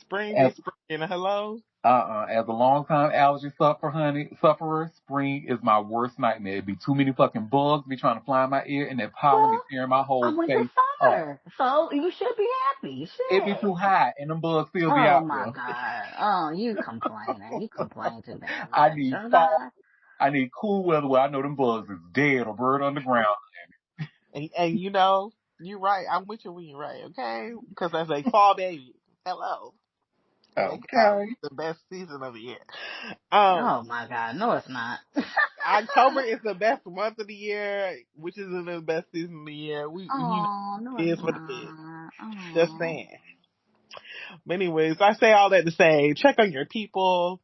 spring be as spring. Hello. as a long time allergy sufferer, spring is my worst nightmare. It'd be too many fucking bugs be trying to fly in my ear, and that pollen be Well, tearing my I whole went to face up. summer, so you should be happy. It'd be too Shit. hot, and them bugs still be Oh out my there. God. Oh, you complaining. You complain too damn I much. need fall. Okay? I need cool weather where I know them bugs is dead or buried underground. And you're right. I'm with you when you're right. Okay, because as a fall baby, hello. Make it Okay. the best season of the year. Oh my God. No, it's not. October is the best month of the year, which is the best season of the year. Oh, no, It it's is what it is. not. Just Oh. saying. But anyways, I say all that to say, check on your people.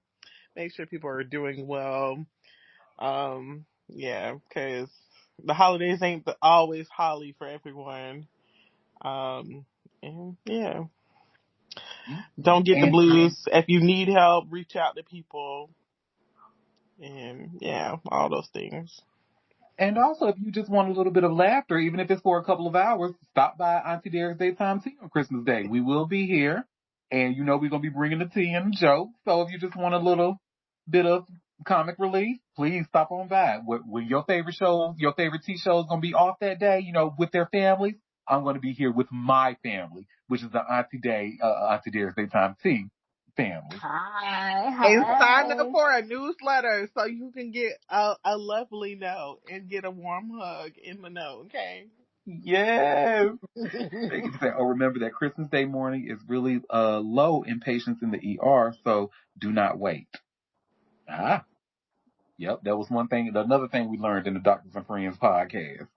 Make sure people are doing well. Yeah, because the holidays ain't always holly for everyone. And yeah. Don't get the And blues. If you need help, reach out to people. And yeah, all those things. And also, if you just want a little bit of laughter, even if it's for a couple of hours, stop by Auntie Derek's Daytime Tea on Christmas Day. We will be here, and you know we're going to be bringing the tea and the jokes. So if you just want a little bit of comic relief, please stop on by. When your favorite shows, your favorite tea show is going to be off that day, you know, with their families, I'm going to be here with my family, which is the Auntie Derek's Daytime Tea family. And sign up Hi. for a newsletter so you can get a lovely note and get a warm hug in the note, okay? Yes. They can say, oh, remember that Christmas Day morning is really low in patients in the ER, so do not wait. Ah, yep, that was one thing. Another thing we learned in the Doctors and Friends podcast.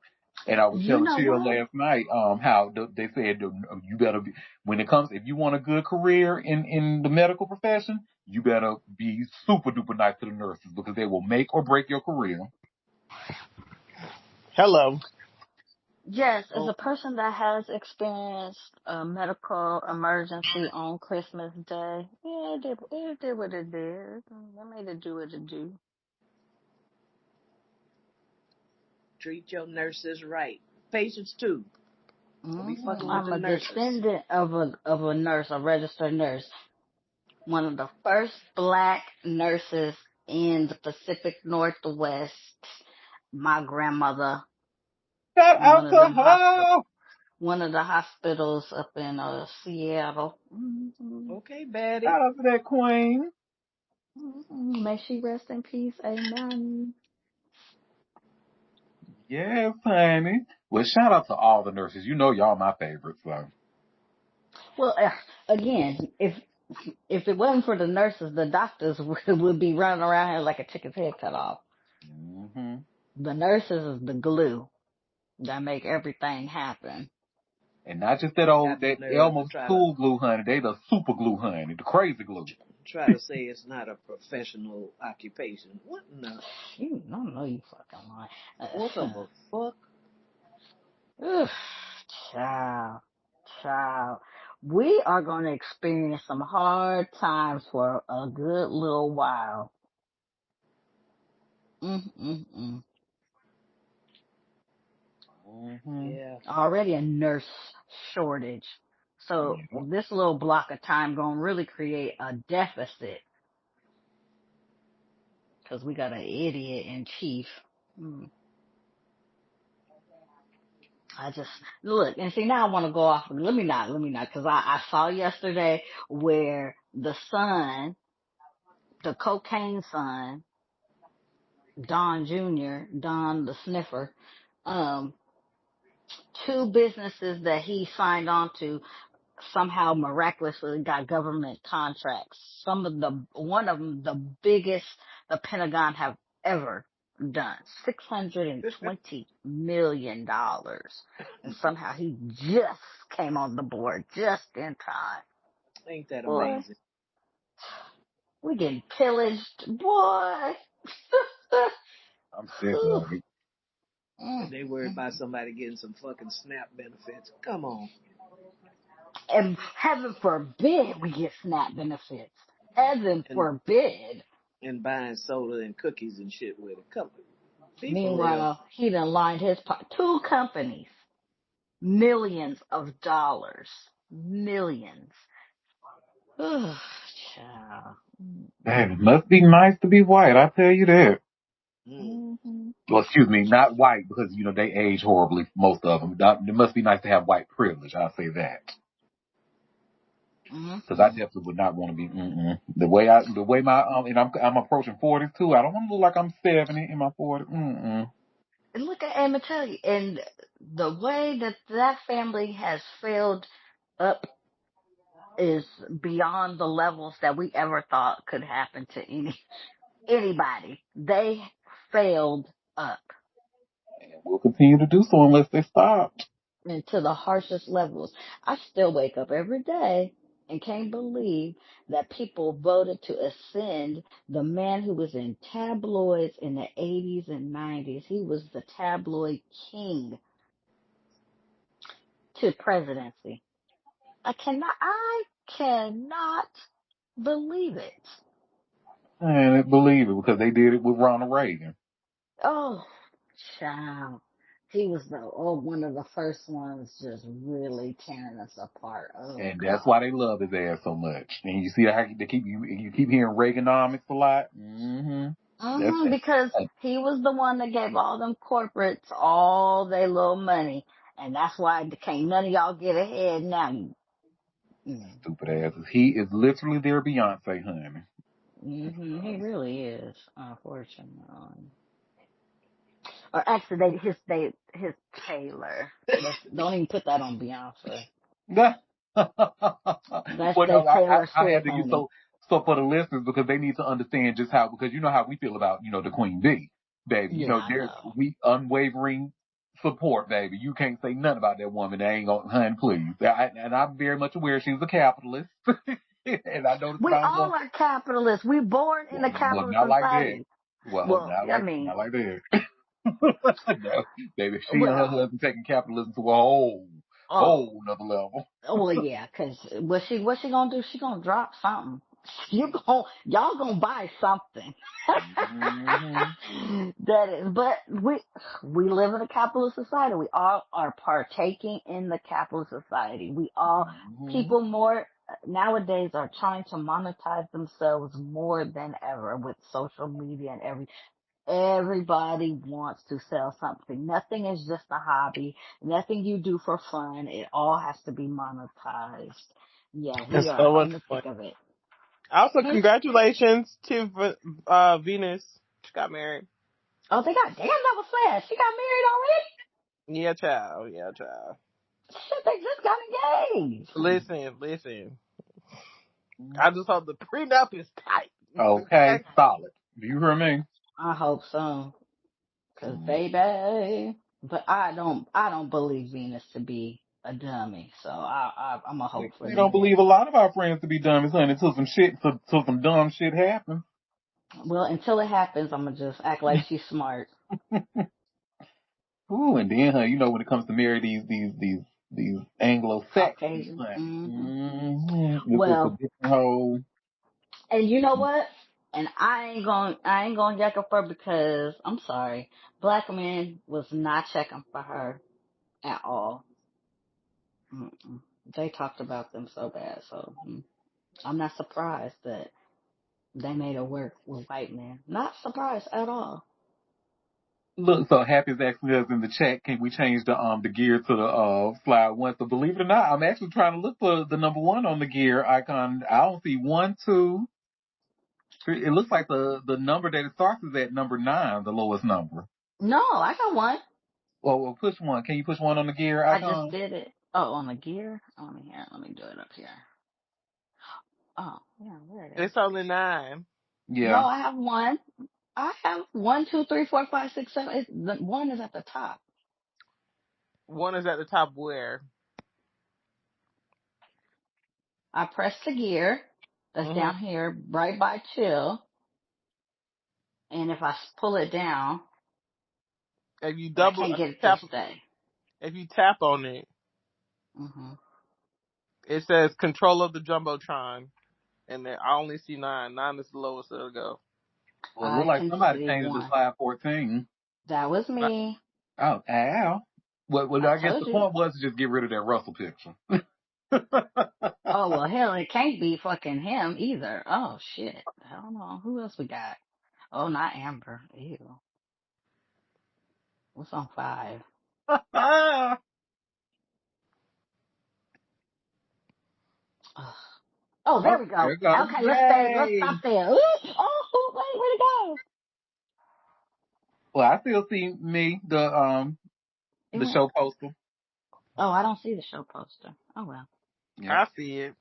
And I was You telling know Chill what? last night how they said you better be, when it comes, if you want a good career in the medical profession, you better be super duper nice to the nurses because they will make or break your career. Hello. Yes, as Oh, a person that has experienced a medical emergency on Christmas Day, yeah, it did what it did. It made it do what it do. Treat your nurses right. Patients too. Don't be fucking with I'm the a nurses. descendant of a nurse, a registered nurse. One of the first black nurses in the Pacific Northwest. My grandmother, shout one out of to them her. one of the hospitals up in Seattle. Mm-hmm. Okay, Betty. Shout out to that queen. Mm-hmm. May she rest in peace. Amen. Yes, honey. Well, shout out to all the nurses. You know y'all my favorites, so. Well, again, if it wasn't for the nurses, the doctors would be running around here like a chicken's head cut off. Mm-hmm. The nurses is the glue that make everything happen. And not just that They old, got the that nerve to Elmer's try to cool glue, honey. They the super glue, honey. The crazy glue. say it's not a professional occupation. What in the You don't know you fucking what of a fuck? lying. Child, child. We are going to experience some hard times for a good little while. Mm-mm-mm. Mm-hmm. Yeah. Already a nurse shortage. So Yeah. this little block of time gonna really create a deficit because we got an idiot in chief. Mm. I just look and see now I want to go off. Let me not, because I saw yesterday where the son, the cocaine son, Don Jr., Don the sniffer, um, two businesses that he signed on to somehow miraculously got government contracts. One of them, the biggest the Pentagon have ever done, $620 million. And somehow he just came on the board just in time. Ain't that Boy, amazing? we getting pillaged, boy. I'm sick of it. And they worried about somebody getting some fucking SNAP benefits. Come on. And heaven forbid we get SNAP benefits. Heaven And forbid. buying soda and cookies and shit with it. Come on. Be for real. Meanwhile, he done lined his two companies, millions of dollars, millions. Ugh, child. Man, it must be nice to be white, I tell you that. Mm. Mm-hmm. Well, excuse me, not white because, you know, they age horribly, most of them. It must be nice to have white privilege, I'll say that. Because I Mm-hmm. definitely would not want to be, the way my, and I'm approaching 40 too. I don't want to look like I'm 70 in my 40s. And look at, I'm gonna tell you, and the way that family has failed up is beyond the levels that we ever thought could happen to anybody. They failed up. And we'll continue to do so unless they stop. And to the harshest levels. I still wake up every day and can't believe that people voted to ascend the man who was in tabloids in the 80s and 90s. He was the tabloid king to presidency. cannot believe it. And believe it, because they did it with Ronald Reagan. Oh, child. He was one of the first ones just really tearing us apart. Oh, And that's God. why they love his ass so much. And you see how they keep you keep hearing Reaganomics a lot. Because he was the one that gave all them corporates all their little money. And that's why can't none of y'all get ahead now. Stupid asses. He is literally their Beyonce, honey. He really is, unfortunately. Or actually, his Taylor. Don't even put that on Beyonce. That's Well, their no, Taylor I had Swift, to get honey. so for the listeners, because they need to understand just how, because you know how we feel about, the Queen Bee, baby. Yeah, I know. We unwavering support, baby. You can't say nothing about that woman. They ain't gonna, honey, please. And I'm very much aware she's a capitalist. And I know this We sounds all are capitalists. We born in a well, capitalist not like that. society. Well, Well, not I like mean, that. No, baby, she and her well, husband taking capitalism to a whole another level. well, yeah, because what she gonna do? She gonna drop something. Y'all gonna buy something. That is, but we live in a capitalist society. We all are partaking in the capitalist society. People more nowadays are trying to monetize themselves more than ever with social media and everybody wants to sell something. Nothing is just a hobby. Nothing you do for fun. It all has to be monetized. Yeah, we It's are so much in the fun. thick of it. Also, congratulations to Venus. She got married. Oh, that was fast. She got married already? Yeah, child. Yeah, child. Shit, they just got engaged. Listen. I just hope the prenup is tight. Okay, solid. Do you hear me? I hope so. Cause baby, but I don't believe Venus to be a dummy. So I'm a hope for We don't Venus. believe a lot of our friends to be dummies, honey, until some dumb shit happens. Well, until it happens, I'm gonna just act like she's smart. Ooh, and then, when it comes to marry these Anglo-Saxons, Caucasian. honey. It's a Well, different whole. and you know what? And I ain't gonna yak up her because I'm sorry, black men was not checking for her at all. They talked about them so bad, so I'm not surprised that they made her work with white men. Not surprised at all. Look, so Happy's asking us in the chat, can we change the gear to the slide one? So believe it or not, I'm actually trying to look for the number one on the gear icon. I don't see 1, 2, 3. It looks like the number that it starts is at number 9, the lowest number. No, I got one. Well, push one. Can you push one on the gear I icon? just did it. Oh, on the gear? Let me do it up here. Oh, yeah, where it is. It's only 9. Yeah. No, I have one. I have 1, 2, 3, 4, 5, 6, 7. The one is at the top. One is at the top where? I press the gear. That's down here, right by chill. And if I pull it down, if you I can't get it to stay. If you tap on it, it says control of the Jumbotron. And then I only see 9. 9 is the lowest it'll go. Well, it looked like somebody changed it to slide 14. That was me. Oh, ow. Well, I guess the point was to just get rid of that Russell picture. Oh, well, hell, it can't be fucking him either. Oh, shit. I don't know. Who else we got? Oh, not Amber. Ew. What's on 5? Oh, there we go. There it goes. Okay, Yay. let's stop there. Ooh, oh, wait, where'd it go? Well, I still see me, the show poster. Oh, I don't see the show poster. Oh, well. Yep. I see it.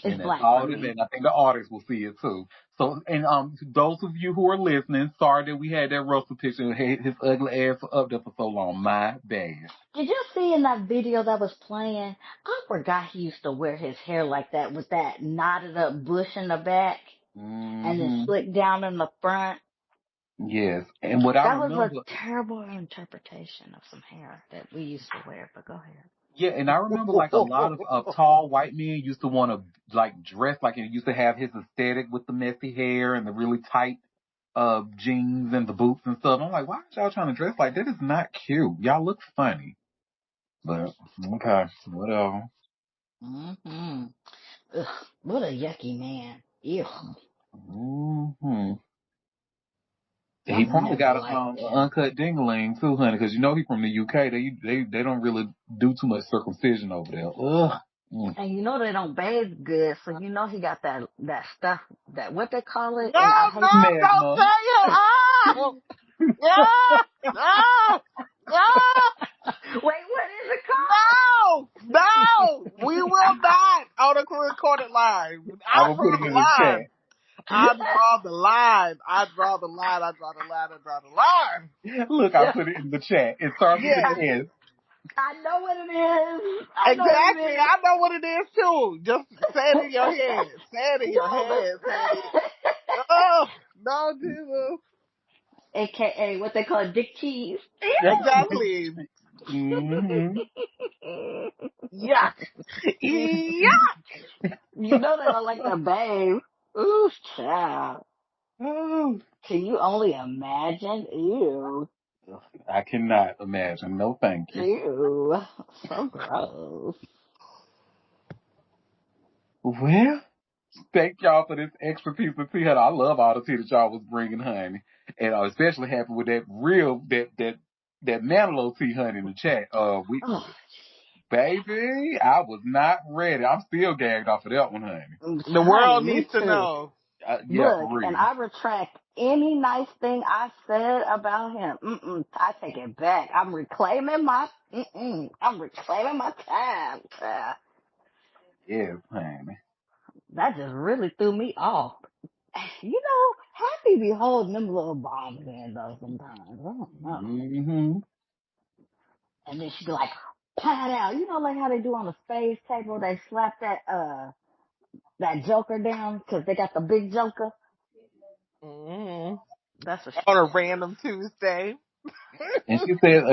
It's black for me. And I think the artists will see it too. So, and those of you who are listening, sorry that we had that Russell picture, his ugly ass up there for so long. My bad. Did you see in that video that was playing? I forgot he used to wear his hair like that with that knotted up bush in the back and then slicked down in the front. Yes, and what I remember, that was a terrible interpretation of some hair that we used to wear. But go ahead. Yeah, and I remember like a lot of tall white men used to want to like dress like he used to have his aesthetic with the messy hair and the really tight jeans and the boots and stuff. I'm like, why are y'all trying to dress like that? Is not cute. Y'all look funny. But okay, whatever. Mm-hmm. Ugh, what a yucky man. Ew. Mm-hmm. He I've probably never got liked a him. uncut dingling too, honey, because you know he from the UK. They don't really do too much circumcision over there. Ugh. Mm. And you know they don't bathe good, so you know he got that stuff, that what they call it, No, and I hate don't Magma. say it. Oh, no, no, no. Wait, what is it No, no, we will not on the recorded line. I'm I gonna put draw it the in the line. chat. I draw the line. I draw the line. I draw the line. I draw the line. Look, I put it in the chat. It starts with Yes, an S. I know what it is. I know what exactly. it is. I know what it is too. Just say it in your head. Say it in your No, head, Patty. Oh, no, Jesus. AKA what they call dick cheese. Exactly. Mm-hmm. Yuck. Yuck. You know they don't like the babe. Ooh, child. Oh, Can you only imagine? Ew. I cannot imagine. No, thank you. Ew. So gross. Well, thank y'all for this extra piece of tea, honey. I love all the tea that y'all was bringing, honey, and I'm especially happy with that that Manilow tea, honey, in the chat. Oh, Baby, I was not ready. I'm still gagged off of that one, honey. The honey, world me needs to too. know. Yeah, Look, for and real. I retract any nice thing I said about him. I take it back. I'm reclaiming my time. Yes, honey. That just really threw me off. You know, Happy be holding them little bombs in though sometimes. I don't know. Mm-hmm. And then she'd be like, pat out. You know, like how they do on the space table, they slap that joker down because they got the big joker. Mm-hmm. That's what she On a did. random Tuesday. And she said,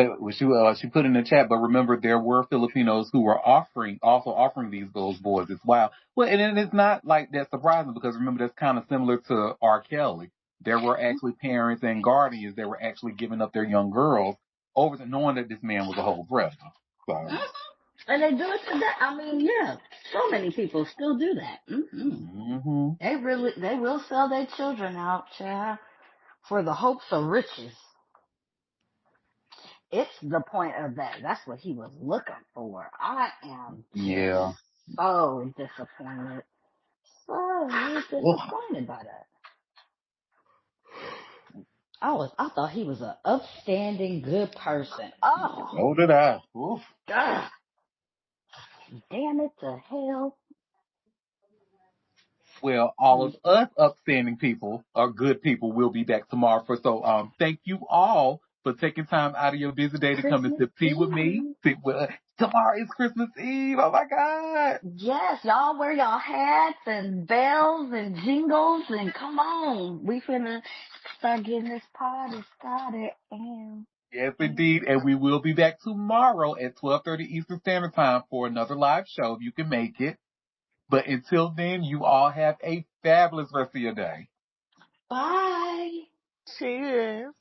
she put in the chat, but remember there were Filipinos who were also offering those boys as well. Well, and it's not like that surprising because remember that's kind of similar to R. Kelly. There were actually parents and guardians that were actually giving up their young girls over to knowing that this man was a whole brother. So. And they do it today. I mean, yeah, so many people still do that. Mm-hmm. They will sell their children out, child, for the hopes of riches. It's the point of that. That's what he was looking for. I am Yeah. just so disappointed. So disappointed by that. I thought he was an upstanding, good person. Oh, So did I. Oof. God. Damn it to hell. Well, all of us upstanding people or good people will be back tomorrow. Thank you all for taking time out of your busy day to come and Christmas sip tea with me. Eve. Tomorrow is Christmas Eve. Oh my God. Yes, y'all wear y'all hats and bells and jingles and come on. We finna start getting this party started. Yes, indeed. And we will be back tomorrow at 12:30 Eastern Standard Time for another live show if you can make it. But until then, you all have a fabulous rest of your day. Bye. Cheers.